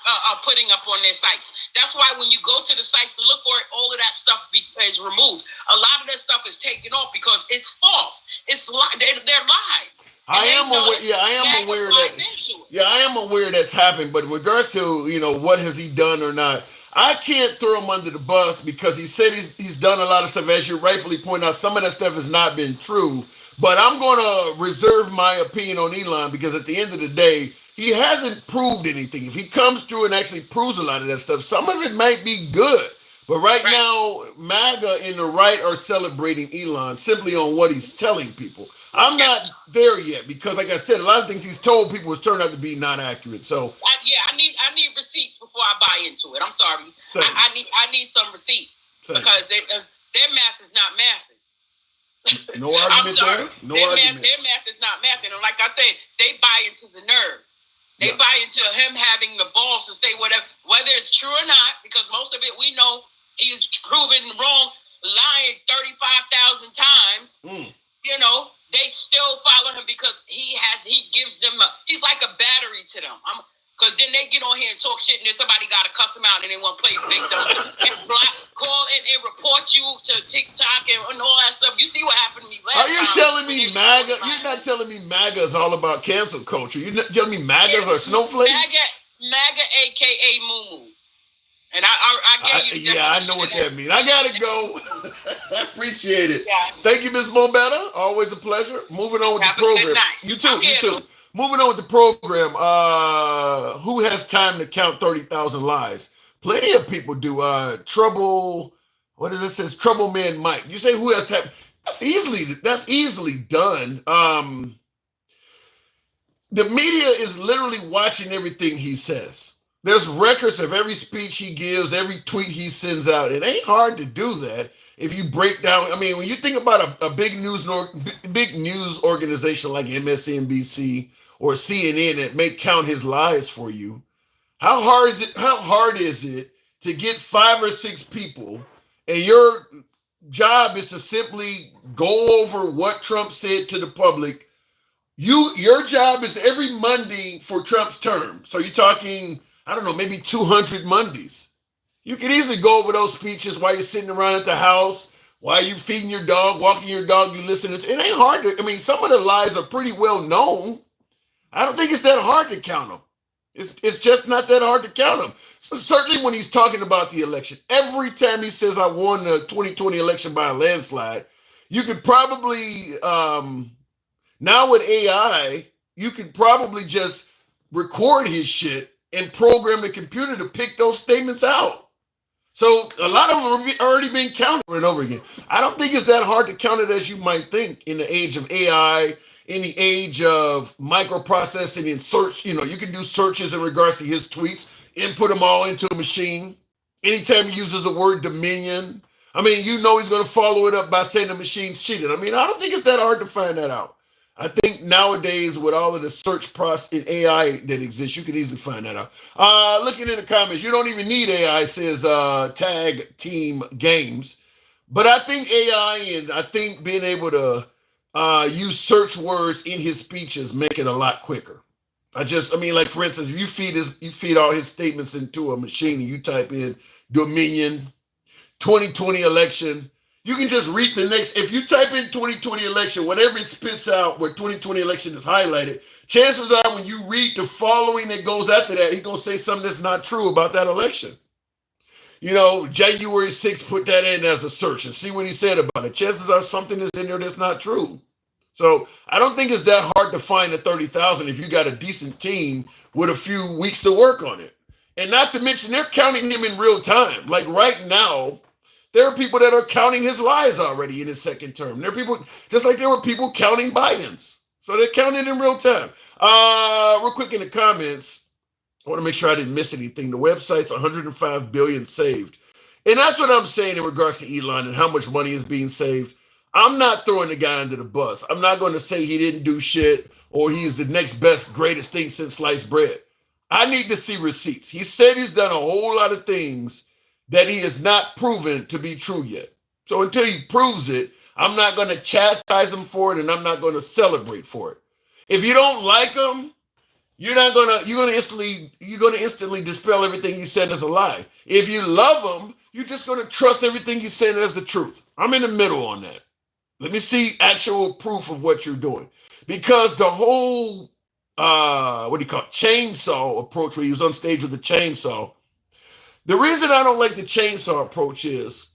putting up on their sites. That's why when you go to the sites to look for it, all of that stuff is removed. A lot of that stuff is taken off because it's false. They're lies. I am aware that's happened, but in regards to, what has he done or not, I can't throw him under the bus because he said he's done a lot of stuff. As you rightfully point out, some of that stuff has not been true, but I'm going to reserve my opinion on Elon because at the end of the day, he hasn't proved anything. If he comes through and actually proves a lot of that stuff, some of it might be good. But right now, MAGA and the right are celebrating Elon simply on what he's telling people. I'm not there yet because, like I said, a lot of things he's told people has turned out to be not accurate. So I need receipts before I buy into it. I'm sorry. I need some receipts because their math is not mathing. No argument there. Their math is not mathing. And like I said, they buy into the nerve. They buy into him having the balls to say whatever, whether it's true or not, because most of it we know he's proven wrong, lying 35,000 times. They still follow him because he gives them he's like a battery to them. Because then they get on here and talk shit, and then somebody got to cuss them out, and they want to play victim and call and report you to TikTok and all that stuff. You see what happened to me last time. Are you telling me MAGA? You're not telling me MAGA is all about cancel culture. You're not telling me MAGAs are snowflakes? MAGA, a.k.a. moo-moos. And I gave you I know what that means. I gotta go. I appreciate it. Yeah. Thank you, Ms. Mombetta. Always a pleasure. Moving on with the program. You too. Moving on with the program. Who has time to count 30,000 lies? Plenty of people do. Trouble. What does it says? Trouble Man Mike. You say who has time? That's easily done. The media is literally watching everything he says. There's records of every speech he gives, every tweet he sends out. It ain't hard to do that if you break down. I mean, when you think about a big news organization like MSNBC or CNN that may count his lies for you, how hard is it to get 5 or 6 people, and your job is to simply go over what Trump said to the public? Your job is every Monday for Trump's term. So you're talking, I don't know, maybe 200 Mondays. You can easily go over those speeches while you're sitting around at the house, while you're feeding your dog, walking your dog, you listen to it. It ain't hard to, I mean, some of the lies are pretty well known. I don't think it's that hard to count them. It's just not that hard to count them. So certainly when he's talking about the election, every time he says I won the 2020 election by a landslide, you could probably, now with AI, you could probably just record his shit and program the computer to pick those statements out. So a lot of them are already being counted over and over again. I don't think it's that hard to count it as you might think in the age of AI, in the age of microprocessing and search. You know, you can do searches in regards to his tweets, input them all into a machine. Anytime he uses the word dominion, I mean, you know he's going to follow it up by saying the machine's cheated. I mean, I don't think it's that hard to find that out. I think nowadays with all of the search process in AI that exists, you can easily find that out. Looking in the comments, you don't even need AI, says Tag Team Games. But I think AI and I think being able to use search words in his speeches make it a lot quicker. I mean, like for instance, if you feed all his statements into a machine and you type in Dominion, 2020 election, you can just read the next. If you type in 2020 election, whatever it spits out where 2020 election is highlighted, chances are when you read the following that goes after that, he's going to say something that's not true about that election. You know, January 6th, put that in as a search and see what he said about it. Chances are something is in there that's not true. So I don't think it's that hard to find the 30,000 if you got a decent team with a few weeks to work on it. And not to mention, they're counting him in real time. Like right now, there are people that are counting his lies already in his second term. There are people, just like there were people counting Biden's. So they're counting in real time. Real quick in the comments, I want to make sure I didn't miss anything. The website's 105 billion saved. And that's what I'm saying in regards to Elon and how much money is being saved. I'm not throwing the guy under the bus. I'm not going to say he didn't do shit or he's the next best, greatest thing since sliced bread. I need to see receipts. He said he's done a whole lot of things that he has not proven to be true yet. So until he proves it, I'm not going to chastise him for it and I'm not going to celebrate for it. If you don't like him, you're going to instantly dispel everything he said as a lie. If you love him, you're just going to trust everything he said as the truth. I'm in the middle on that. Let me see actual proof of what you're doing. Because the whole, chainsaw approach where he was on stage with the chainsaw, the reason I don't like the chainsaw approach is,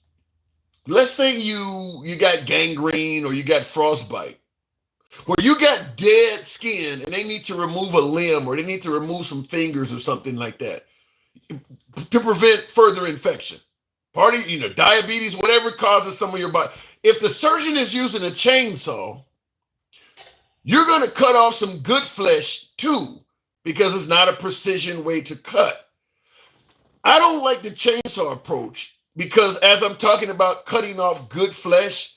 let's say you got gangrene or you got frostbite, where you got dead skin and they need to remove a limb or they need to remove some fingers or something like that to prevent further infection. Diabetes, whatever causes some of your body. If the surgeon is using a chainsaw, you're going to cut off some good flesh too, because it's not a precision way to cut. I don't like the chainsaw approach because as I'm talking about cutting off good flesh,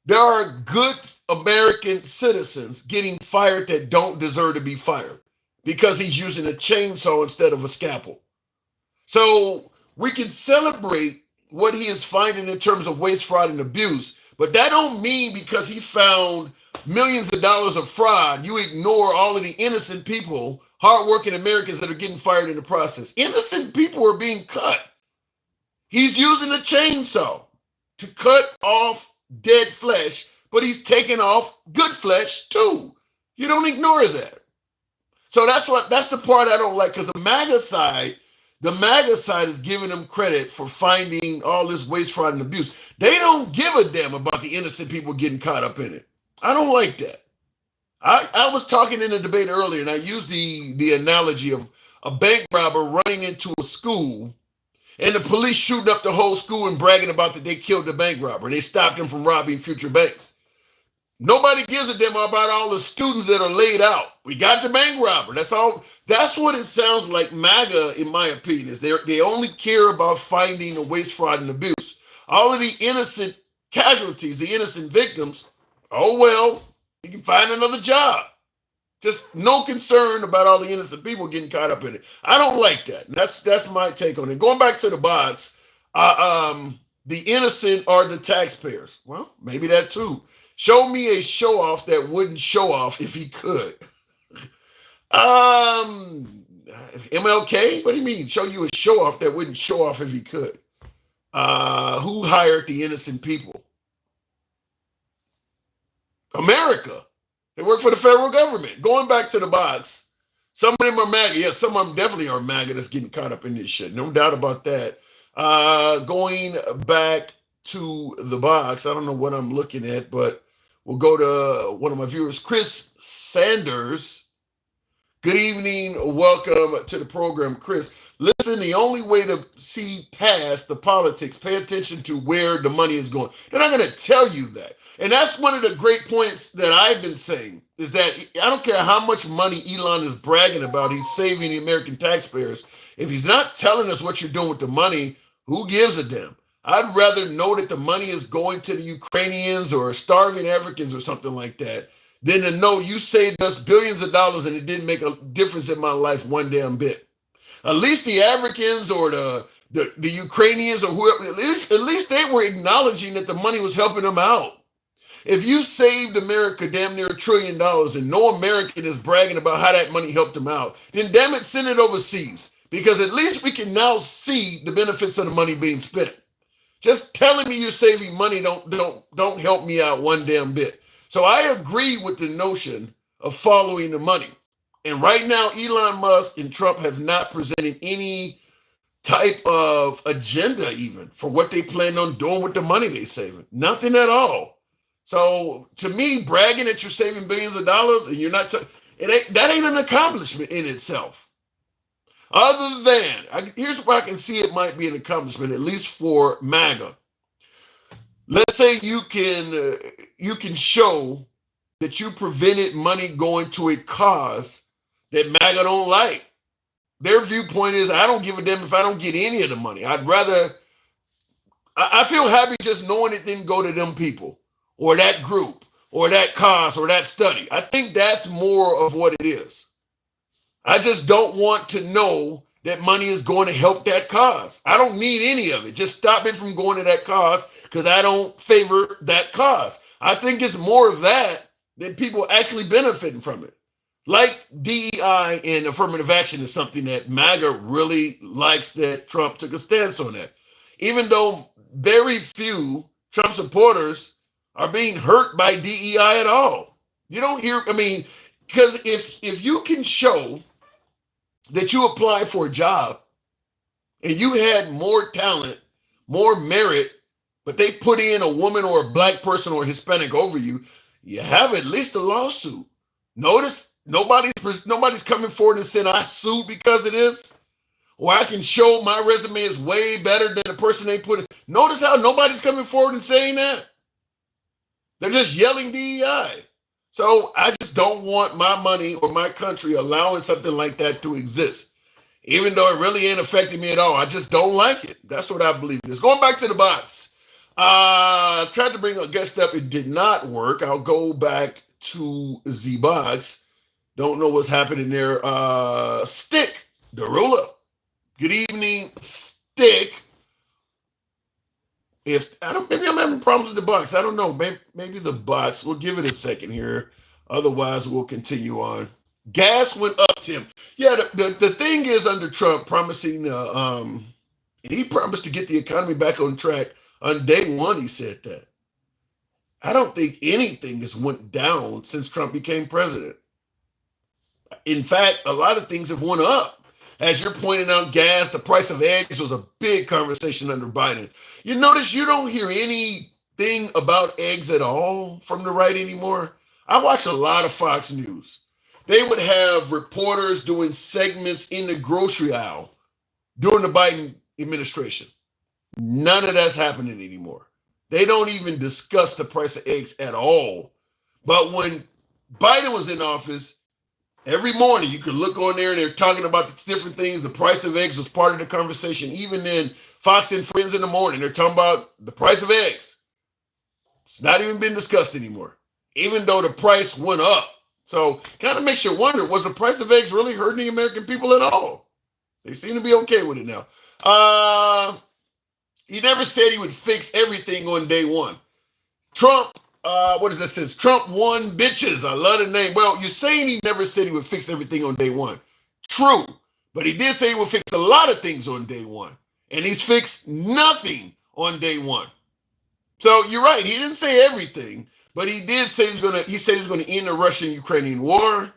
there are good American citizens getting fired that don't deserve to be fired because he's using a chainsaw instead of a scalpel. So we can celebrate what he is finding in terms of waste, fraud, and abuse, but that don't mean because he found millions of dollars of fraud, you ignore all of the innocent people, hardworking Americans that are getting fired in the process. Innocent people are being cut. He's using a chainsaw to cut off dead flesh, but he's taking off good flesh too. You don't ignore that. So that's the part I don't like, because the MAGA side is giving them credit for finding all this waste, fraud, and abuse. They don't give a damn about the innocent people getting caught up in it. I don't like that. I was talking in a debate earlier, and I used the analogy of a bank robber running into a school and the police shooting up the whole school and bragging about that they killed the bank robber and they stopped him from robbing future banks. Nobody gives a damn about all the students that are laid out. We got the bank robber. That's all. That's what it sounds like. MAGA, in my opinion, is they only care about finding a waste, fraud, and abuse. All of the innocent casualties, the innocent victims, oh well, you can find another job. Just no concern about all the innocent people getting caught up in it. I don't like that. That's my take on it. Going back to the box, the innocent are the taxpayers. Well, maybe that too. Show me a show off that wouldn't show off if he could. MLK, what do you mean? Show you a show off that wouldn't show off if he could. Who hired the innocent people? America. They work for the federal government. Going back to the box, some of them are MAGA. Yes, some of them definitely are MAGA that's getting caught up in this shit. No doubt about that. Going back to the box, I don't know what I'm looking at, but we'll go to one of my viewers, Chris Sanders. Good evening. Welcome to the program, Chris. Listen, the only way to see past the politics, pay attention to where the money is going. They're not going to tell you that. And that's one of the great points that I've been saying, is that I don't care how much money Elon is bragging about, he's saving the American taxpayers. If he's not telling us what you're doing with the money, who gives a damn? I'd rather know that the money is going to the Ukrainians or starving Africans or something like that than to know you saved us billions of dollars and it didn't make a difference in my life one damn bit. At least the Africans or the Ukrainians or whoever, at least they were acknowledging that the money was helping them out. If you saved America damn near $1 trillion and no American is bragging about how that money helped them out, then damn it, send it overseas, because at least we can now see the benefits of the money being spent. Just telling me you're saving money don't help me out one damn bit. So I agree with the notion of following the money. And right now, Elon Musk and Trump have not presented any type of agenda even for what they plan on doing with the money they're saving. Nothing at all. So to me, bragging that you're saving billions of dollars and you're not, that ain't an accomplishment in itself. Other than, here's where I can see it might be an accomplishment, at least for MAGA. Let's say you can show that you prevented money going to a cause that MAGA don't like. Their viewpoint is, I don't give a damn if I don't get any of the money. I feel happy just knowing it didn't go to them people or that group or that cause or that study. I think that's more of what it is. I just don't want to know that money is going to help that cause. I don't need any of it. Just stop it from going to that cause because I don't favor that cause. I think it's more of that than people actually benefiting from it. Like DEI and affirmative action is something that MAGA really likes that Trump took a stance on that. Even though very few Trump supporters are being hurt by DEI at all. You don't hear, because if you can show that you applied for a job and you had more talent, more merit, but they put in a woman or a black person or Hispanic over you, you have at least a lawsuit. Notice nobody's coming forward and saying I sued because of this, or I can show my resume is way better than the person they put in. Notice how nobody's coming forward and saying that. They're just yelling DEI. So I just don't want my money or my country allowing something like that to exist. Even though it really ain't affecting me at all. I just don't like it. That's what I believe it is. Going back to the box. I tried to bring a guest up. It did not work. I'll go back to the box. Don't know what's happening there. Stick, Darula. Good evening, Stick. Maybe I'm having problems with the box. I don't know. Maybe the box. We'll give it a second here. Otherwise, we'll continue on. Gas went up, Tim. Yeah, the thing is under Trump promising, he promised to get the economy back on track. On day one, he said that. I don't think anything has went down since Trump became president. In fact, a lot of things have went up. As you're pointing out, gas, the price of eggs was a big conversation under Biden. You notice you don't hear anything about eggs at all from the right anymore. I watch a lot of Fox News. They would have reporters doing segments in the grocery aisle during the Biden administration. None of that's happening anymore. They don't even discuss the price of eggs at all. But when Biden was in office, every morning you could look on there and they're talking about the different things. The price of eggs was part of the conversation. Even then, Fox and Friends in the morning, they're talking about the price of eggs. It's not even been discussed anymore, even though the price went up. So kind of makes you wonder, was the price of eggs really hurting the American people at all? They seem to be okay with it now. He never said he would fix everything on day one. Trump, what does that say? Trump won bitches. I love the name. Well, you're saying he never said he would fix everything on day one. True. But he did say he would fix a lot of things on day one. And he's fixed nothing on day one. So you're right. He didn't say everything, but he did say he said he was going to end the Russian-Ukrainian war.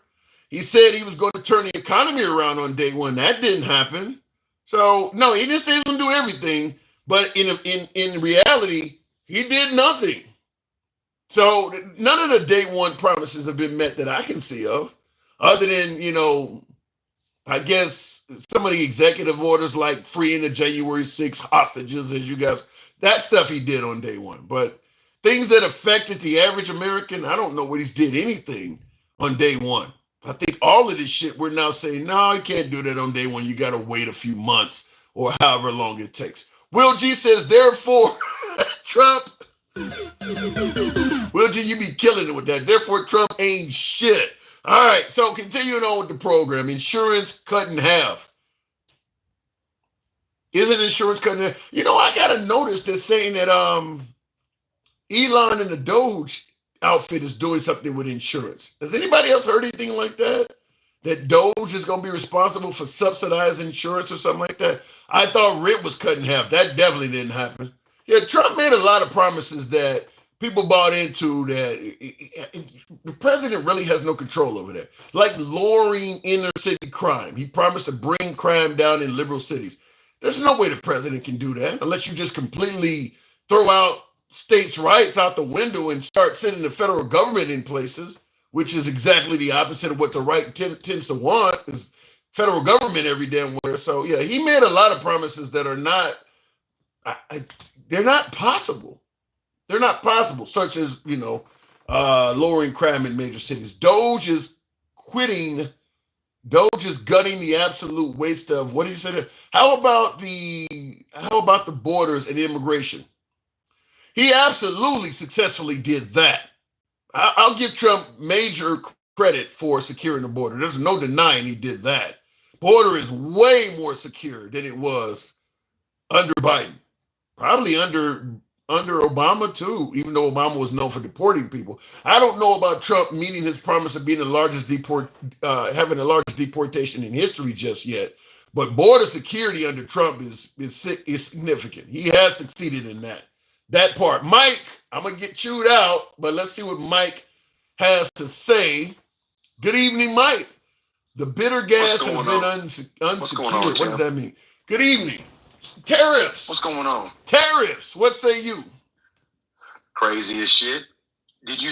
He said he was going to turn the economy around on day one. That didn't happen. So no, he didn't say he was going to do everything. But in reality, he did nothing. So none of the day one promises have been met that I can see of, other than, I guess some of the executive orders like freeing the January 6 hostages, as you guys, that stuff he did on day one. But things that affected the average American, I don't know what he's did anything on day one. I think all of this shit we're now saying, no, you can't do that on day one. You got to wait a few months or however long it takes. Will G says, therefore, Trump, Will G, you be killing it with that. Therefore, Trump ain't shit. All right, so continuing on with the program, insurance cut in half. Isn't insurance cut in half? I got to notice they're saying that Elon and the Doge outfit is doing something with insurance. Has anybody else heard anything like that? That Doge is going to be responsible for subsidized insurance or something like that? I thought rent was cut in half. That definitely didn't happen. Yeah, Trump made a lot of promises that people bought into that the president really has no control over that. Like lowering inner city crime. He promised to bring crime down in liberal cities. There's no way the president can do that unless you just completely throw out states' rights out the window and start sending the federal government in places, which is exactly the opposite of what the right tends to want, is federal government every damn where. So, yeah, he made a lot of promises that are not, they're not possible. They're not possible, such as, lowering crime in major cities. Doge is quitting. Doge is gutting the absolute waste of, what do you say there? How about the borders and immigration? He absolutely successfully did that. I'll give Trump major credit for securing the border. There's no denying he did that. Border is way more secure than it was under Biden. Probably under Obama too, even though Obama was known for deporting people. I don't know about Trump meeting his promise of being the largest having the largest deportation in history just yet. But border security under Trump is significant. He has succeeded in that part. Mike, I'm going to get chewed out, but let's see what Mike has to say. Good evening, Mike. The bitter gas has been unsecured. What does that mean? Good evening. Tariffs. What's going on? Tariffs. What say you? Crazy as shit. Did you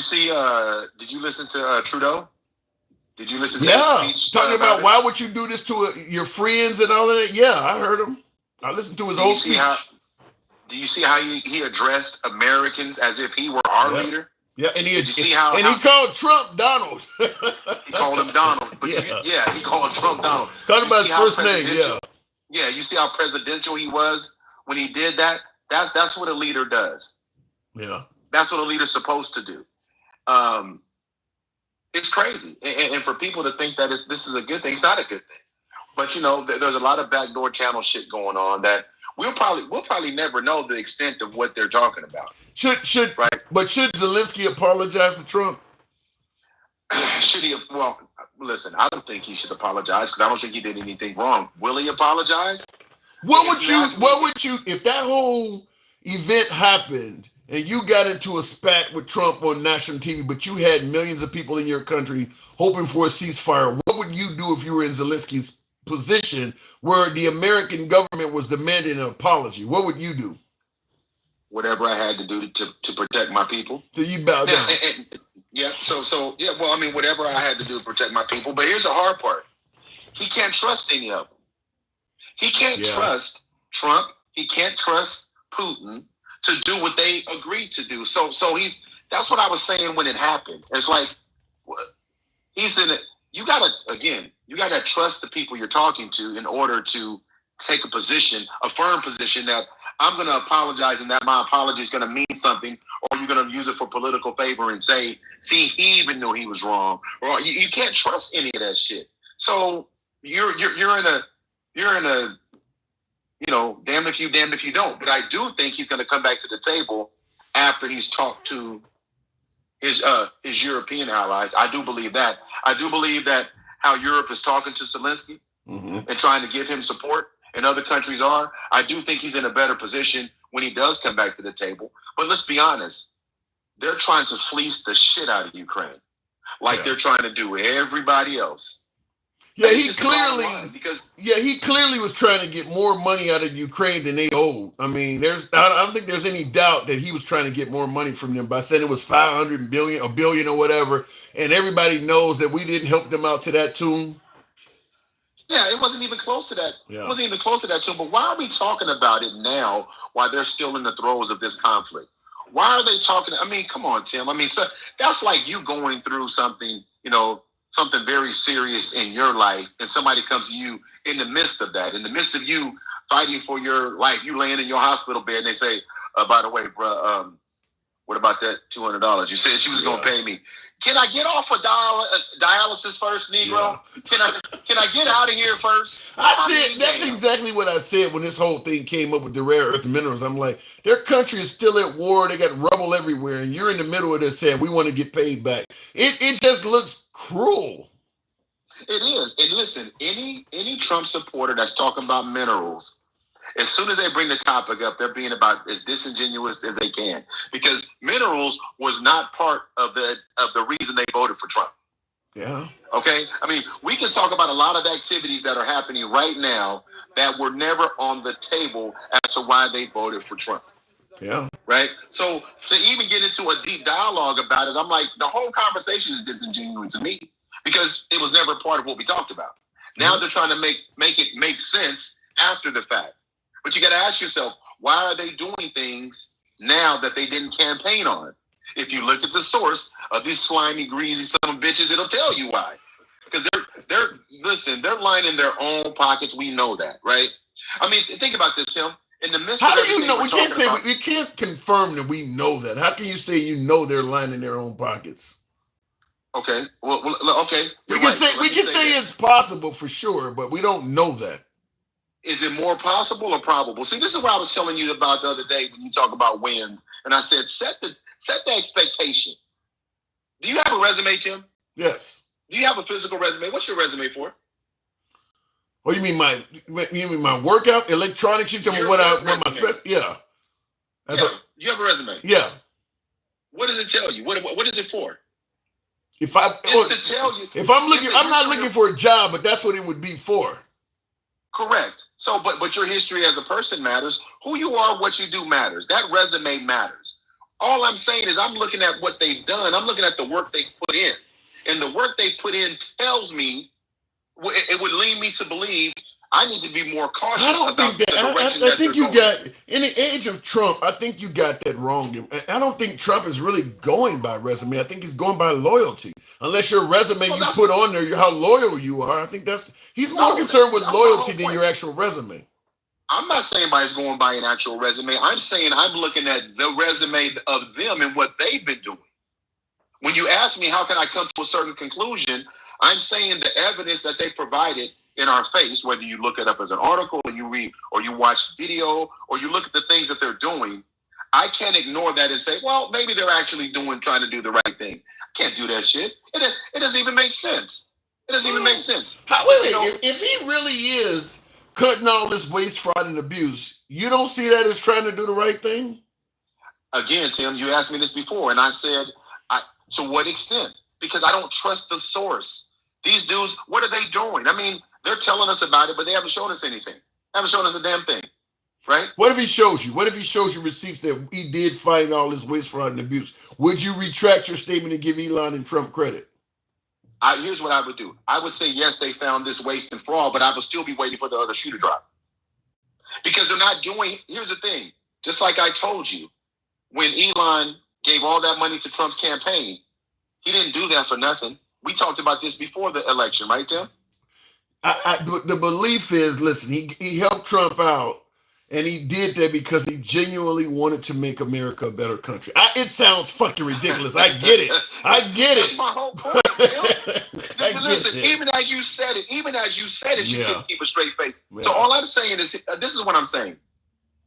listen to Trudeau? Did you listen to his speech? Talking about why would you do this to your friends and all of that? Yeah, I heard him. I listened to his whole speech. Do you see how he addressed Americans as if he were our leader? Yeah, and he called Trump Donald. He called him Donald. But he called Trump Donald. Talking about his first name, yeah. Yeah, you see how presidential he was when he did that? That's what a leader does. Yeah. That's what a leader's supposed to do. It's crazy. And for people to think that this is a good thing, it's not a good thing. But, there's a lot of backdoor channel shit going on that we'll probably never know the extent of what they're talking about. Should Zelensky apologize to Trump? Should he? Well, listen, I don't think he should apologize because I don't think he did anything wrong. Will he apologize? What would you, if that whole event happened and you got into a spat with Trump on national TV, but you had millions of people in your country hoping for a ceasefire, what would you do if you were in Zelensky's position where the American government was demanding an apology? What would you do? Whatever I had to do to protect my people. So you bow down. Yeah. So yeah. Well, I mean, whatever I had to do to protect my people. But here's the hard part: he can't trust any of them. He can't trust Trump. He can't trust Putin to do what they agreed to do. So that's what I was saying when it happened. It's like he's in it. You gotta trust the people you're talking to in order to take a firm position that I'm going to apologize and that my apology is going to mean something, or you're going to use it for political favor and say, see, he even knew he was wrong. Or you can't trust any of that shit. So you're in a damned if you, damned if you don't. But I do think he's going to come back to the table after he's talked to his European allies. I do believe that. I do believe that how Europe is talking to Zelensky and trying to give him support, and other countries are. I do think he's in a better position when he does come back to the table. But let's be honest, they're trying to fleece the shit out of Ukraine, like they're trying to do everybody else. Yeah, he clearly was trying to get more money out of Ukraine than they owed. I mean, I don't think there's any doubt that he was trying to get more money from them by saying it was $500 billion, a billion or whatever. And everybody knows that we didn't help them out to that tune. Yeah, it wasn't even close to that. Yeah. It wasn't even close to that tune. But why are we talking about it now while they're still in the throes of this conflict? Why are they talking? I mean, come on, Tim. I mean, so that's like you going through something, something very serious in your life, and somebody comes to you in the midst of that, in the midst of you fighting for your life, you laying in your hospital bed, and they say, by the way, bro, what about that $200? You said she was going to pay me. Can I get off of dialysis first, Negro? Yeah. Can I get out of here first? That's exactly what I said when this whole thing came up with the rare earth minerals. I'm like, their country is still at war. They got rubble everywhere, and you're in the middle of this saying we want to get paid back. It just looks cruel. It is. And listen, any Trump supporter that's talking about minerals, as soon as they bring the topic up, they're being about as disingenuous as they can, because minerals was not part of the reason they voted for Trump. Yeah. Okay. I mean, we can talk about a lot of activities that are happening right now that were never on the table as to why they voted for Trump. Yeah. Right. So to even get into a deep dialogue about it, I'm like, the whole conversation is disingenuous to me because it was never part of what we talked about. Now they're trying to make it make sense after the fact. But you got to ask yourself, why are they doing things now that they didn't campaign on? If you look at the source of these slimy, greasy son of bitches, it'll tell you why. Because they're lining their own pockets. We know that, right? I mean, think about this, Tim. In the midst How of do you know? We we can't confirm that we know that. How can you say they're lining their own pockets? Okay. Well okay. We can say it's possible for sure, but we don't know that. Is it more possible or probable? See, this is what I was telling you about the other day when you talk about wins, and I said set the expectation. Do you have a resume, Tim? Yes. Do you have a physical resume? What's your resume for? Oh, you mean my workout electronics? You tell me what my special? Yeah. You have a resume. Yeah. What does it tell you? What is it for? It's to tell you. If I'm looking, I'm not looking for a job, but that's what it would be for. Correct. So, but your history as a person matters. Who you are, what you do matters. That resume matters. All I'm saying is I'm looking at what they've done. I'm looking at the work they put in. And the work they put in tells me, it would lead me to believe I need to be more cautious. I don't think that. I think you got, in the age of Trump, I think you got that wrong. I don't think Trump is really going by resume. I think he's going by loyalty. Unless your resume you put on there, how loyal you are. I think he's more concerned with loyalty than your actual resume. I'm not saying by going by an actual resume. I'm saying I'm looking at the resume of them and what they've been doing. When you ask me how can I come to a certain conclusion, I'm saying the evidence that they provided in our face, whether you look it up as an article or you read or you watch video or you look at the things that they're doing, I can't ignore that and say, well, maybe they're actually trying to do the right thing. I can't do that shit. It doesn't even make sense. It doesn't even make sense. If he really is cutting all this waste, fraud, and abuse, you don't see that as trying to do the right thing? Again, Tim, you asked me this before, and I said, to what extent? Because I don't trust the source. These dudes, what are they doing? I mean, they're telling us about it, but they haven't shown us anything. They haven't shown us a damn thing. Right? What if he shows you? What if he shows you receipts that he did find all this waste, fraud, and abuse? Would you retract your statement and give Elon and Trump credit? Here's what I would do. I would say, yes, they found this waste and fraud, but I would still be waiting for the other shoe to drop. Because they're not doing, here's the thing, just like I told you, when Elon gave all that money to Trump's campaign, he didn't do that for nothing. We talked about this before the election, right, Tim? The belief is, listen, he helped Trump out, and he did that because he genuinely wanted to make America a better country. It sounds fucking ridiculous. I get it. That's my whole point. Listen, even as you said it, you didn't keep a straight face. Yeah. So all I'm saying is, this is what I'm saying.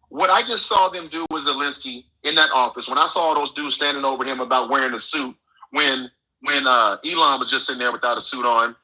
What I just saw them do with Zelensky in that office, when I saw those dudes standing over him about wearing a suit, when Elon was just sitting there without a suit on,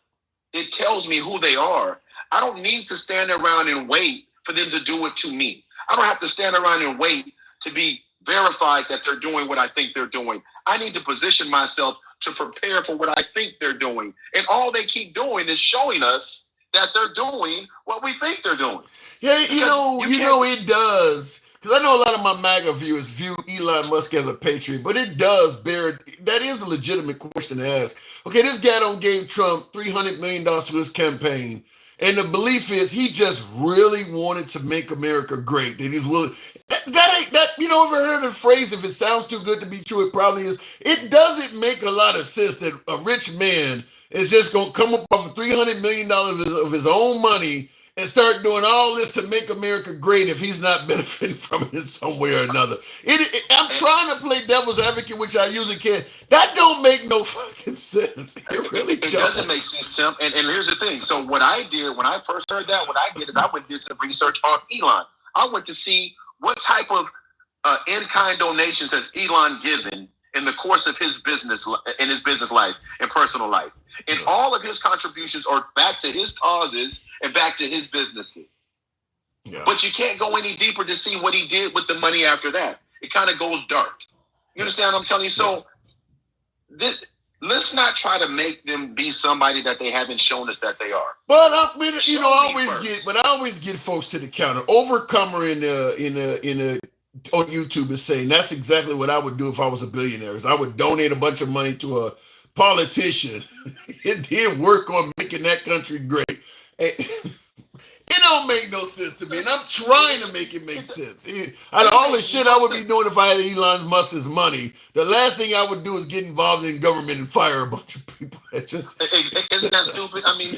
it tells me who they are. I don't need to stand around and wait for them to do it to me. I don't have to stand around and wait to be verified that they're doing what I think they're doing. I need to position myself to prepare for what I think they're doing. And all they keep doing is showing us that they're doing what we think they're doing. Yeah, you know it does. Because I know a lot of my MAGA viewers view Elon Musk as a patriot, but it does bear, that is a legitimate question to ask. Okay, this guy don't gave Trump $300 million to his campaign. And the belief is he just really wanted to make America great. That he's willing. That you know, ever heard the phrase, if it sounds too good to be true, it probably is. It doesn't make a lot of sense that a rich man is just going to come up off of $300 million of his own money and start doing all this to make America great if he's not benefiting from it in some way or another. I'm trying to play devil's advocate, which I usually can. That don't make no fucking sense. It really doesn't make sense, Tim. And here's the thing. So what I did when I first heard that, what I did is I went and did some research on Elon. I went to see what type of in-kind donations has Elon given in the course of his business life and personal life. And all of his contributions are back to his causes and back to his businesses. Yeah. But you can't go any deeper to see what he did with the money after that. It kind of goes dark. You understand what I'm telling you? So let's not try to make them be somebody that they haven't shown us that they are. But I always get folks to the counter. Overcomer on YouTube is saying that's exactly what I would do if I was a billionaire. I would donate a bunch of money to a politician. It did work on making that country great. It don't make no sense to me, and I'm trying to make it make sense. Out of all the shit I would be doing if I had Elon Musk's money, the last thing I would do is get involved in government and fire a bunch of people. Isn't that stupid? I mean,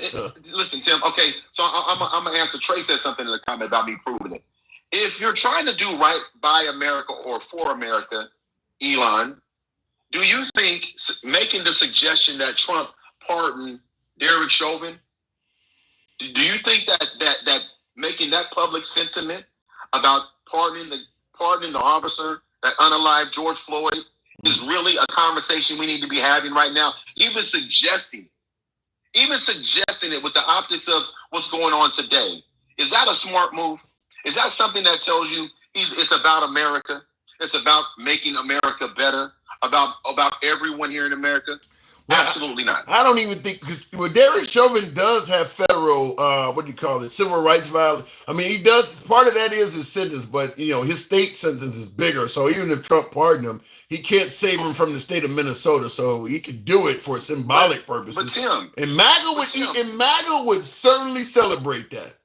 listen, Tim. Okay, so I'm gonna answer. Trey said something in the comment about me proving it. If you're trying to do right by America or for America, Elon, do you think making the suggestion that Trump pardon Derek Chauvin? Do you think that making that public sentiment about pardoning the officer that unalived George Floyd is really a conversation we need to be having right now? Even suggesting it with the optics of what's going on today, is that a smart move? Is that something that tells you it's about America? It's about making America better, about everyone here in America? Absolutely not. I don't even think, because Derek Chauvin does have federal, civil rights violence. I mean, he does, part of that is his sentence, but, his state sentence is bigger. So even if Trump pardoned him, he can't save him from the state of Minnesota. So he could do it for symbolic purposes. But Tim, and MAGA would certainly celebrate that.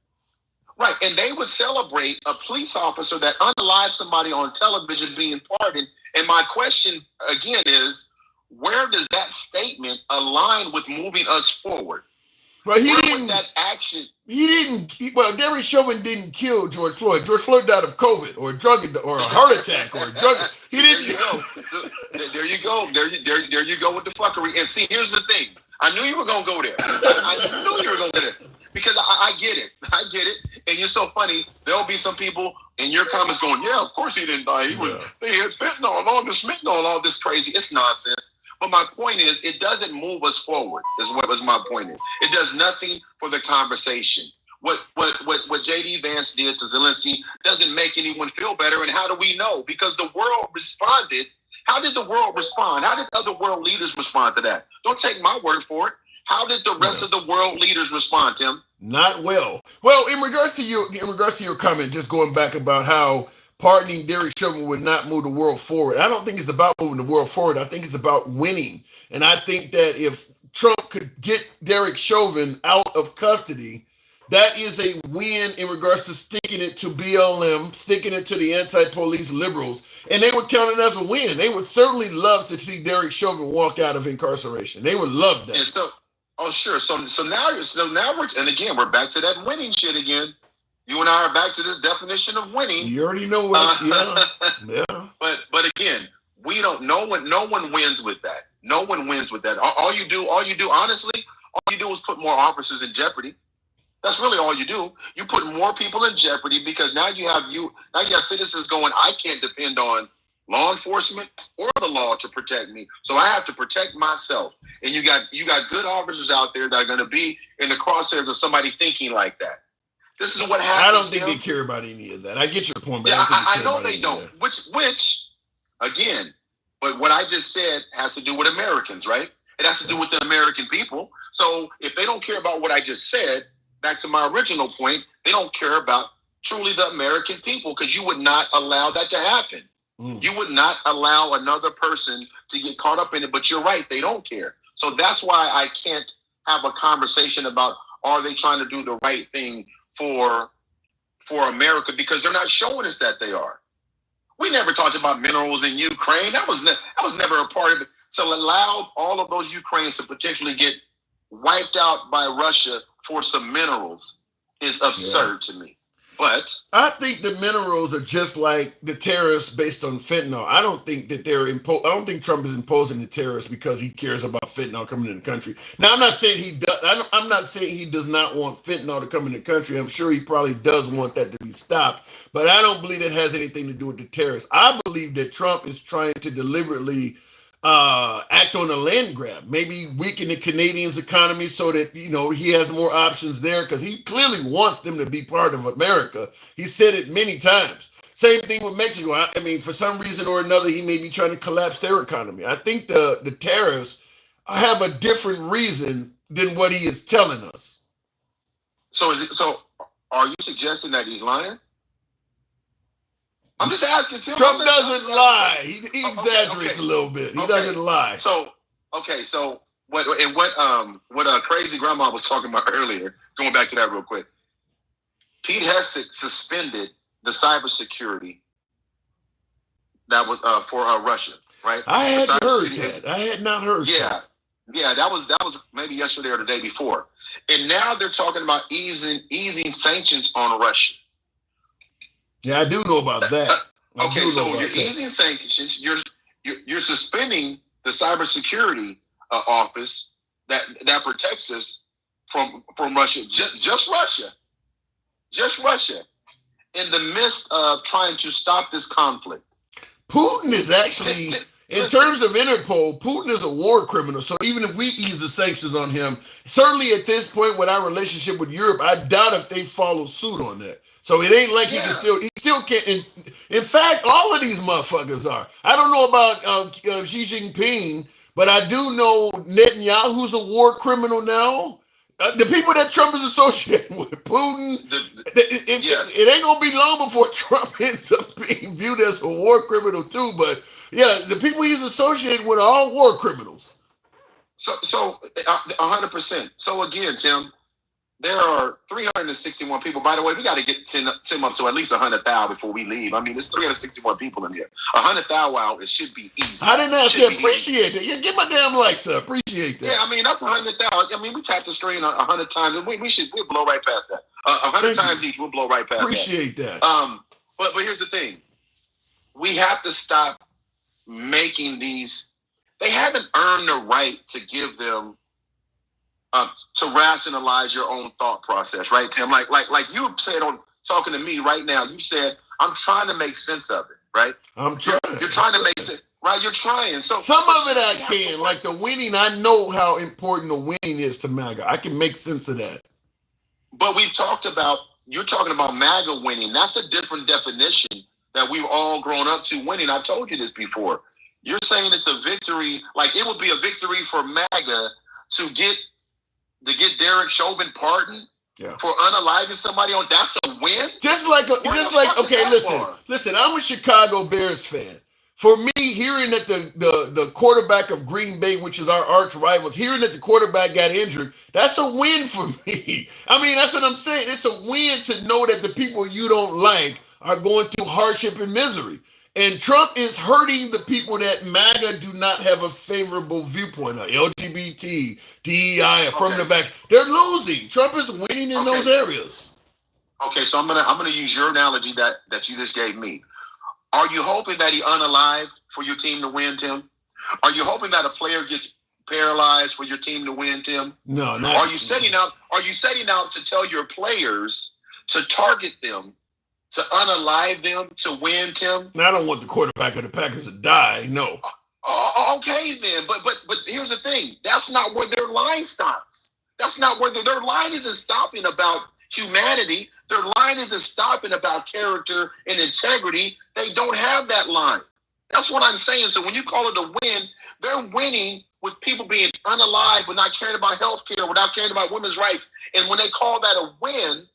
Right, and they would celebrate a police officer that unalived somebody on television being pardoned. And my question, again, is, where does that statement align with moving us forward? Well, that action? Derek Chauvin didn't kill George Floyd. George Floyd died of COVID or a heart attack or a drug. He didn't. There you go. There you go with the fuckery. And see, here's the thing. I knew you were gonna go there. I knew you were gonna go there because I get it. I get it. And you're so funny. There'll be some people in your comments going, "Yeah, of course he didn't die. They had fentanyl, all this crazy. It's nonsense." But my point is, it doesn't move us forward, is what was my point is. It does nothing for the conversation. What J.D. Vance did to Zelensky doesn't make anyone feel better. And how do we know? Because the world responded. How did the world respond? How did other world leaders respond to that? Don't take my word for it. How did the rest of the world leaders respond, Tim? Not well. Well, in regards to your comment, just going back about how pardoning Derek Chauvin would not move the world forward. I don't think it's about moving the world forward. I think it's about winning. And I think that if Trump could get Derek Chauvin out of custody, that is a win in regards to sticking it to BLM, sticking it to the anti-police liberals, and they would count it as a win. They would certainly love to see Derek Chauvin walk out of incarceration. They would love that. And so, oh sure. So now we're, and again, we're back to that winning shit again. You and I are back to this definition of winning. You already know what. Yeah. But again, we don't. No one wins with that. No one wins with that. All you do, honestly, all you do is put more officers in jeopardy. That's really all you do. You put more people in jeopardy because now you have citizens going, I can't depend on law enforcement or the law to protect me, so I have to protect myself. And you got good officers out there that are going to be in the crosshairs of somebody thinking like that. This is what happens. I don't think they care about any of that. I get your point, but yeah, I know they don't. Which, again, but what I just said has to do with Americans, right? It has to do with the American people. So if they don't care about what I just said, back to my original point, they don't care about truly the American people, because you would not allow that to happen. You would not allow another person to get caught up in it. But you're right, they don't care. So that's why I can't have a conversation about, are they trying to do the right thing for America, because they're not showing us that they are. We never talked about minerals in Ukraine. That was never a part of it. So allow all of those Ukrainians to potentially get wiped out by Russia for some minerals is absurd to me. But I think the minerals are just like the tariffs based on fentanyl. I don't think that I don't think Trump is imposing the tariffs because he cares about fentanyl coming in the country. Now, I'm not saying he does. I'm not saying he does not want fentanyl to come in the country. I'm sure he probably does want that to be stopped. But I don't believe that has anything to do with the tariffs. I believe that Trump is trying to deliberately act on a land grab, maybe weaken the Canadians' economy so that, he has more options there, because he clearly wants them to be part of America. He said it many times. Same thing with Mexico. I mean, for some reason or another, he may be trying to collapse their economy. I think the tariffs have a different reason than what he is telling us. So are you suggesting that he's lying? I'm just asking. Trump doesn't lie. He exaggerates a little bit. He doesn't lie. So what crazy grandma was talking about earlier, going back to that real quick, Pete Hegseth suspended the cybersecurity that was for Russia, right? I hadn't heard that. I had not heard that. Yeah, that was maybe yesterday or the day before. And now they're talking about easing sanctions on Russia. Yeah, I do know about that. So you're easing sanctions. You're suspending the cybersecurity office that protects us from Russia. Just Russia, in the midst of trying to stop this conflict. Putin is actually, in terms of Interpol, Putin is a war criminal. So even if we ease the sanctions on him, certainly at this point with our relationship with Europe, I doubt if they follow suit on that. So it ain't like he still can't. In fact, all of these motherfuckers are. I don't know about Xi Jinping, but I do know Netanyahu's a war criminal now. The people that Trump is associated with, Putin, it ain't gonna be long before Trump ends up being viewed as a war criminal too. But yeah, the people he's associated with are all war criminals. So 100%. So again, Tim, there are 361 people. By the way, we got to get Tim up to at least 100,000 before we leave. I mean, there's 361 people in here. 100,000 out, it should be easy. I didn't ask that. Appreciate it. Yeah, get my damn likes up. Appreciate that. Yeah, I mean, that's 100,000. I mean, we tapped the screen 100 times. We'll blow right past that. 100 times each, we'll blow right past Appreciate that. But here's the thing. We have to stop making these. They haven't earned the right to give them to rationalize your own thought process, right, Tim? Like you said on talking to me right now, you said, I'm trying to make sense of it, right? I'm trying. You're trying to make sense, right? You're trying. So some of it I can, like the winning. I know how important the winning is to MAGA. I can make sense of that. But you're talking about MAGA winning. That's a different definition that we've all grown up to winning. I told you this before. You're saying it's a victory, like it would be a victory for MAGA to get Derek Chauvin pardoned. For unaliving somebody on, that's a win? Okay, listen, I'm a Chicago Bears fan. For me, hearing that the quarterback of Green Bay, which is our arch rivals, hearing that the quarterback got injured, that's a win for me. I mean, that's what I'm saying. It's a win to know that the people you don't like are going through hardship and misery. And Trump is hurting the people that MAGA do not have a favorable viewpoint of. LGBT, DEI, affirmative action. They're losing. Trump is winning in those areas. Okay, so I'm gonna use your analogy that you just gave me. Are you hoping that he unalived for your team to win, Tim? Are you hoping that a player gets paralyzed for your team to win, Tim? No, not. Are you setting out to tell your players to target them, to unalive them to win, Tim? I don't want the quarterback of the Packers to die. No. Okay, then. But here's the thing. That's not where their line stops. That's not where their line isn't stopping about humanity. Their line isn't stopping about character and integrity. They don't have that line. That's what I'm saying. So when you call it a win, they're winning with people being unalive, but not caring about health care, without caring about women's rights. And when they call that a win,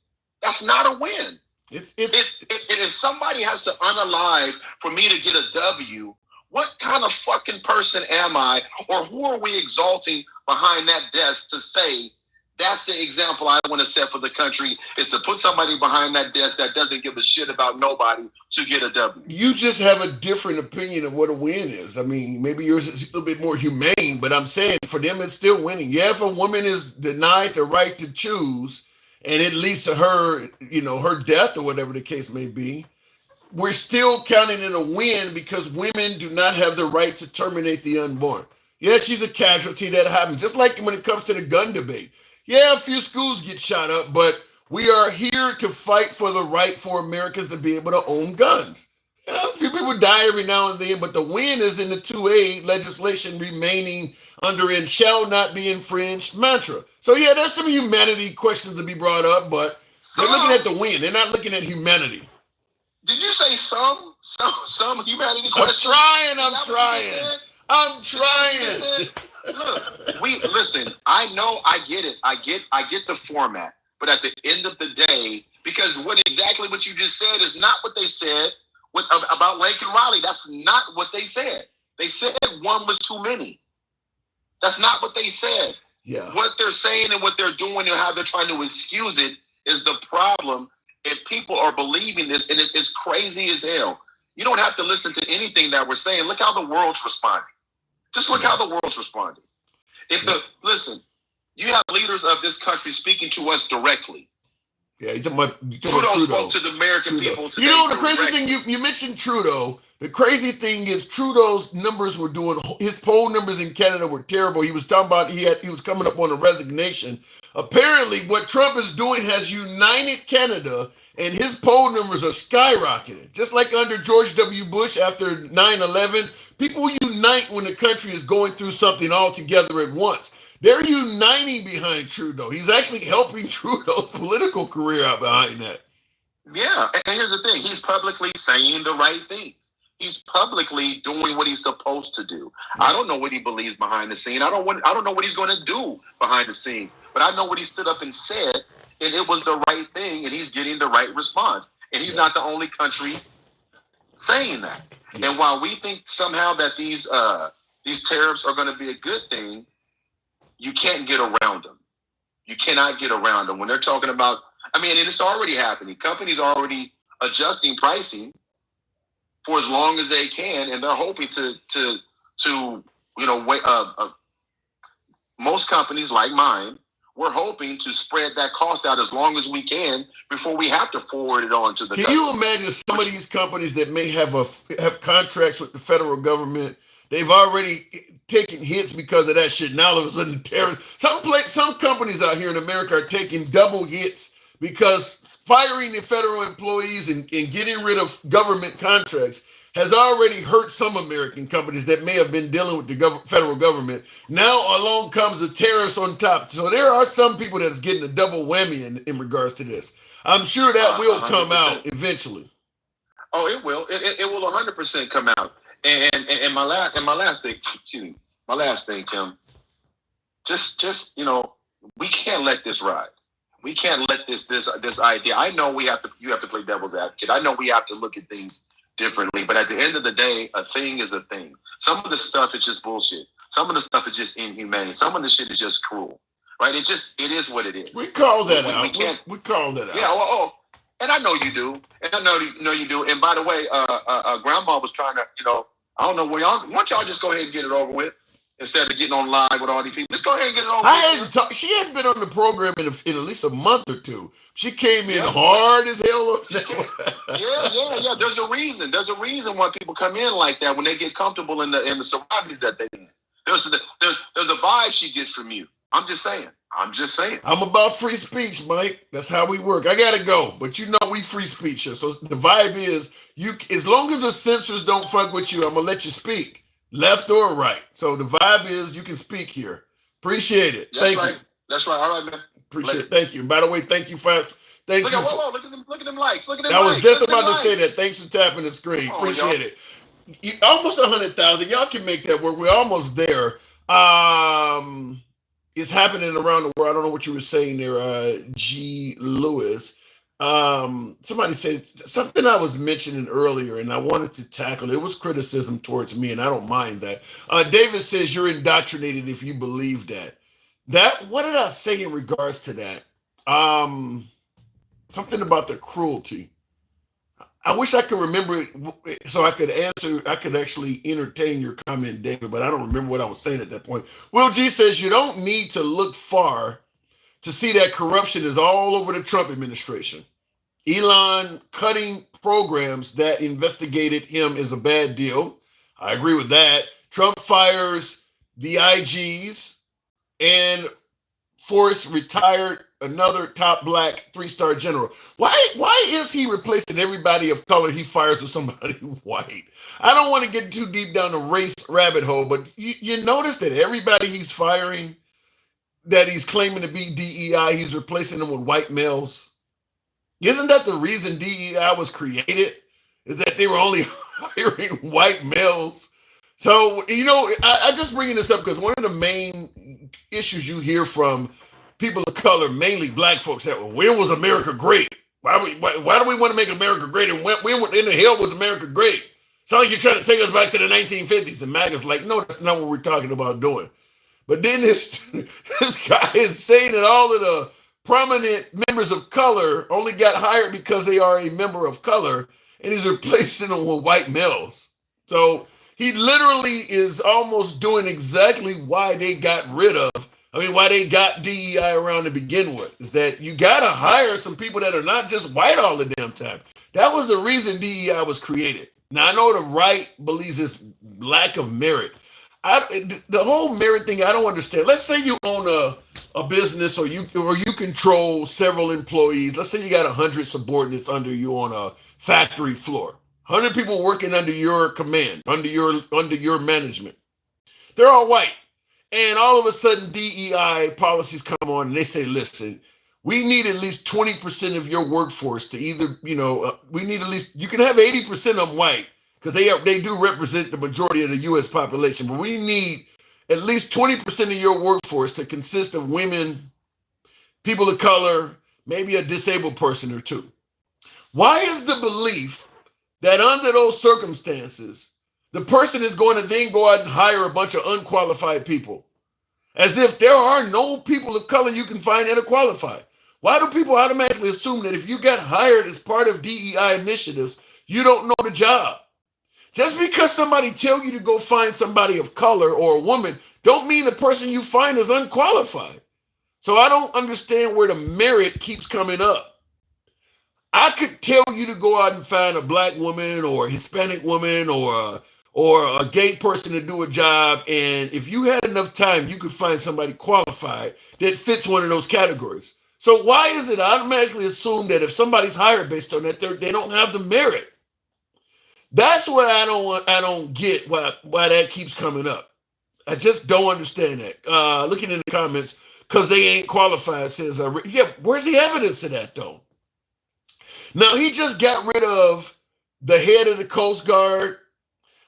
that's not a win. If somebody has to unalive for me to get a W, what kind of fucking person am I, or who are we exalting behind that desk to say that's the example I want to set for the country, is to put somebody behind that desk that doesn't give a shit about nobody to get a W? You just have a different opinion of what a win is. I mean, maybe yours is a little bit more humane, but I'm saying for them, it's still winning. Yeah, if a woman is denied the right to choose and it leads to her, her death or whatever the case may be, we're still counting it a win because women do not have the right to terminate the unborn. Yeah, she's a casualty. That happens. Just like when it comes to the gun debate. Yeah, a few schools get shot up, but we are here to fight for the right for Americans to be able to own guns. Yeah, a few people die every now and then, but the win is in the 2A legislation remaining under and shall not be infringed mantra. So yeah, there's some humanity questions to be brought up, but they're looking at the win. They're not looking at humanity. Did you say some humanity questions? I'm trying. Look, listen. I know, I get it. I get the format. But at the end of the day, because what you just said is not what they said about Lincoln Riley. That's not what they said. They said one was too many. That's not what they said. Yeah. What they're saying and what they're doing and how they're trying to excuse it is the problem. And people are believing this, and it's crazy as hell. You don't have to listen to anything that we're saying. Look how the world's responding. Just look how the world's responding. Listen, you have leaders of this country speaking to us directly. Yeah, you're talking about Trudeau spoke to the American people today. The crazy thing, you mentioned Trudeau. The crazy thing is Trudeau's numbers were his poll numbers in Canada were terrible. He was talking about he was coming up on a resignation. Apparently, what Trump is doing has united Canada, and his poll numbers are skyrocketing. Just like under George W. Bush after 9/11, people unite when the country is going through something all together at once. They're uniting behind Trudeau. He's actually helping Trudeau's political career out behind that. Yeah, and here's the thing. He's publicly saying the right things. He's publicly doing what he's supposed to do. I don't know what he believes behind the scene. I don't know what he's going to do behind the scenes. But I know what he stood up and said, and it was the right thing, and he's getting the right response. And he's not the only country saying that. And while we think somehow that these tariffs are going to be a good thing, you can't get around them. You cannot get around them. When they're talking about, and it's already happening. Companies are already adjusting pricing for as long as they can, and they're hoping most companies like mine, we're hoping to spread that cost out as long as we can before we have to forward it on to the Can you imagine some of these companies that may have contracts with the federal government? They've already taken hits because of that shit. Now all of a sudden, some companies out here in America are taking double hits because firing the federal employees and getting rid of government contracts has already hurt some American companies that may have been dealing with the federal government. Now along comes the tariffs on top. So there are some people that's getting a double whammy in regards to this. I'm sure that will 100%. Come out eventually. Oh, it will. It will 100% come out. And my last thing, Tim. Just we can't let this ride. We can't let this idea. I know you have to play devil's advocate. I know we have to look at things differently, but at the end of the day, a thing is a thing. Some of the stuff is just bullshit. Some of the stuff is just inhumane. Some of the shit is just cruel, right? It is what it is. We call that out. We call that out. Yeah. And I know you do. And I know you do. And by the way, Grandma was trying to, I don't know where y'all. Why don't y'all just go ahead and get it over with instead of getting on live with all these people? Just go ahead and get it over with. She hadn't been on the program in at least a month or two. She came in hard as hell. Yeah. There's a reason. There's a reason why people come in like that when they get comfortable in the surroundings that they're in. There's a vibe she gets from you. I'm just saying. I'm about free speech, Mike. That's how we work. I gotta go, but we free speech here. So the vibe is as long as the censors don't fuck with you, I'm gonna let you speak, left or right. So the vibe is you can speak here. Appreciate it. Thank you. That's right. All right, man. Appreciate it. Thank you. And by the way, thank you for Look at them likes. Look at them. I was just about to say that. Thanks for tapping the screen. Appreciate it. Almost 100,000. Y'all can make that work. We're almost there. It's happening around the world. I don't know what you were saying there, G. Lewis. Somebody said something I was mentioning earlier, and I wanted to tackle it. It was criticism towards me, and I don't mind that. David says you're indoctrinated if you believe that. What did I say in regards to that? Something about the cruelty. I wish I could remember it so I could answer. I could actually entertain your comment, David, but I don't remember what I was saying at that point. Will G says you don't need to look far to see that corruption is all over the Trump administration. Elon cutting programs that investigated him is a bad deal. I agree with that. Trump fires the IGs and forced retired another top black 3-star general. Why is he replacing everybody of color he fires with somebody white? I don't want to get too deep down the race rabbit hole, but you notice that everybody he's firing that he's claiming to be DEI, he's replacing them with white males. Isn't that the reason DEI was created? Is that they were only hiring white males? So, I just bringing this up because one of the main issues you hear from people of color, mainly black folks, that when was America great? Why do we want to make America great? And when in the hell was America great? Sounds like you're trying to take us back to the 1950s. And MAGA's like, no, that's not what we're talking about doing. But then this guy is saying that all of the prominent members of color only got hired because they are a member of color, and he's replacing them with white males. So he literally is almost doing exactly why they got why they got DEI around to begin with, is that you got to hire some people that are not just white all the damn time. That was the reason DEI was created. Now, I know the right believes this lack of merit. The whole merit thing, I don't understand. Let's say you own a business or you control several employees. Let's say you got 100 subordinates under you on a factory floor. 100 people working under your command, under your management. They're all white. And all of a sudden, DEI policies come on and they say, listen, we need at least 20% of your workforce to either, we need at least, you can have 80% of them white because they do represent the majority of the U.S. population, but we need at least 20% of your workforce to consist of women, people of color, maybe a disabled person or two. Why is the belief that under those circumstances, the person is going to then go out and hire a bunch of unqualified people, as if there are no people of color you can find that are qualified? Why do people automatically assume that if you got hired as part of DEI initiatives, you don't know the job? Just because somebody tell you to go find somebody of color or a woman, don't mean the person you find is unqualified. So I don't understand where the merit keeps coming up. I could tell you to go out and find a black woman or a Hispanic woman or a gay person to do a job, and if you had enough time, you could find somebody qualified that fits one of those categories. So why is it automatically assumed that if somebody's hired based on that, they don't have the merit? That's what I don't get why that keeps coming up. I just don't understand that. Looking in the comments, because they ain't qualified, says, where's the evidence of that though? Now, he just got rid of the head of the Coast Guard.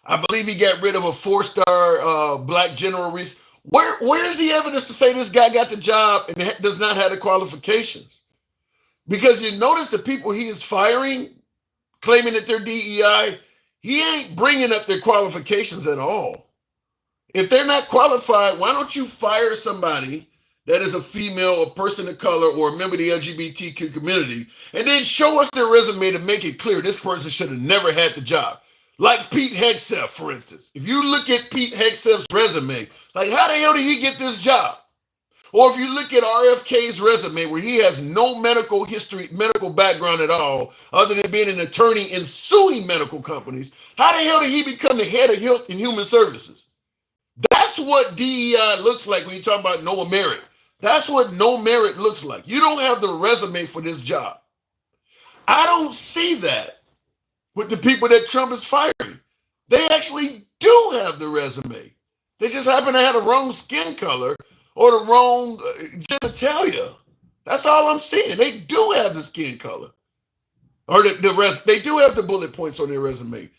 I believe he got rid of a 4-star black general. Where's the evidence to say this guy got the job and does not have the qualifications? Because you notice the people he is firing, claiming that they're DEI, he ain't bringing up their qualifications at all. If they're not qualified, why don't you fire somebody that is a female, a person of color, or a member of the LGBTQ community, and then show us their resume to make it clear this person should have never had the job. Like Pete Hegseth, for instance. If you look at Pete Hegseth's resume, like how the hell did he get this job? Or if you look at RFK's resume, where he has no medical history, medical background at all, other than being an attorney and suing medical companies, how the hell did he become the head of Health and Human Services? That's what DEI looks like when you talk about no merit. That's what no merit looks like. You don't have the resume for this job. I don't see that with the people that Trump is firing. They actually do have the resume. They just happen to have the wrong skin color or the wrong genitalia. That's all I'm seeing. They do have the skin color. Or the rest. They do have the bullet points on their resume.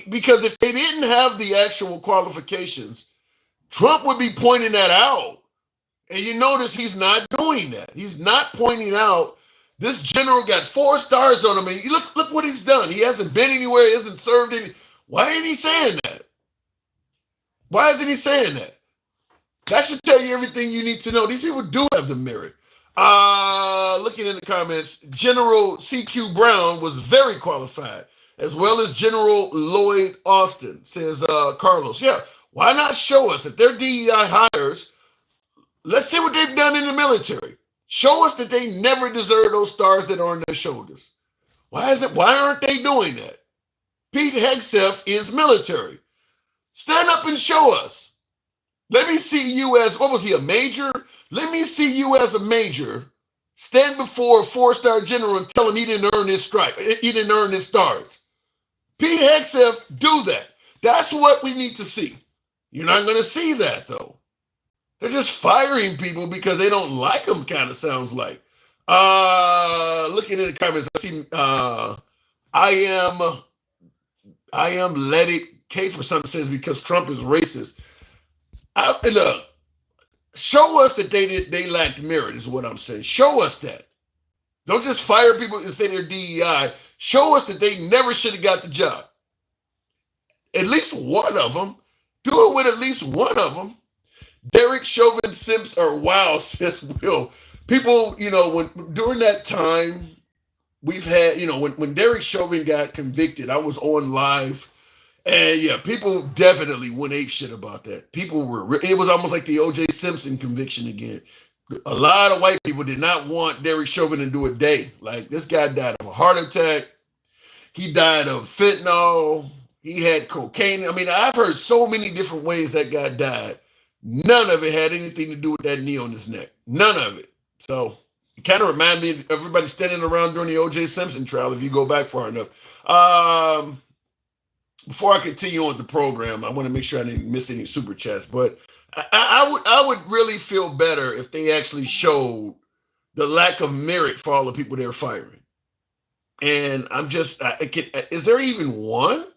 Because if they didn't have the actual qualifications, Trump would be pointing that out. And you notice he's not doing that. He's not pointing out this general got 4 stars on him. And look what he's done. He hasn't been anywhere. He hasn't served any. Why ain't he saying that? Why isn't he saying that? That should tell you everything you need to know. These people do have the merit. Looking in the comments, General C.Q. Brown was very qualified, as well as General Lloyd Austin, says Carlos. Yeah, why not show us if they're DEI hires? Let's see what they've done in the military. Show us that they never deserve those stars that are on their shoulders. Why aren't they doing that? Pete Hegseth is military. Stand up and show us. Let me see you as, what was he, a major? Let me see you as a major stand before a 4-star general and tell him he didn't earn his stripe. He didn't earn his stars. Pete Hegseth, do that. That's what we need to see. You're not going to see that, though. They're just firing people because they don't like them, kind of sounds like. Looking in the comments, I see I am let it K for something says because Trump is racist. Look, show us that they lacked merit is what I'm saying. Show us that. Don't just fire people and say they're DEI. Show us that they never should have got the job. At least one of them. Do it with at least one of them. Derek Chauvin Simps are wow, says Will. People, when during that time, we've had, when Derek Chauvin got convicted, I was on live, and yeah, people definitely went ape shit about that. It was almost like the O.J. Simpson conviction again. A lot of white people did not want Derek Chauvin to do a day. Like, this guy died of a heart attack. He died of fentanyl. He had cocaine. I mean, I've heard so many different ways that guy died. None of it had anything to do with that knee on his neck. None of it. So it kind of reminded me of everybody standing around during the O.J. Simpson trial, if you go back far enough. Before I continue on with the program, I want to make sure I didn't miss any super chats, but I would really feel better if they actually showed the lack of merit for all the people they're firing. And is there even one?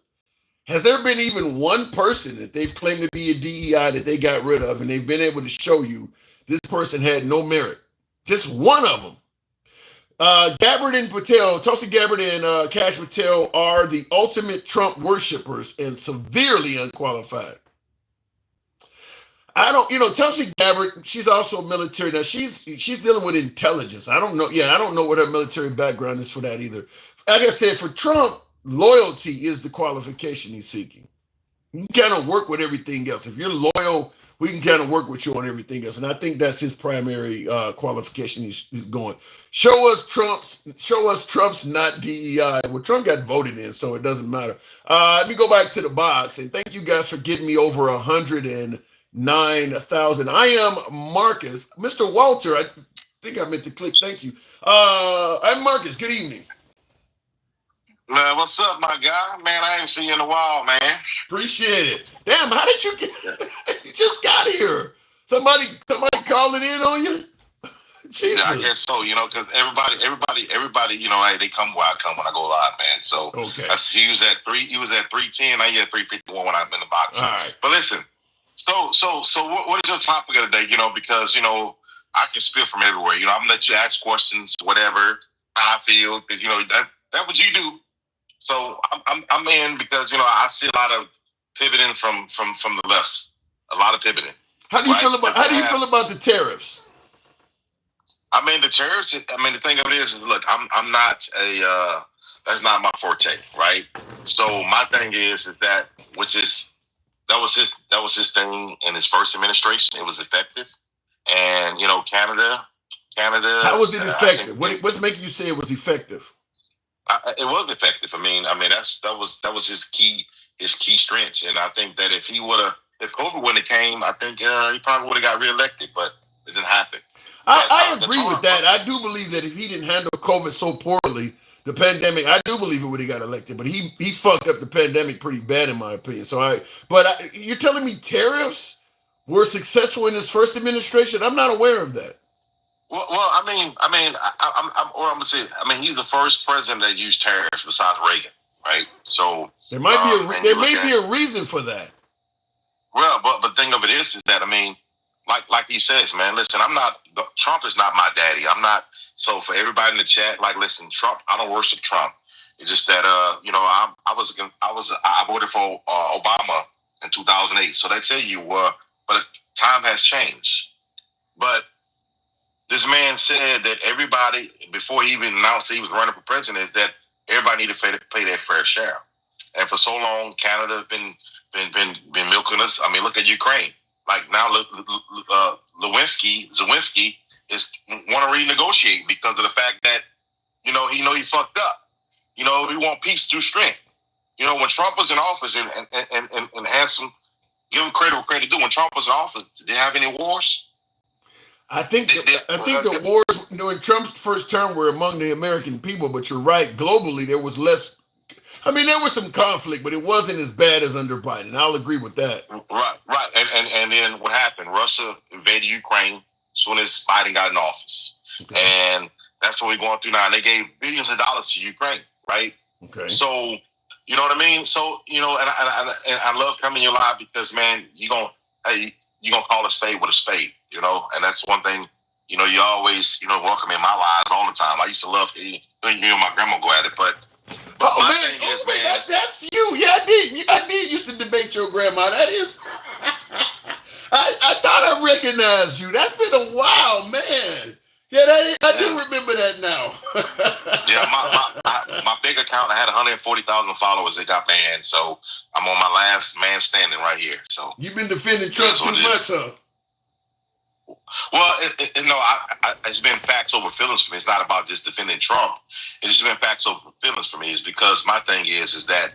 Has there been even one person that they've claimed to be a DEI that they got rid of and they've been able to show you this person had no merit? Just one of them. Gabbard and Patel, Tulsi Gabbard and Kash Patel are the ultimate Trump worshipers and severely unqualified. Tulsi Gabbard, she's also military. Now, she's dealing with intelligence. I don't know. Yeah, I don't know what her military background is for that either. Like I said, for Trump, loyalty is the qualification he's seeking. You can kind of work with everything else. If you're loyal, we can kind of work with you on everything else. And I think that's his primary qualification he's going. Show us Trump's not DEI. Well, Trump got voted in, so it doesn't matter. Let me go back to the box. And thank you guys for getting me over 109,000. I am Marcus. Mr. Walter, I think I meant to click. Thank you. I'm Marcus. Good evening. Man, what's up, my guy? Man, I ain't seen you in a while, man. Appreciate it. Damn, how did you get? You just got here. Somebody calling in on you? Jesus. Yeah, I guess so. Because everybody, hey, they come where I come when I go live, man. So okay. I see you was at 310. I at 351 when I'm in the box. All right. But listen, so what is your topic of the day? Because I can spill from everywhere. I'm gonna let you ask questions, whatever. how I feel. Because, that's what you do. So I'm in because, I see a lot of pivoting from the lefts. A lot of pivoting. How do you feel about the tariffs? I mean, the tariffs. I mean, the thing of it is, look, I'm not a. That's not my forte, right? So my thing is that that was his thing in his first administration. It was effective, and Canada. How was it effective? What's making you say it was effective? It was effective. I mean, that was his key strengths, and I think that if COVID wouldn't have came, I think he probably would have got reelected, but it didn't happen. I agree with that. I do believe that if he didn't handle COVID so poorly, the pandemic, I do believe it would have got elected. But he fucked up the pandemic pretty bad, in my opinion. You're telling me tariffs were successful in his first administration? I'm not aware of that. Well, I'm gonna say, he's the first president that used tariffs besides Reagan, right? So there might be a reason for that. Well, but the thing of it is that like he says, man, listen, Trump is not my daddy. I'm not. So for everybody in the chat, listen, Trump, I don't worship Trump. It's just that, I voted for Obama in 2008. So they tell you, but time has changed. But this man said that everybody, before he even announced he was running for president, is that everybody needed to pay their fair share. And for so long, Canada has been milking us. I mean, look at Ukraine. Like now, Zelensky is want to renegotiate because of the fact that he fucked up. He want peace through strength. When Trump was in office and had some, give him credit where credit due. When Trump was in office, did they have any wars? I think the wars during Trump's first term were among the American people, but you're right. Globally, there was less. There was some conflict, but it wasn't as bad as under Biden. I'll agree with that. Right. And then what happened? Russia invaded Ukraine as soon as Biden got in office. Okay. And that's what we're going through now. And they gave billions of dollars to Ukraine, right? Okay. So, you know what I mean? So, and I love coming your live because, man, you're going to call a spade with a spade, and that's one thing, you always, welcome in my lives all the time. I used to love hearing my grandma go at it, but that's you. Yeah, I did used to debate your grandma. That is, I thought I recognized you. That's been a while, man. Yeah, I do remember that now. Yeah, my big account, I had 140,000 followers. It got banned, so I'm on my last man standing right here. So you've been defending Trump too much, huh? Well, it's been facts over feelings for me. It's not about just defending Trump. It's just been facts over feelings for me. Is because my thing is that,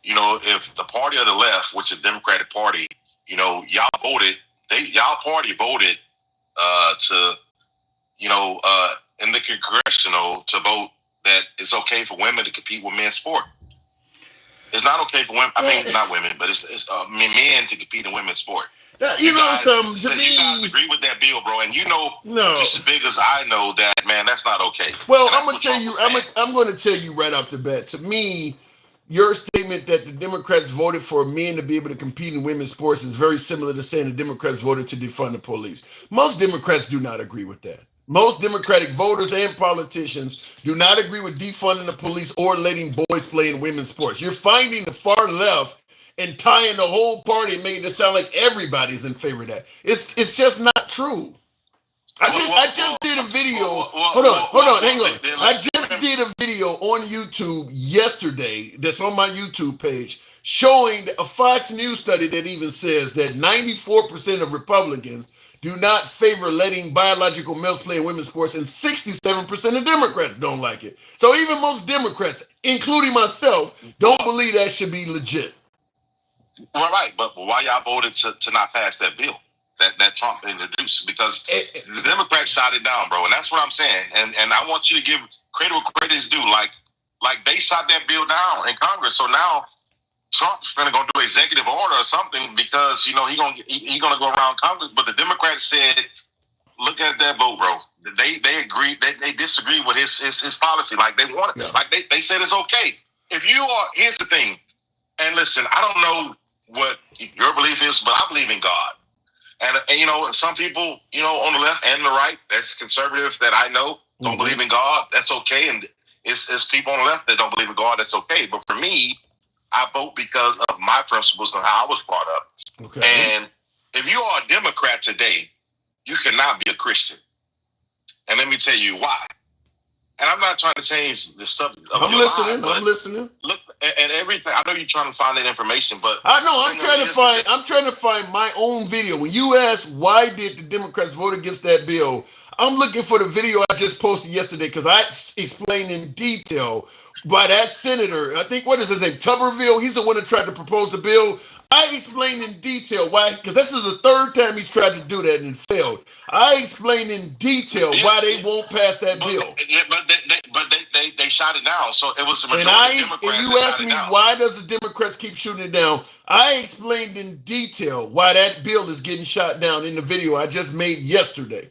if the party of the left, which is the Democratic Party, y'all party voted to, in the congressional to vote that it's okay for women to compete with men's sport. It's not okay for women. Not women, but it's men to compete in women's sport. You guys agree with that bill, bro, and just as big as I know that, man, that's not okay. Well, I'm gonna tell you. I'm going to tell you right off the bat. To me, your statement that the Democrats voted for men to be able to compete in women's sports is very similar to saying the Democrats voted to defund the police. Most Democrats do not agree with that. Most Democratic voters and politicians do not agree with defunding the police or letting boys play in women's sports. You're finding the far left and tying the whole party and making it sound like everybody's in favor of that. It's just not true. I just did a video. Hold on, hang on. I just did a video on YouTube yesterday that's on my YouTube page showing a Fox News study that even says that 94% of Republicans do not favor letting biological males play in women's sports, and 67% of Democrats don't like it. So even most Democrats, including myself, don't believe that should be legit. Well, right, but why y'all voted to not pass that bill that Trump introduced? Because the Democrats shot it down, bro, and that's what I'm saying. And I want you to give credit where credit is due. Like they shot that bill down in Congress, so now Trump's going to go do executive order or something because he gonna go around Congress. But the Democrats said, look at that vote, bro. They agreed. They disagree with his policy. Like they want it. Yeah. Like they said it's okay. If you are, here's the thing. And listen, I don't know what your belief is, but I believe in God. And some people, on the left and the right, that's conservative that I know, don't believe in God, that's okay. And it's people on the left that don't believe in God, that's okay. But for me, I vote because of my principles and how I was brought up. Okay. And if you are a Democrat today, you cannot be a Christian. And let me tell you why. And I'm not trying to change the subject. I'm listening. Look at everything. I know you're trying to find that information, but I know I'm trying to find my own video. When you ask why did the Democrats vote against that bill, I'm looking for the video I just posted yesterday because I explained in detail by that senator. I think what is his name? Tuberville. He's the one that tried to propose the bill. I explained in detail why, because this is the third time he's tried to do that and failed. I explained in detail why they won't pass that bill. But they shot it down, so it was a majority of Democrats. And you asked me why does the Democrats keep shooting it down? I explained in detail why that bill is getting shot down in the video I just made yesterday.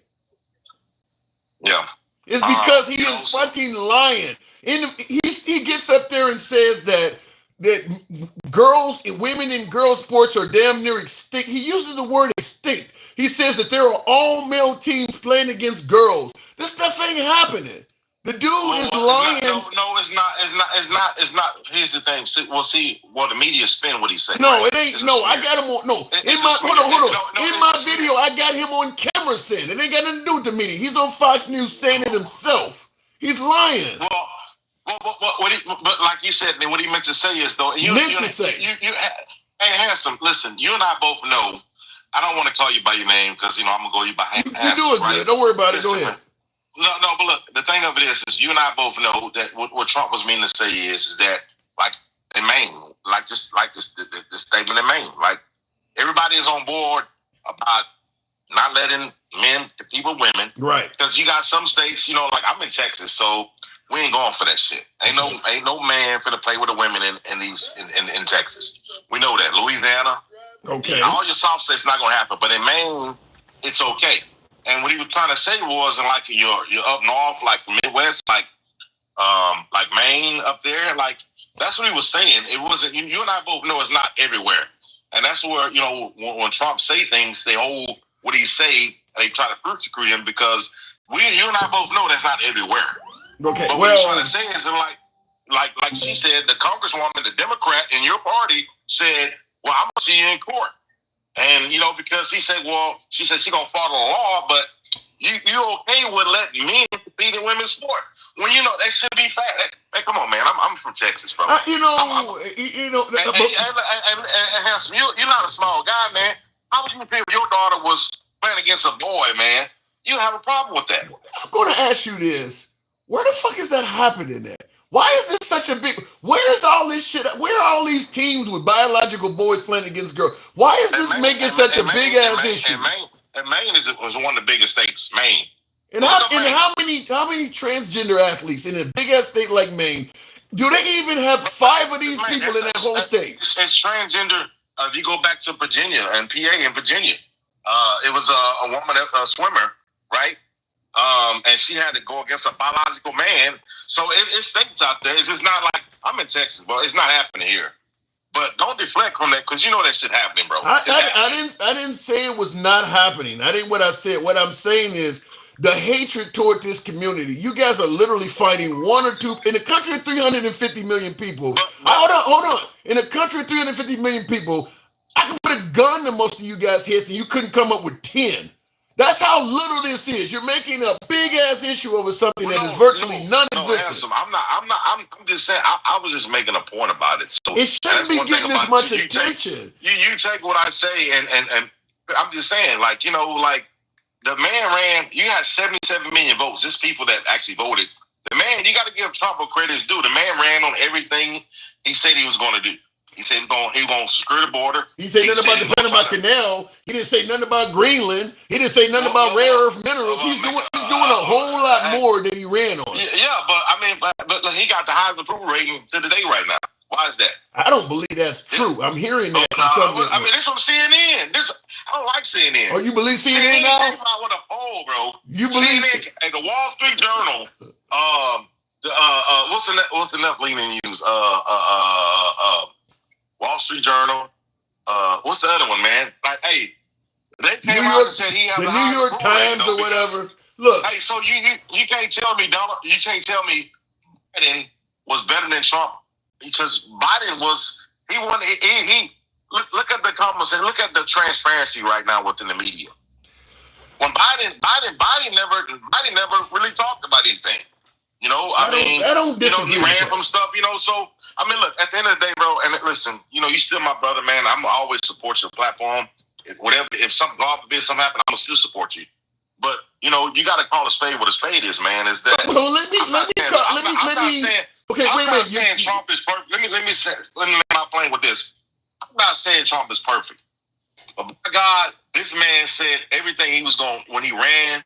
Yeah. It's because he is fucking lying. He gets up there and says that women in girls sports are damn near extinct. He uses the word extinct. He says that there are all male teams playing against girls. This stuff ain't happening. The dude is lying. It's not. Here's the thing. The media spin what he's saying. No, right? It ain't. I got him on. No, hold on. In my video, I got him on camera saying it ain't got nothing to do with the media. He's on Fox News saying it himself. He's lying. But like you said, what he meant to say is though. Hey, Handsome, listen. You and I both know. I don't want to call you by your name because I'm gonna go you by Handsome. You do it good. Don't worry about it. Go ahead. No, but look, the thing of it is you and I both know that what Trump was meaning to say is that, like in Maine, the statement in Maine, like everybody is on board about not letting men compete with women, right? Because you got some states, like I'm in Texas, so we ain't going for that shit. Ain't no man finna play with the women in Texas. We know that. Louisiana, okay. All your soft states not gonna happen, but in Maine, it's okay. And what he was trying to say was, like you're up north, like the Midwest, like Maine up there, like that's what he was saying. It wasn't. You and I both know it's not everywhere, and that's where when Trump say things, they hold what he say. They try to persecute him because you and I both know that's not everywhere. Okay. But what he's trying to say is like she said, the Congresswoman, the Democrat in your party said, "Well, I'm gonna see you in court." And, because she said she's going to follow the law, but you okay with letting men compete in women's sport. When that should be fact. Hey, come on, man. I'm from Texas, bro. Handsome, you're not a small guy, man. How would you feel if your daughter was playing against a boy, man? You have a problem with that. I'm going to ask you this. Where the fuck is that happening at? Why is this such a big... Where's all this shit? Where are all these teams with biological boys playing against girls? Why is this making such a big-ass issue? Maine was one of the biggest states. Maine. And how many transgender athletes in a big-ass state like Maine, do they even have 5 of these people in that whole state? It's transgender. If you go back to Virginia and PA in Virginia, it was a woman, a swimmer, right? And she had to go against a biological man. So it's states out there. It's just not like I'm in Texas, but it's not happening here. But don't deflect from that because that shit happening, bro. I didn't say it was not happening. I didn't what I said. What I'm saying is the hatred toward this community. You guys are literally fighting one or two in a country of 350 million people. Hold on. In a country of 350 million people, I could put a gun to most of you guys' heads and you couldn't come up with 10. That's how little this is. You're making a big ass issue over something that is virtually non-existent. I'm just saying. I was just making a point about it. So it shouldn't be getting this much attention. You take what I say, and I'm just saying, like the man ran. You had 77 million votes. Just people that actually voted. The man, you got to give Trump what credit's due. The man ran on everything he said he was going to do. He said he was going to secure the border. He said nothing about the Panama Canal. He didn't say nothing about Greenland. He didn't say nothing about rare earth minerals. He's doing a whole lot more than he ran on. Yeah, but he got the highest approval rating to the day right now. Why is that? I don't believe that's true. I'm hearing that from somebody. I mean, this from CNN. I don't like CNN. Oh, you believe CNN now? Came out with a poll, bro. You believe CNN and the Wall Street Journal? What's the left leaning news? Wall Street Journal. What's the other one, man? Like, hey, they came out and said he has the New York Times or whatever. Look. Hey, so you can't tell me Donald. You can't tell me Biden was better than Trump because Biden was. He won. He look at the conversation. Look at the transparency right now within the media. When Biden never really talked about anything. You know, I don't disagree. He ran from stuff. You know, so I mean, look. At the end of the day, bro. And listen, you know, you still my brother, man. I'm always support your platform. If something, God forbid, something happen, I'm gonna still support you. But you know, you got to call a spade what a spade is, man. Is that? Well, let me. Okay, wait. Saying Trump is perfect. Let me land my plane with this. I'm not saying Trump is perfect, but by God, this man said everything he was going when he ran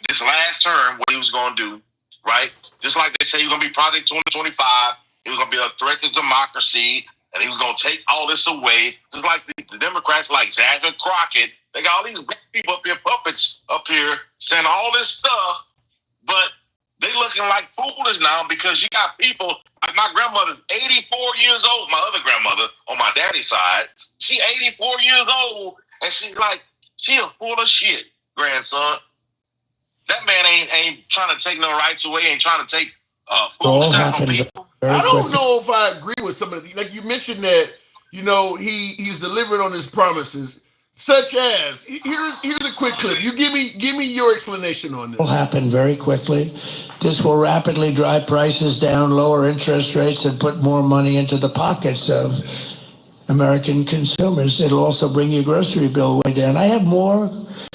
this last term. What he was going to do, right? Just like they say, he was going to be Project 2025. He was going to be a threat to democracy, and he was going to take all this away. Just like the Democrats, like Jack and Crockett. They got all these black people up here, puppets up here, saying all this stuff, but they looking like fools now because you got people, like my grandmother's 84 years old, my other grandmother on my daddy's side, she 84 years old, and she's like, she a full of shit, grandson. That man ain't trying to take no rights away, ain't trying to take food stuff from people. I don't know if I agree with some of the, like you mentioned that, you know, he's delivered on his promises. Such as, here's a quick clip. You give me your explanation on this. Will happen very quickly. This will rapidly drive prices down, lower interest rates, and put more money into the pockets of American consumers. It'll also bring your grocery bill way down. I have more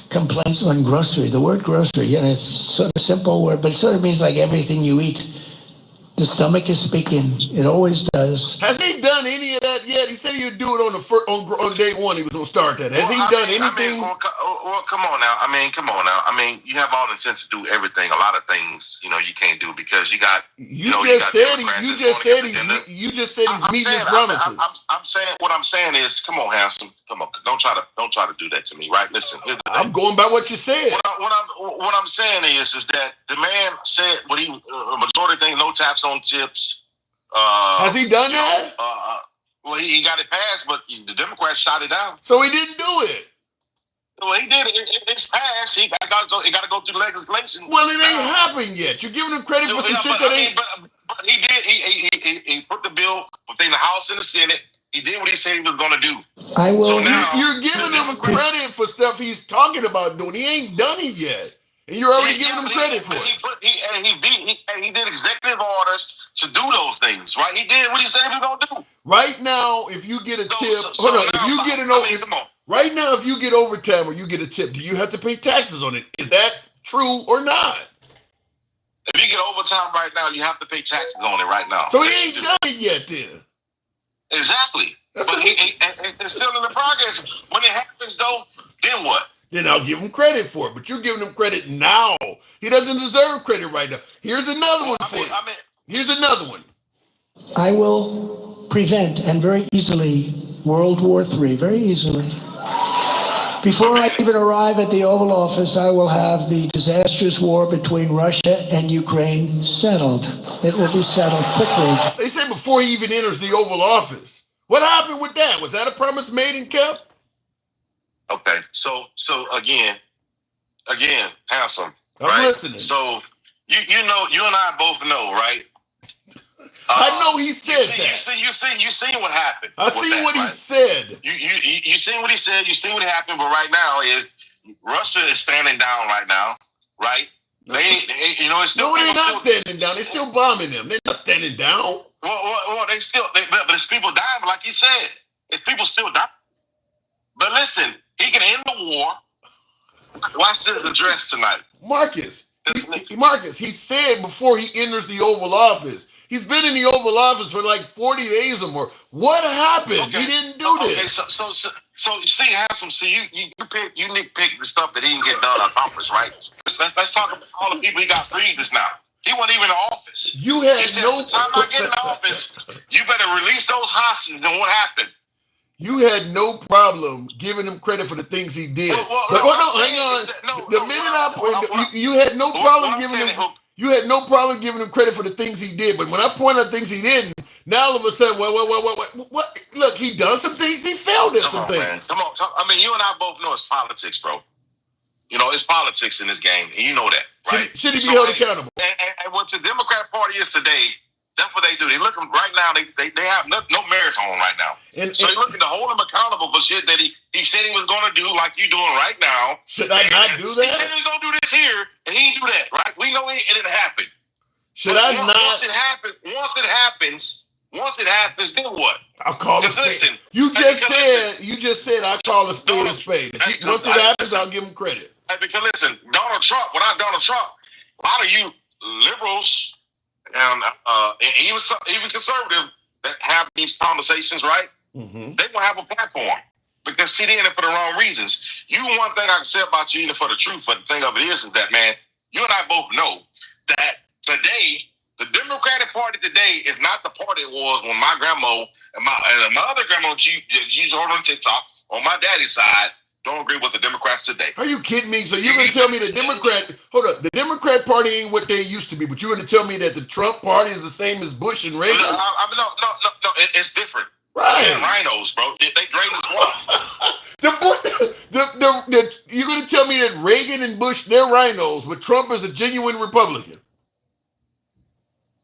complaints on grocery. The word grocery, you know, it's sort of simple word, but it sort of means like everything you eat. The stomach is speaking. It always does. Has he done any of that yet? He said he'd do it on day one. He was going to start that. Has he done anything? Come on now. You have all the intent to do everything. A lot of things, you know, you can't do because you got. You just said he's meeting his promises. I'm saying what I'm saying is, come on, handsome. Come on, don't try to do that to me, right? Listen, I'm going by what you said. What I'm saying is that the man said what he majority thing, no tax on tips. Has he done that? Well, he got it passed, but the Democrats shot it down. So he didn't do it. Well, he did it. It's passed. It got to go through legislation. Well, it ain't happened yet. You're giving him credit for some shit that ain't. But he did. He put the bill between the House and the Senate. He did what he said he was going to do. I will. So now, you're giving him credit for stuff he's talking about doing. He ain't done it yet. And you're already giving him credit for it. He did executive orders to do those things, right? He did what he said he was going to do. Right now, if you get a tip, right now, if you get overtime or you get a tip, do you have to pay taxes on it? Is that true or not? If you get overtime right now, you have to pay taxes on it right now. So he ain't done it yet then. Exactly. But it's still in the progress. When it happens, though, then what? Then I'll give him credit for it. But you're giving him credit now. He doesn't deserve credit right now. Here's another one for you. Here's another one. I will prevent, and very easily, World War III, very easily. Before I even arrive at the Oval Office, I will have the disastrous war between Russia and Ukraine settled. It will be settled quickly. They said before he even enters the Oval Office. What happened with that? Was that a promise made and kept? Okay, so again, handsome. I'm listening. So you know, you and I both know, right? I know he said that. You seen what happened. I seen what he said. You seen what he said. You seen what happened. But right now is Russia is standing down right now, right? They you know, it's still. No, they're not standing down. They're still bombing them. They're not standing down. Well, but it's people dying. But like he said, it's people still dying. But listen, he can end the war. Watch this address tonight, Marcus. He said before he enters the Oval Office. He's been in the Oval Office for like 40 days or more. What happened? Okay. He didn't do this. Okay, so you see, handsome. See, you nitpick the stuff that he didn't get done on Congress, right? Let's talk about all the people he got freed just now. He wasn't even in office. You had no time I get in office. You better release those hostages. And what happened? You had no problem giving him credit for the things he did. Hang on. You had no problem giving him. You had no problem giving him credit for the things he did. But when I point out things he didn't, now all of a sudden, what? Look, he done some things. He failed at some things. Man. Come on. I mean, you and I both know it's politics, bro. You know, it's politics in this game, and you know that, right? Should he be held accountable? And what the Democrat Party is today, that's what they do. They look right now. They have no merits on right now. So they're looking to hold him accountable for shit that he said he was going to do, like you doing right now. Should I not do that? He said he was going to do this here, and he didn't do that, right? We know it didn't happen. Should I not? Once it happens, then what? I'll call a spade. You just said I call a spade a spade. Once it happens, I'll give him credit. Because listen, Donald Trump, without Donald Trump, a lot of you liberals and even conservative that have these conversations, right? Mm-hmm. They won't have a platform because they're in it for the wrong reasons. One thing I can say about you, even for the truth, but the thing of it is that, man, you and I both know that today, the Democratic Party today is not the party it was when my grandma and my other grandma, she's heard on TikTok, on my daddy's side, don't agree with the Democrats today. Are you kidding me? So you're going to tell me the Democrat Party ain't what they used to be, but you're going to tell me that the Trump Party is the same as Bush and Reagan? No, it's different. Right. They're rhinos, bro. They drain the swamp. You're going to tell me that Reagan and Bush, they're rhinos, but Trump is a genuine Republican?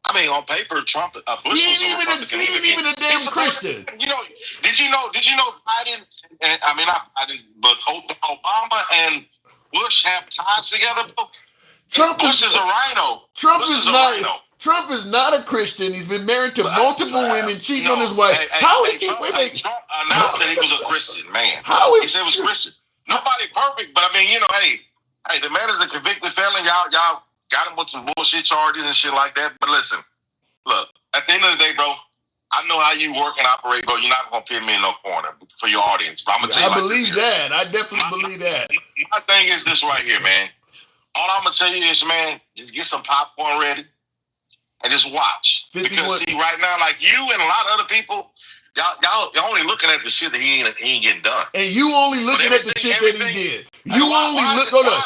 I mean, on paper, Trump, Bush he ain't even a damn Christian. You know, did you know Biden? But Obama and Bush have ties together. Bush is a rhino. Trump is not a Christian. He's been married to multiple women, cheating on his wife. How is he? Trump announced that he was a Christian man. He said he was Christian. Nobody perfect, but I mean, you know, hey, the man is a convicted felon. Y'all got him with some bullshit charges and shit like that. But listen, look, at the end of the day, bro, I know how you work and operate, bro. You're not going to pin me in no corner for your audience. But I'm going to tell you. I believe that. I definitely believe that. My thing is this right here, man. All I'm going to tell you is, man, just get some popcorn ready and just watch. 51. Because, see, right now, like you and a lot of other people, y'all only looking at the shit that he ain't getting done. And you only looking at the shit that he did. You only look. Hold on,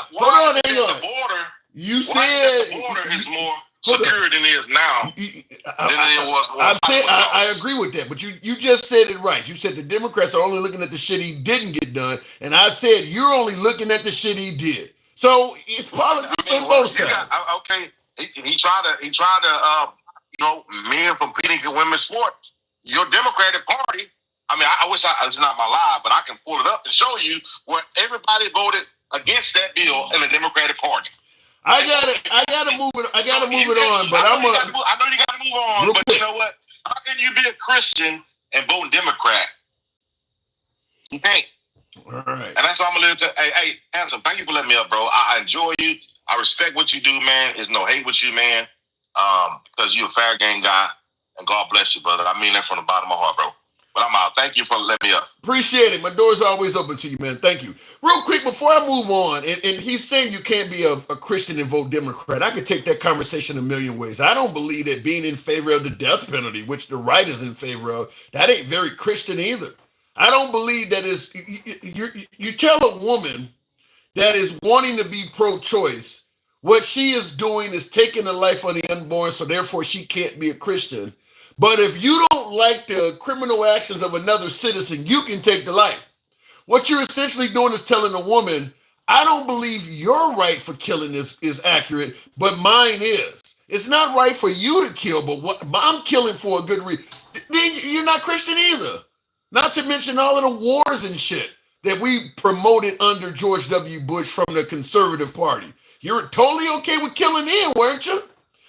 hang on. The border, you said the border is more secure than it is now than it was. I agree with that, but you just said it right. You said the Democrats are only looking at the shit he didn't get done, and I said you're only looking at the shit he did. So it's politics on both sides. He tried to men from competing in women's sports. Your Democratic Party. I mean, I wish it's not my lie, but I can pull it up and show you where everybody voted against that bill in the Democratic Party. I gotta move it on, but I know you gotta move on, but you know what? How can you be a Christian and vote Democrat? You can't. All right. And that's why I'm gonna live. Hey, Handsome, thank you for letting me up, bro. I enjoy you. I respect what you do, man. There's no hate with you, man. Because you're a fair game guy, and God bless you, brother. I mean that from the bottom of my heart, bro. But I'm out. Thank you for letting me up. Appreciate it. My door's always open to you, man. Thank you. Real quick, before I move on, and he's saying you can't be a Christian and vote Democrat. I could take that conversation a million ways. I don't believe that being in favor of the death penalty, which the right is in favor of, that ain't very Christian either. I don't believe that is, you tell a woman that is wanting to be pro-choice, what she is doing is taking the life of the unborn, so therefore she can't be a Christian. But if you don't like the criminal actions of another citizen, you can take the life. What you're essentially doing is telling a woman, I don't believe your right for killing is accurate, but mine is. It's not right for you to kill, but I'm killing for a good reason. Then you're not Christian either. Not to mention all of the wars and shit that we promoted under George W. Bush from the Conservative Party. You're totally okay with killing in, weren't you?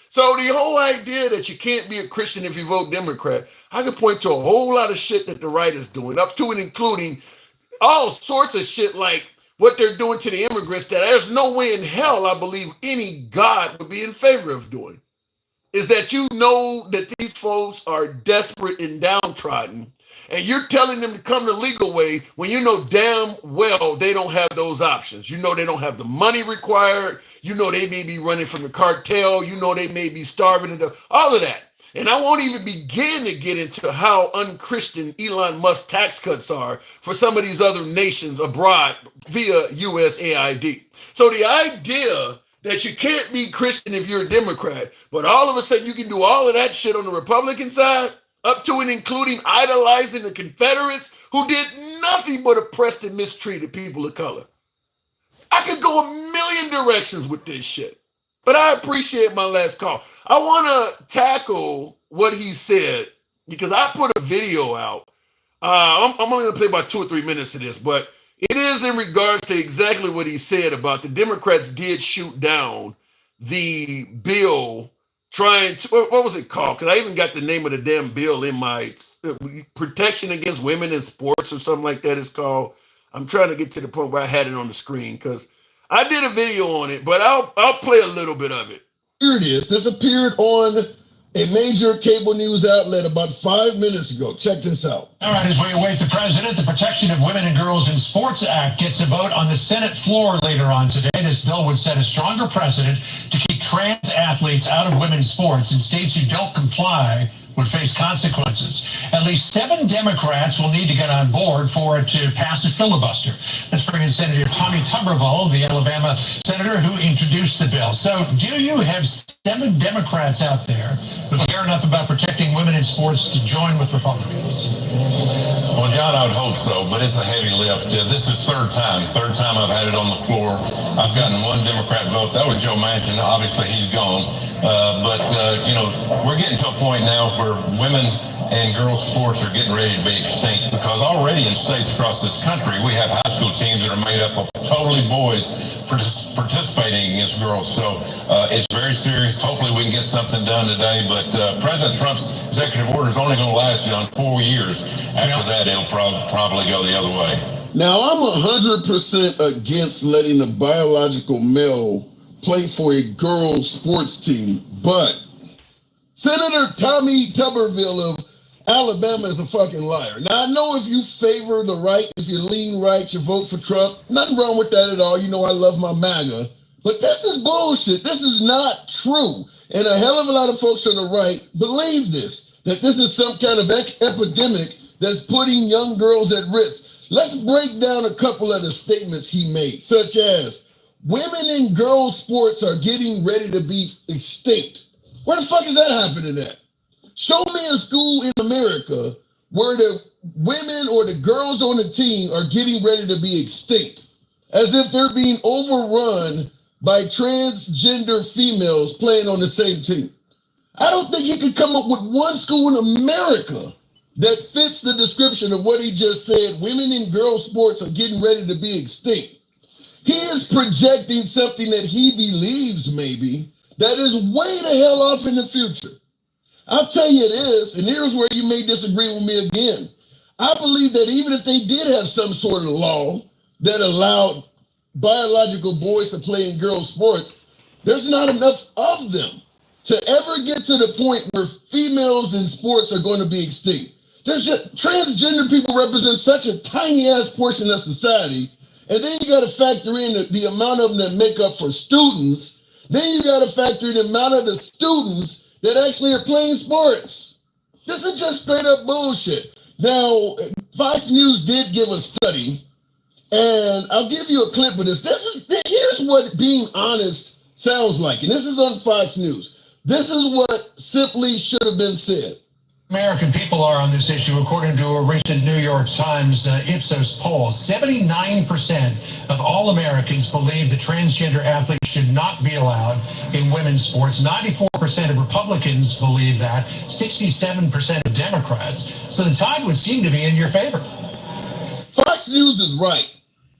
So the whole idea that you can't be a Christian if you vote Democrat, I can point to a whole lot of shit that the right is doing, up to and including all sorts of shit like what they're doing to the immigrants that there's no way in hell I believe any God would be in favor of doing. Is that you know that these folks are desperate and downtrodden, and you're telling them to come the legal way when you know damn well they don't have those options. You know they don't have the money required. You know they may be running from the cartel. You know they may be starving to death. All of that. And I won't even begin to get into how unchristian Elon Musk tax cuts are for some of these other nations abroad via USAID. So the idea that you can't be Christian if you're a Democrat, but all of a sudden you can do all of that shit on the Republican side, up to and including idolizing the Confederates who did nothing but oppress and mistreated people of color. I could go a million directions with this shit. But I appreciate my last call. I want to tackle what he said because I put a video out. I'm only going to play about 2 or 3 minutes of this, but it is in regards to exactly what he said about the Democrats did shoot down the bill trying to, what was it called? Because I even got the name of the damn bill in my protection against women in sports or something like that it's called. I'm trying to get to the point where I had it on the screen because I did a video on it, but I'll play a little bit of it. Here it is. This appeared on a major cable news outlet about 5 minutes ago. Check this out. All right, as we await the president, the Protection of Women and Girls in Sports Act gets a vote on the Senate floor later on today. This bill would set a stronger precedent to keep trans athletes out of women's sports, and states who don't comply would face consequences. At least 7 Democrats will need to get on board for it to pass a filibuster. Let's bring in Senator Tommy Tuberville, the Alabama senator who introduced the bill. So do you have 7 Democrats out there who care enough about protecting women in sports to join with Republicans? Well, John, I would hope so, but it's a heavy lift. This is third time I've had it on the floor. I've gotten 1 Democrat vote. That was Joe Manchin. Obviously, he's gone. We're getting to a point now where women and girls sports are getting ready to be extinct because already in states across this country, we have high school teams that are made up of totally boys participating against girls. So it's very serious. Hopefully we can get something done today, but President Trump's executive order is only going to last on 4 years. After that, it'll probably go the other way. Now, I'm 100% against letting a biological male play for a girls sports team, but Senator Tommy Tuberville of Alabama is a fucking liar. Now, I know if you favor the right, if you lean right, you vote for Trump. Nothing wrong with that at all. You know I love my MAGA. But this is bullshit. This is not true. And a hell of a lot of folks on the right believe this, that this is some kind of epidemic that's putting young girls at risk. Let's break down a couple of the statements he made, such as, women in girls' sports are getting ready to be extinct. Where the fuck is that happening at? Show me a school in America where the women or the girls on the team are getting ready to be extinct, as if they're being overrun by transgender females playing on the same team. I don't think he could come up with one school in America that fits the description of what he just said. Women in girls' sports are getting ready to be extinct. He is projecting something that he believes maybe that is way the hell off in the future. I'll tell you it is, and here's where you may disagree with me again. I believe that even if they did have some sort of law that allowed biological boys to play in girls' sports, there's not enough of them to ever get to the point where females in sports are going to be extinct. There's just, transgender people represent such a tiny ass portion of society, and then you got to factor in the amount of them that make up for students. Then you got to factor in the amount of the students that actually are playing sports. This is just straight up bullshit. Now, Fox News did give a study, and I'll give you a clip of this. Here's what being honest sounds like, and this is on Fox News. This is what simply should have been said. American people are on this issue, according to a recent New York Times Ipsos poll. 79% of all Americans believe that transgender athletes should not be allowed in women's sports. 94% of Republicans believe that. 67% of Democrats. So the tide would seem to be in your favor. Fox News is right.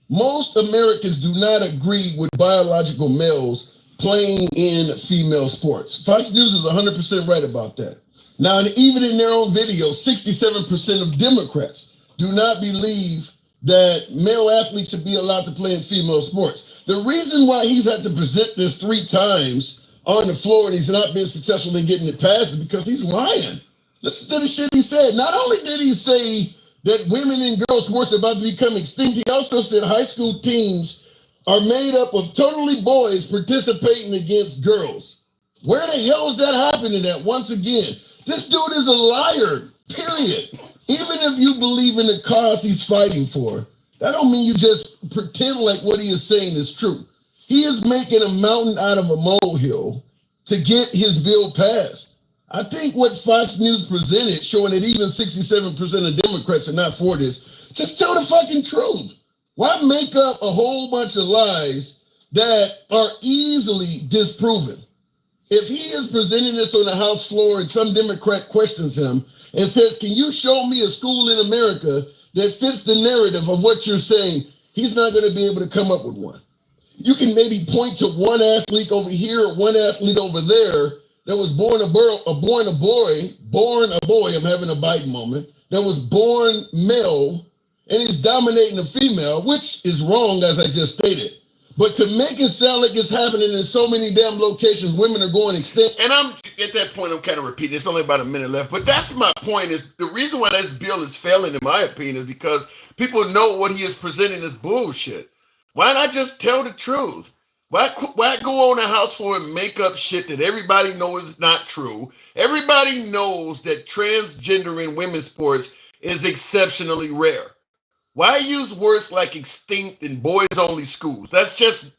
Most Americans do not agree with biological males playing in female sports. Fox News is 100% right about that. Now, even in their own video, 67% of Democrats do not believe that male athletes should be allowed to play in female sports. The reason why he's had to present this 3 times on the floor and he's not been successful in getting it passed is because he's lying. Listen to the shit he said. Not only did he say that women in girls' sports are about to become extinct, he also said high school teams are made up of totally boys participating against girls. Where the hell is that happening at? Once again, this dude is a liar, period. Even if you believe in the cause he's fighting for, that don't mean you just pretend like what he is saying is true. He is making a mountain out of a molehill to get his bill passed. I think what Fox News presented, showing that even 67% of Democrats are not for this, just tell the fucking truth. Why make up a whole bunch of lies that are easily disproven? If he is presenting this on the House floor and some Democrat questions him and says, can you show me a school in America that fits the narrative of what you're saying, he's not going to be able to come up with one. You can maybe point to one athlete over here, one athlete over there that was born a boy, I'm having a Biden moment, that was born male, and he's dominating a female, which is wrong, as I just stated. But to make it sound like it's happening in so many damn locations, women are going extinct. And I'm at that point, I'm kind of repeating. It's only about a minute left. But that's my point, is the reason why this bill is failing, in my opinion, is because people know what he is presenting as bullshit. Why not just tell the truth? Why go on the House floor and make up shit that everybody knows is not true? Everybody knows that transgender in women's sports is exceptionally rare. Why use words like extinct and boys-only schools? That's just,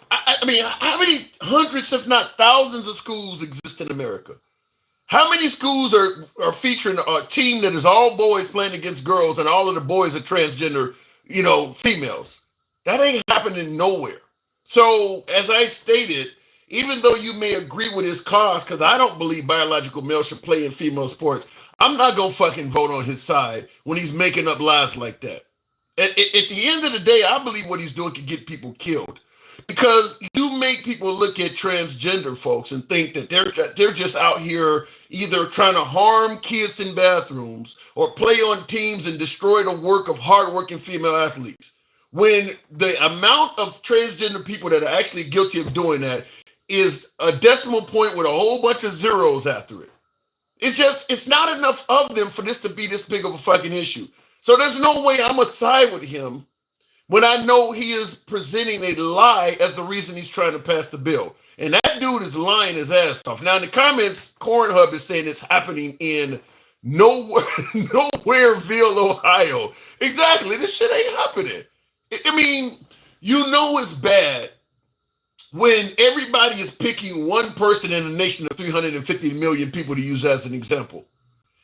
I mean, how many hundreds, if not thousands of schools exist in America? How many schools are featuring a team that is all boys playing against girls and all of the boys are transgender, females? That ain't happening nowhere. So, as I stated, even though you may agree with his cause, because I don't believe biological males should play in female sports, I'm not going to fucking vote on his side when he's making up lies like that. At the end of the day, I believe what he's doing can get people killed, because you make people look at transgender folks and think that they're just out here either trying to harm kids in bathrooms or play on teams and destroy the work of hardworking female athletes. When the amount of transgender people that are actually guilty of doing that is a decimal point with a whole bunch of zeros after it. It's not enough of them for this to be this big of a fucking issue. So there's no way I'm going to side with him when I know he is presenting a lie as the reason he's trying to pass the bill. And that dude is lying his ass off. Now in the comments, Cornhub is saying it's happening in Nowhereville, Ohio. Exactly. This shit ain't happening. I mean, it's bad when everybody is picking one person in a nation of 350 million people to use as an example.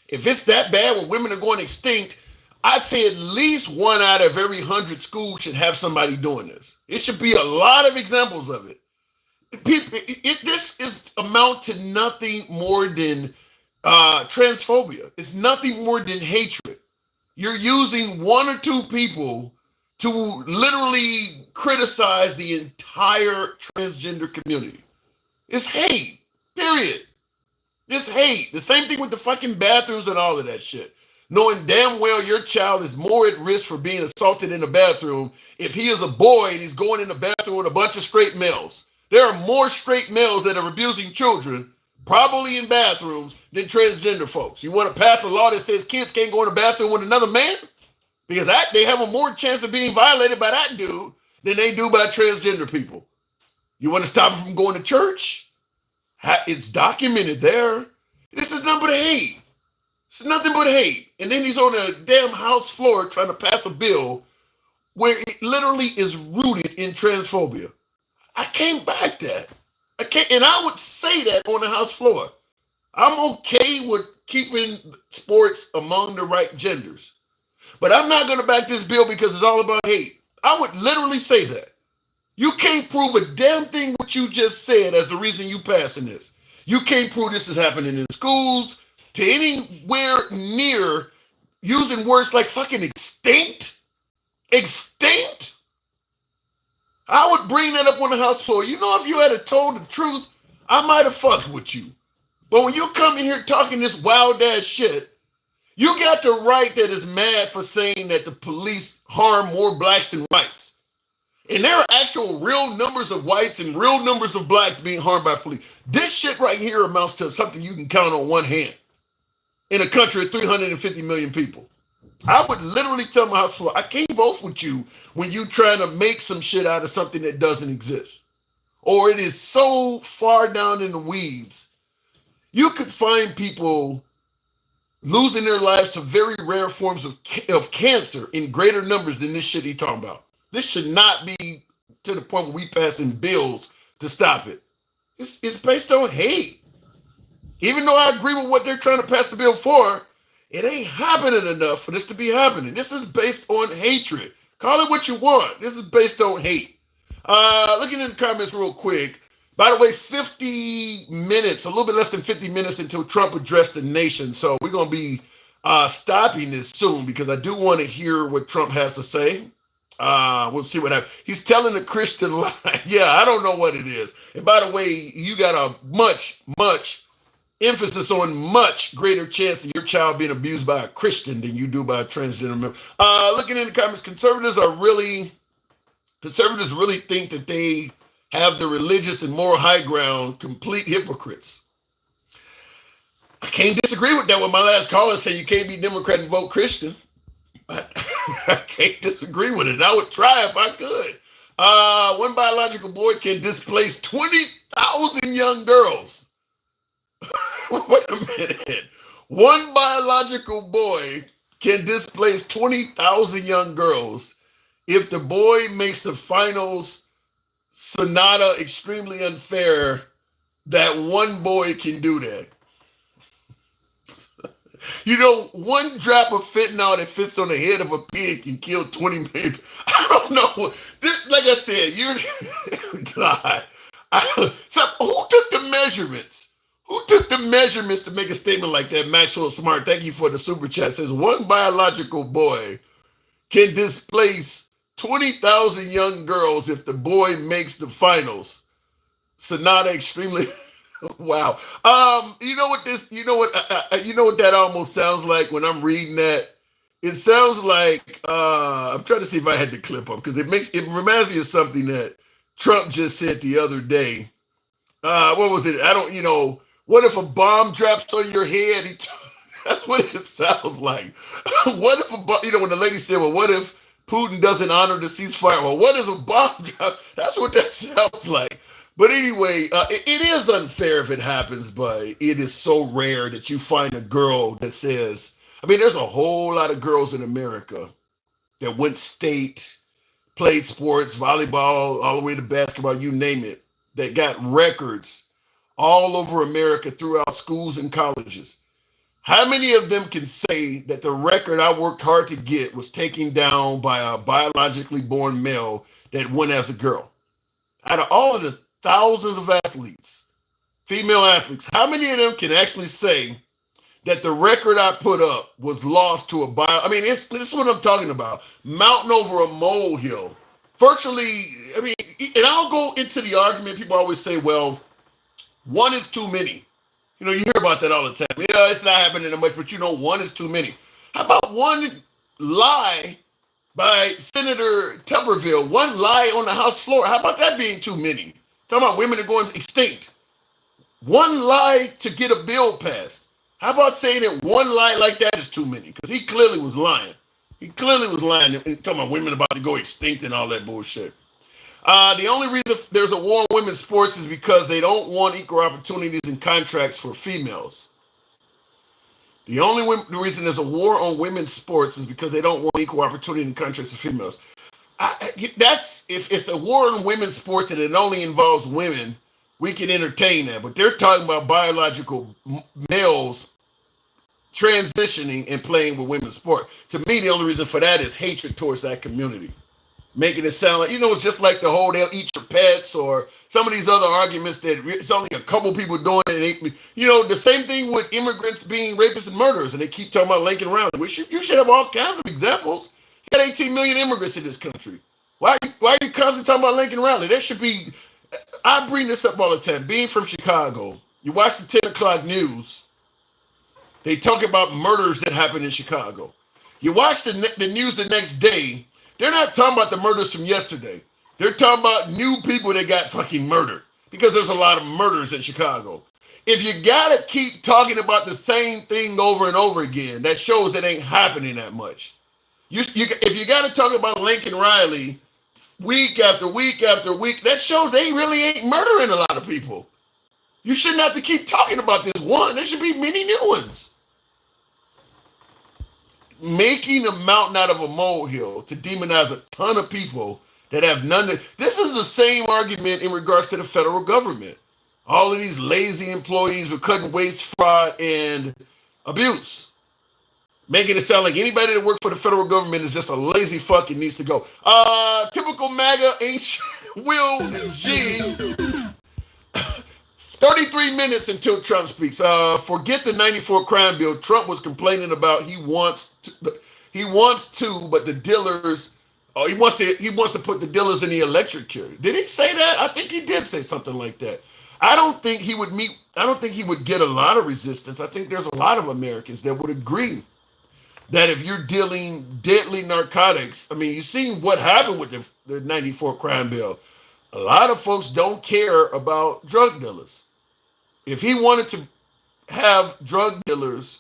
If it's that bad when women are going extinct, I'd say at least 1 out of every 100 schools should have somebody doing this. It should be a lot of examples of it. This amount to nothing more than transphobia. It's nothing more than hatred. You're using one or two people to literally criticize the entire transgender community. It's hate, period. It's hate. The same thing with the fucking bathrooms and all of that shit. Knowing damn well your child is more at risk for being assaulted in the bathroom if he is a boy and he's going in the bathroom with a bunch of straight males. There are more straight males that are abusing children, probably in bathrooms, than transgender folks. You want to pass a law that says kids can't go in the bathroom with another man? Because they have a more chance of being violated by that dude than they do by transgender people. You want to stop them from going to church? It's documented there. This is nothing but hate. It's nothing but hate. And then he's on a damn House floor trying to pass a bill where it literally is rooted in transphobia. I can't back that. I can't, and I would say that on the House floor. I'm okay with keeping sports among the right genders. But I'm not going to back this bill because it's all about hate. I would literally say that. You can't prove a damn thing what you just said as the reason you passing this. You can't prove this is happening in schools, to anywhere near using words like fucking extinct. Extinct? I would bring that up on the House floor. If you had told the truth, I might have fucked with you. But when you come in here talking this wild ass shit, you got the right that is mad for saying that the police harm more blacks than whites. And there are actual real numbers of whites and real numbers of blacks being harmed by police. This shit right here amounts to something you can count on one hand in a country of 350 million people. I would literally tell my House floor, I can't vote with you when you trying to make some shit out of something that doesn't exist. Or it is so far down in the weeds. You could find people losing their lives to very rare forms of cancer in greater numbers than this shit he talking about. This should not be to the point where we passing bills to stop it. It's based on hate. Even though I agree with what they're trying to pass the bill for, it ain't happening enough for this to be happening. This is based on hatred. Call it what you want. This is based on hate. Looking in the comments real quick. By the way, 50 minutes, a little bit less than 50 minutes until Trump addressed the nation. So we're going to be stopping this soon because I do want to hear what Trump has to say. We'll see what happens. He's telling a Christian lie. Yeah, I don't know what it is. And by the way, you got a much emphasis on much greater chance of your child being abused by a Christian than you do by a transgender member. Looking in the comments, conservatives really think that they have the religious and moral high ground, complete hypocrites. I can't disagree with that when my last caller said you can't be Democrat and vote Christian. I can't disagree with it. I would try if I could. One biological boy can displace 20,000 young girls. Wait a minute. One biological boy can displace 20,000 young girls if the boy makes the finals. Sonata extremely unfair that one boy can do that. You know, one drop of fentanyl that fits on the head of a pig can kill 20 people. I don't know. This, like I said, you're God. So who took the measurements? Who took the measurements to make a statement like that? Maxwell Smart, thank you for the super chat. Says one biological boy can displace 20,000 young girls if the boy makes the finals. Sonata extremely wow. You know what that almost sounds like when I'm reading that? It sounds like I'm trying to see if I had the clip up because it reminds me of something that Trump just said the other day. What was it? What if a bomb drops on your head? That's what it sounds like. What if when the lady said, well, what if Putin doesn't honor the ceasefire? Well, what is a bomb drop? That's what that sounds like. But anyway, it is unfair if it happens, but it is so rare that you find a girl that says, there's a whole lot of girls in America that went state, played sports, volleyball, all the way to basketball, you name it, that got records all over America throughout schools and colleges. How many of them can say that the record I worked hard to get was taken down by a biologically born male that went as a girl? Out of all of the thousands of athletes, female athletes, how many of them can actually say that the record I put up was lost to a this is what I'm talking about. Mountain over a molehill. Virtually, and I'll go into the argument. People always say, well, one is too many. You hear about that all the time. Yeah, it's not happening that much, but one is too many. How about one lie by Senator Tuberville, one lie on the House floor? How about that being too many? Talking about women are going extinct. One lie to get a bill passed. How about saying that one lie like that is too many? Because he clearly was lying. He clearly was lying and talking about women about to go extinct and all that bullshit. The only reason there's a war on women's sports is because they don't want equal opportunities and contracts for females. The reason there's a war on women's sports is because they don't want equal opportunity and contracts for females. If it's a war on women's sports and it only involves women, we can entertain that. But they're talking about biological males transitioning and playing with women's sport. To me, the only reason for that is hatred towards that community. Making it sound like, it's just like the whole they'll eat your pets or some of these other arguments that it's only a couple people doing it. And the same thing with immigrants being rapists and murderers. And they keep talking about Lincoln Riley. You should have all kinds of examples. You got 18 million immigrants in this country. Why are you constantly talking about Lincoln Riley? There should be, I bring this up all the time. Being from Chicago, you watch the 10 o'clock news. They talk about murders that happened in Chicago. You watch the news the next day. They're not talking about the murders from yesterday. They're talking about new people that got fucking murdered because there's a lot of murders in Chicago. If you gotta keep talking about the same thing over and over again, that shows it ain't happening that much. If you gotta talk about Lincoln Riley week after week after week, that shows they really ain't murdering a lot of people. You shouldn't have to keep talking about this one. There should be many new ones. Making a mountain out of a molehill to demonize a ton of people that have none. This is the same argument in regards to the federal government. All of these lazy employees with cutting waste, fraud, and abuse. making it sound like anybody that works for the federal government is just a lazy fuck and needs to go. Typical MAGA H. Will G. 33 minutes until Trump speaks. Forget the 94 crime bill. Trump was complaining about he wants to, but the dealers. Oh, he wants to put the dealers in the electric chair. Did he say that? I think he did say something like that. I don't think he would get a lot of resistance. I think there's a lot of Americans that would agree that if you're dealing deadly narcotics, I mean, you've seen what happened with the 94 crime bill. A lot of folks don't care about drug dealers. If he wanted to have drug dealers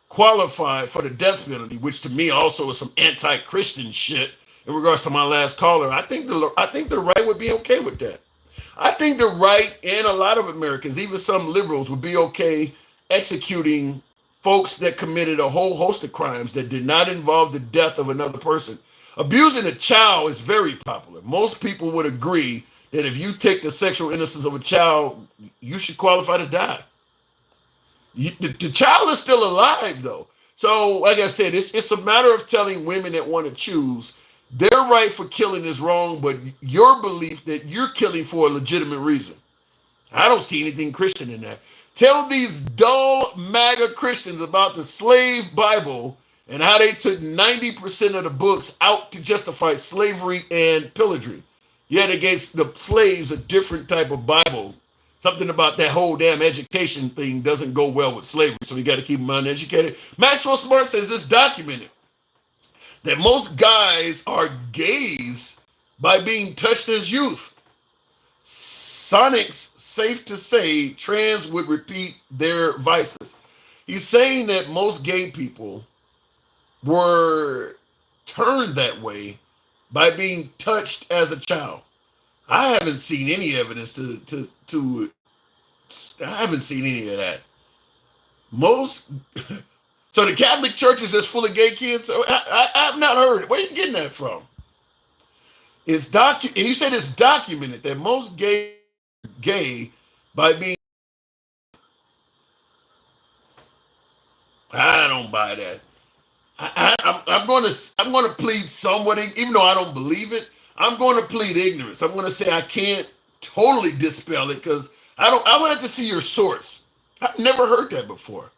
qualify for the death penalty, which to me also is some anti-Christian shit in regards to my last caller, I think the right would be okay with that. I think the right and a lot of Americans, even some liberals, would be okay executing folks that committed a whole host of crimes that did not involve the death of another person. Abusing a child is very popular. Most people would agree that if you take the sexual innocence of a child, you should qualify to die. The child is still alive, though. So, like I said, it's a matter of telling women that want to choose their right for killing is wrong, but your belief that you're killing for a legitimate reason. I don't see anything Christian in that. Tell these dull MAGA Christians about the slave Bible and how they took 90% of the books out to justify slavery and pillaging. Yeah, they gave the slaves a different type of Bible. Something about that whole damn education thing doesn't go well with slavery, so we got to keep them uneducated. Maxwell Smart says this documented that most guys are gays by being touched as youth. Sonic's safe to say trans would repeat their vices. He's saying that most gay people were turned that way by being touched as a child. I haven't seen any evidence to I haven't seen any of that. So the Catholic Church is just full of gay kids? So I have not heard it. Where are you getting that from? And you said it's documented that most gay by being. I don't buy that. I'm going to plead somewhat, even though I don't believe it. I'm going to plead ignorance. I'm going to say I can't totally dispel it because I would have to see your source. I've never heard that before.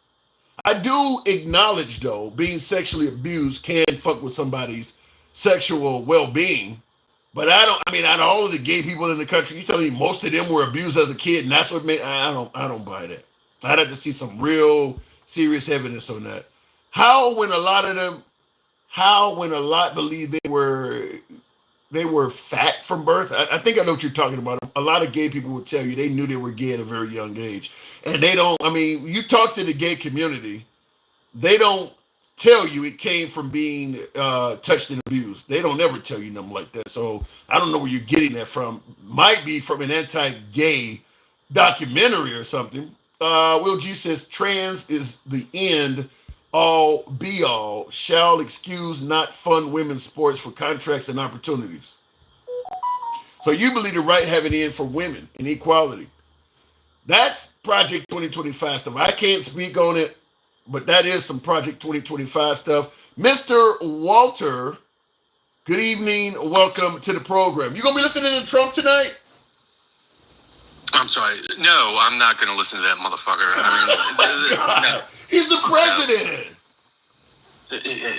I do acknowledge, though, being sexually abused can fuck with somebody's sexual well-being. But out of all of the gay people in the country, you telling me most of them were abused as a kid, and that's what made I don't buy that. I'd have to see some real serious evidence on that. How when a lot believe they were fat from birth. I think I know what you're talking about. A lot of gay people will tell you they knew they were gay at a very young age. And they don't, you talk to the gay community, they don't tell you it came from being touched and abused. They don't ever tell you nothing like that. So I don't know where you're getting that from. Might be from an anti-gay documentary or something. Will G says trans is the end all be all, shall excuse not fund women's sports for contracts and opportunities. So you believe the right have an end for women and equality. That's Project 2025 stuff. I can't speak on it, but that is some Project 2025 stuff. Mr. Walter, good evening. Welcome to the program. You gonna be listening to Trump tonight? I'm sorry. No, I'm not going to listen to that motherfucker. No. He's the president.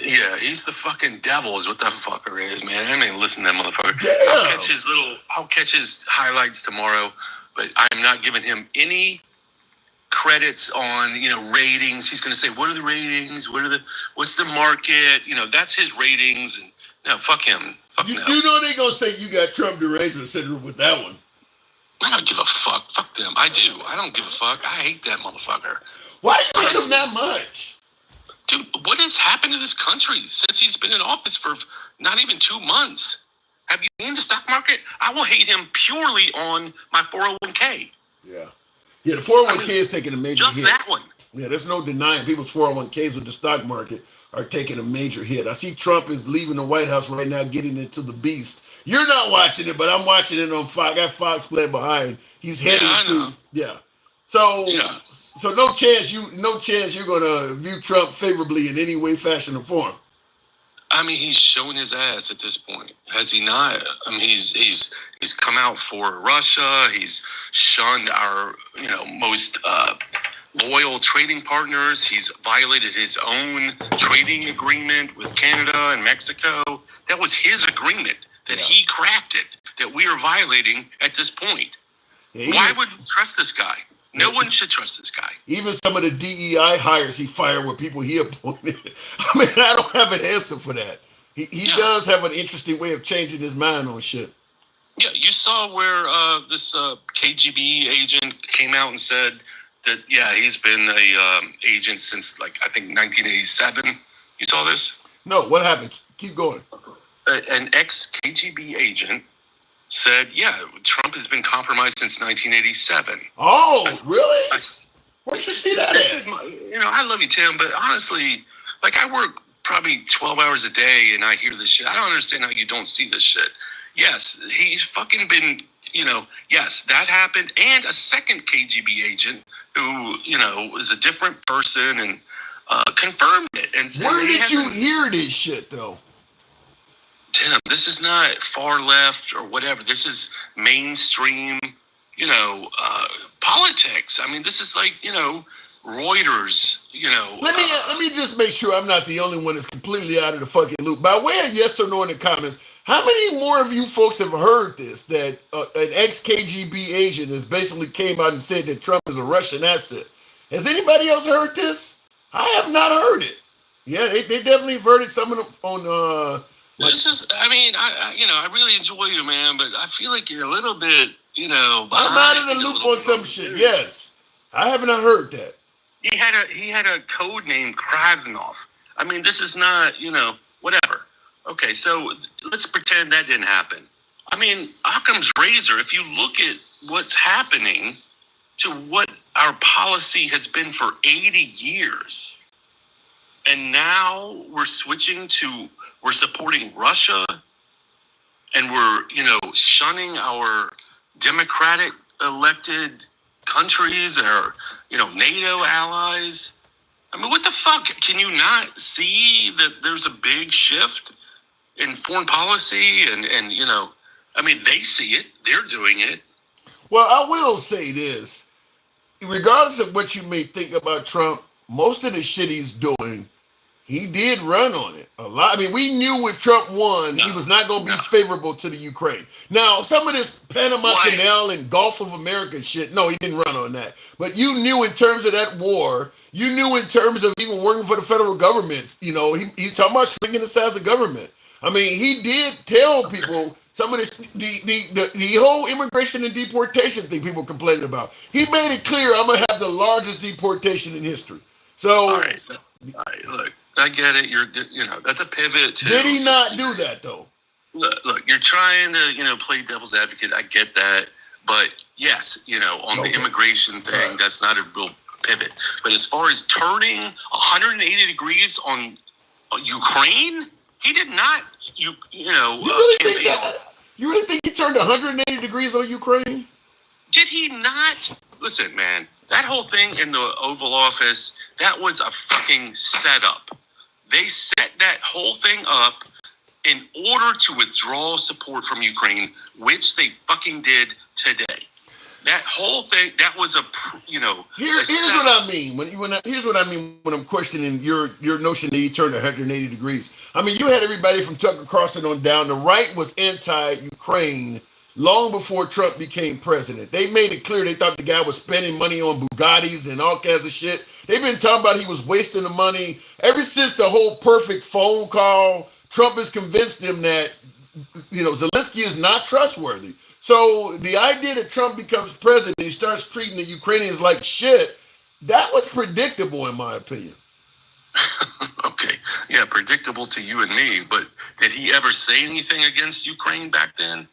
Yeah, he's the fucking devil is what that fucker is, man. I mean, listen to that motherfucker. Damn. I'll catch his highlights tomorrow, but I'm not giving him any credits on, ratings. He's going to say, what are the ratings? What's the market? That's his ratings. And no, fuck him. Fuck no. You know they going to say you got Trump derangement syndrome with that one. I don't give a fuck. Fuck them. I do. I don't give a fuck. I hate that motherfucker. Why do you hate him that much? Dude, what has happened to this country since he's been in office for not even 2 months? Have you seen the stock market? I will hate him purely on my 401k. Yeah. Yeah, the 401k is taking a major hit. Just that one. Yeah, there's no denying people's 401ks with the stock market are taking a major hit. I see Trump is leaving the White House right now, getting into the beast. You're not watching it, but I'm watching it on Fox. I got Fox playing behind. He's heading to. So, Yeah. so no chance you're gonna view Trump favorably in any way, fashion, or form. I mean, he's showing his ass at this point, has he not? I mean, he's come out for Russia. He's shunned our most loyal trading partners. He's violated his own trading agreement with Canada and Mexico. That was his agreement that he crafted that we are violating at this point. Yeah, why would we trust this guy? No one should trust this guy. Even some of the DEI hires he fired were people he appointed. I mean, I don't have an answer for that. He does have an interesting way of changing his mind on shit. Yeah, you saw where this KGB agent came out and said that, he's been a agent since, I think 1987. You saw this? No, what happened? Keep going. An ex-KGB agent said, Trump has been compromised since 1987. Oh, really? Where'd you see that at? I love you, Tim, but honestly, I work probably 12 hours a day and I hear this shit. I don't understand how you don't see this shit. Yes, he's fucking been, yes, that happened. And a second KGB agent who, was a different person and confirmed it. And where did you hear this shit, though? Tim, this is not far left or whatever. This is mainstream, politics. I mean, this is Reuters, Let me just make sure I'm not the only one that's completely out of the fucking loop. By way of yes or no in the comments, how many more of you folks have heard this, that an ex-KGB agent has basically came out and said that Trump is a Russian asset? Has anybody else heard this? I have not heard it. Yeah, they definitely have heard it. Some of them on... This is, I really enjoy you, man, but I feel like you're a little bit, I'm out of the loop on some shit. Yes, I have not heard that. He had a code name, Krasnov. I mean, this is not, whatever. Okay, so let's pretend that didn't happen. I mean, Occam's razor. If you look at what's happening to what our policy has been for 80 years, and now we're supporting Russia, and we're, shunning our democratic elected countries, our, NATO allies. I mean, what the fuck? Can you not see that there's a big shift in foreign policy? And they see it. They're doing it. Well, I will say this. Regardless of what you may think about Trump, most of the shit he's doing, he did run on it a lot. I mean, we knew when Trump won, he was not going to be favorable to the Ukraine. Now, some of this Panama Canal and Gulf of America shit, no, he didn't run on that. But you knew in terms of that war, you knew in terms of even working for the federal government, he's talking about shrinking the size of government. I mean, he did tell people some of this, the whole immigration and deportation thing people complaining about. He made it clear, I'm going to have the largest deportation in history. So, all right, look. I get it. That's a pivot. Did he not do that though? Look, you're trying to, play devil's advocate. I get that, but yes, on the immigration thing, that's not a real pivot. But as far as turning 180 degrees on Ukraine, he did not. You really think that? You really think he turned 180 degrees on Ukraine? Did he not? Listen, man, that whole thing in the Oval Office, that was a fucking setup. They set that whole thing up in order to withdraw support from Ukraine, which they fucking did today. That whole thing, that was here's what I mean. Here's what I mean when I'm questioning your notion that he turned 180 degrees. I mean, you had everybody from Tucker Carlson on down. The right was anti-Ukraine long before Trump became president. They made it clear they thought the guy was spending money on Bugattis and all kinds of shit. They've been talking about he was wasting the money. Ever since the whole perfect phone call, Trump has convinced them that, Zelensky is not trustworthy. So the idea that Trump becomes president and he starts treating the Ukrainians like shit, that was predictable in my opinion. Okay. Yeah, predictable to you and me. But did he ever say anything against Ukraine back then?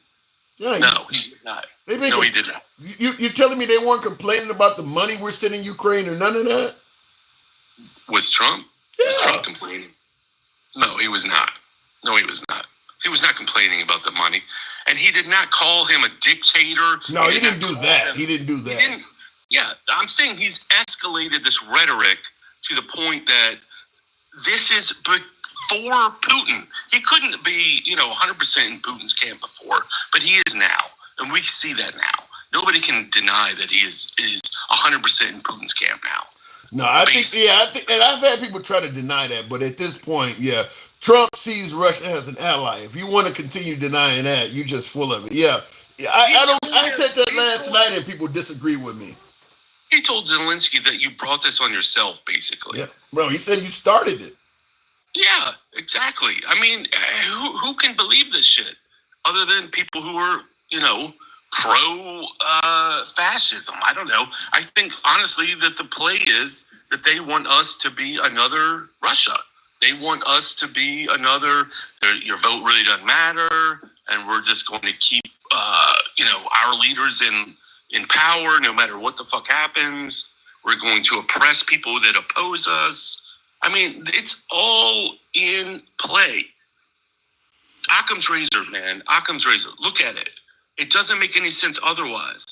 Yeah, no, he did not. No, he did not. You're telling me they weren't complaining about the money we're sending Ukraine or none of that? Was Trump? Yeah. Was Trump complaining? No, he was not. No, he was not. He was not complaining about the money. And he did not call him a dictator. No, he didn't do that. He didn't do that. Yeah, I'm saying he's escalated this rhetoric to the point that this is before Putin. He couldn't be, 100% in Putin's camp before, but he is now, and we see that now. Nobody can deny that he is 100% in Putin's camp now. No, I think, and I've had people try to deny that, but at this point, yeah, Trump sees Russia as an ally. If you want to continue denying that, you're just full of it. Yeah, I said that last night, and people disagree with me. He told Zelensky that you brought this on yourself, basically. Yeah, bro, he said you started it. Yeah, exactly. I mean, who can believe this shit other than people who are, pro-fascism? I don't know. I think, honestly, that the play is that they want us to be another Russia. They want us to be another, your vote really doesn't matter, and we're just going to keep, our leaders in power no matter what the fuck happens. We're going to oppress people that oppose us. I mean, it's all in play. Occam's razor, man. Occam's razor. Look at it. It doesn't make any sense otherwise.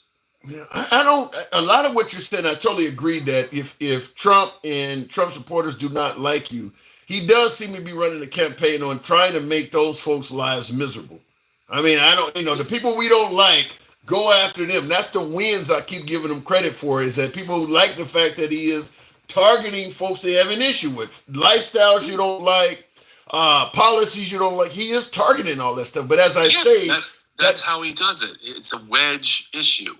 Yeah, I don't. A lot of what you're saying, I totally agree that if Trump and Trump supporters do not like you, he does seem to be running a campaign on trying to make those folks' lives miserable. I mean, I don't. The people we don't like, go after them. That's the wins I keep giving him credit for. Is that people who like the fact that he is targeting folks they have an issue with, lifestyles you don't like, policies you don't like. He is targeting all that stuff. But as I say, that's how he does it. It's a wedge issue.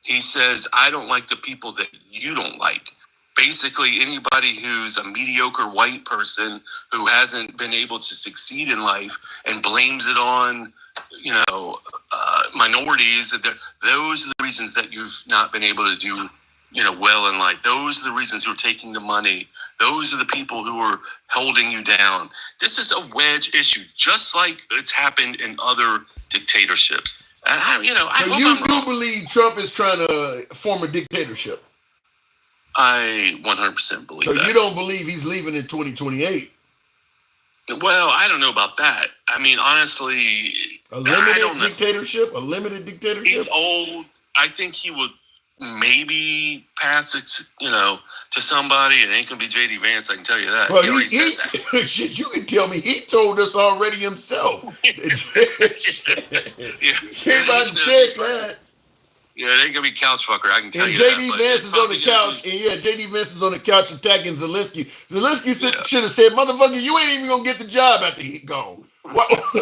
He says, I don't like the people that you don't like. Basically, anybody who's a mediocre white person who hasn't been able to succeed in life and blames it on, minorities, those are the reasons that you've not been able to do, well in life. Those are the reasons you're taking the money. Those are the people who are holding you down. This is a wedge issue, just like it's happened in other dictatorships. And so you do believe Trump is trying to form a dictatorship? I 100% believe so that. So you don't believe he's leaving in 2028? Well, I don't know about that. I mean, honestly, a limited dictatorship? A limited dictatorship? He's old. I think he would maybe pass it, to somebody. It ain't gonna be JD Vance. I can tell you that. Well, shit, you can tell me. He told us already himself. Came out and said that. Yeah, it ain't gonna be couch fucker. I can tell you JD that. Vance is on the couch, and JD Vance is on the couch attacking Zelensky. Zelensky should have said, "Motherfucker, you ain't even gonna get the job after he's gone.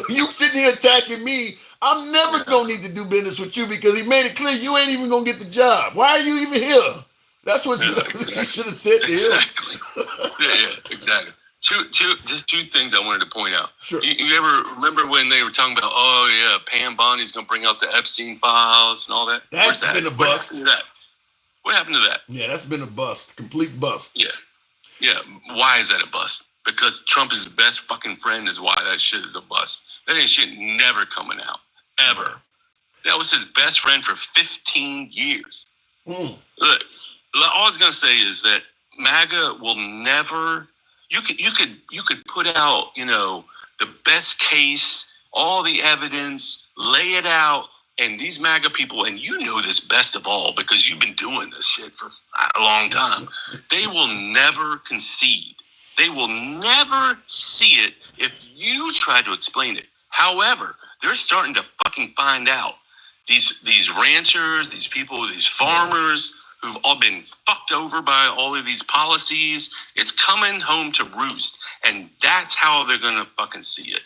You sitting here attacking me? I'm never gonna need to do business with you because he made it clear you ain't even gonna get the job. Why are you even here?" That's what he should have said to him. Exactly. Two things I wanted to point out. Sure. You ever remember when they were talking about, Pam Bondi's going to bring out the Epstein files and all that? That's been a bust. What happened to that? Yeah, that's been a bust. Complete bust. Yeah. Why is that a bust? Because Trump is his best fucking friend is why that shit is a bust. That ain't shit never coming out. Ever. That was his best friend for 15 years. Look, all I was going to say is that MAGA will never... You could put out, the best case, all the evidence, lay it out, and these MAGA people, and you know this best of all because you've been doing this shit for a long time, they will never concede. They will never see it if you try to explain it. However, they're starting to fucking find out. These ranchers, these people, these farmers who've all been fucked over by all of these policies, it's coming home to roost. And that's how they're going to fucking see it.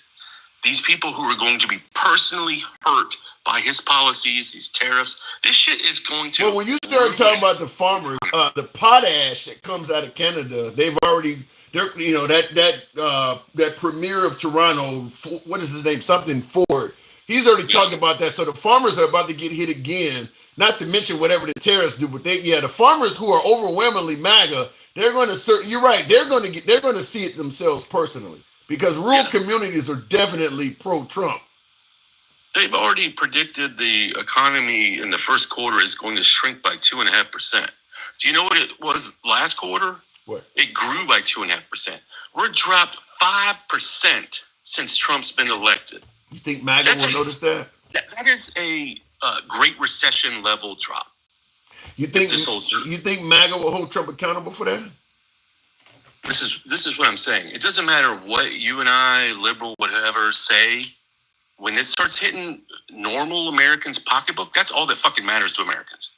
These people who are going to be personally hurt by his policies, these tariffs, this shit is going to... Well, when you start talking about the farmers, the potash that comes out of Canada, they've already... that premier of Toronto, what is his name? Something Ford. He's already talking about that. So the farmers are about to get hit again. Not to mention whatever the tariffs do, but the farmers who are overwhelmingly MAGA, they're going to. You're right. They're going to see it themselves personally because rural communities are definitely pro-Trump. They've already predicted the economy in the first quarter is going to shrink by 2.5%. Do you know what it was last quarter? What? It grew by 2.5%. We're dropped 5% since Trump's been elected. You think MAGA will notice that? That is a Great Recession level drop. You think MAGA will hold Trump accountable for that? This is what I'm saying. It doesn't matter what you and I, liberal, whatever, say. When it starts hitting normal Americans' pocketbook, that's all that fucking matters to Americans.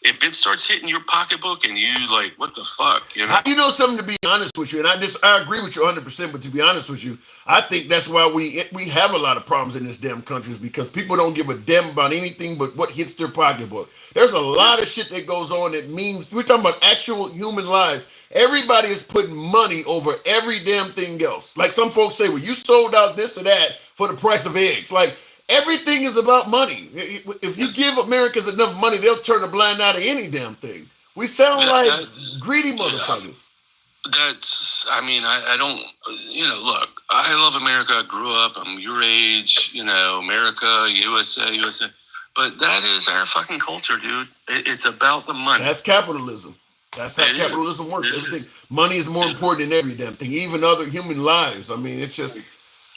If it starts hitting your pocketbook and you like, what the fuck, you know? You know something, to be honest with you, and I agree with you 100%, but to be honest with you, I think that's why we have a lot of problems in this damn country, is because people don't give a damn about anything but what hits their pocketbook. There's a lot of shit that goes on that means, we're talking about actual human lives. Everybody is putting money over every damn thing else. Like some folks say, well, you sold out this or that for the price of eggs. Like, everything is about money. If you give Americans enough money, they'll turn a blind eye to any damn thing. We sound like greedy motherfuckers. I don't, look, I love America. I grew up, I'm your age, America, USA. But that is our fucking culture, dude. It's about the money. That's capitalism. That's how capitalism works. Money is more important than every damn thing, even other human lives. I mean, it's just...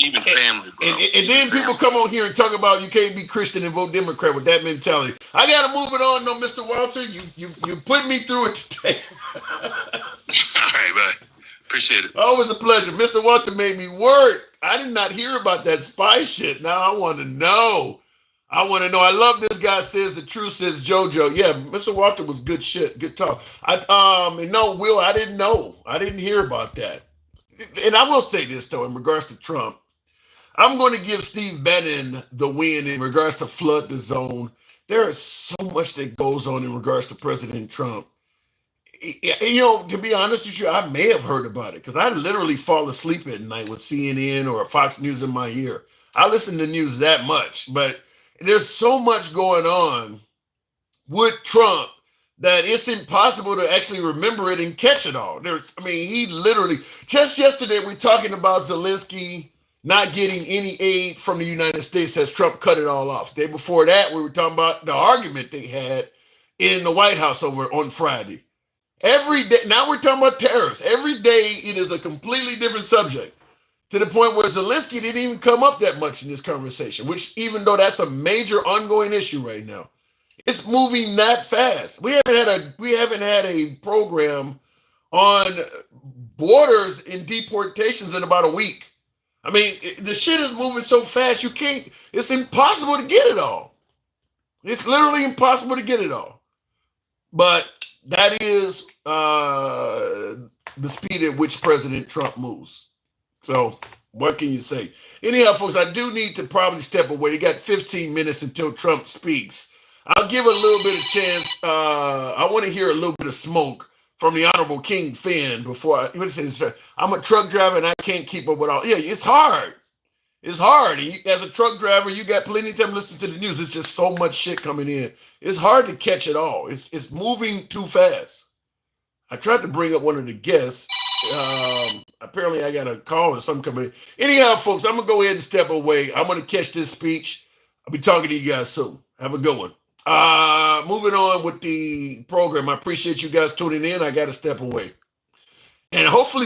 Even family, bro. And then people come on here and talk about you can't be Christian and vote Democrat with that mentality. I gotta move it on, though, Mr. Walter. You put me through it today. All right, bye. Appreciate it. Always a pleasure. Mr. Walter made me work. I did not hear about that spy shit. Now I want to know. I love this guy says the truth, says JoJo. Yeah, Mr. Walter was good shit. Good talk. Will, I didn't know. I didn't hear about that. And I will say this, though, in regards to Trump. I'm going to give Steve Bannon the win in regards to flood the zone. There is so much that goes on in regards to President Trump. To be honest with you, I may have heard about it because I literally fall asleep at night with CNN or Fox News in my ear. I listen to news that much, but there's so much going on with Trump that it's impossible to actually remember it and catch it all. He literally, just yesterday, we're talking about Zelensky not getting any aid from the United States as Trump cut it all off. The day before that, we were talking about the argument they had in the White House over on Friday. Every day, now we're talking about tariffs. Every day, it is a completely different subject, to the point where Zelensky didn't even come up that much in this conversation, which, even though that's a major ongoing issue right now, it's moving that fast. We haven't had a program on borders and deportations in about a week. I mean, the shit is moving so fast, it's impossible to get it all. It's literally impossible to get it all. But that is the speed at which President Trump moves. So what can you say? Anyhow, folks, I do need to probably step away. You got 15 minutes until Trump speaks. I'll give a little bit of chance. I want to hear a little bit of smoke from the Honorable King Finn before I'm a truck driver and I can't keep up with all. Yeah, it's hard. It's hard. And as a truck driver, you got plenty of time listening to the news. It's just so much shit coming in. It's hard to catch it all. It's moving too fast. I tried to bring up one of the guests. Apparently I got a call or something coming in. Anyhow, folks, I'm going to go ahead and step away. I'm going to catch this speech. I'll be talking to you guys soon. Have a good one. Moving on with the program. I appreciate you guys tuning in. I got to step away. And hopefully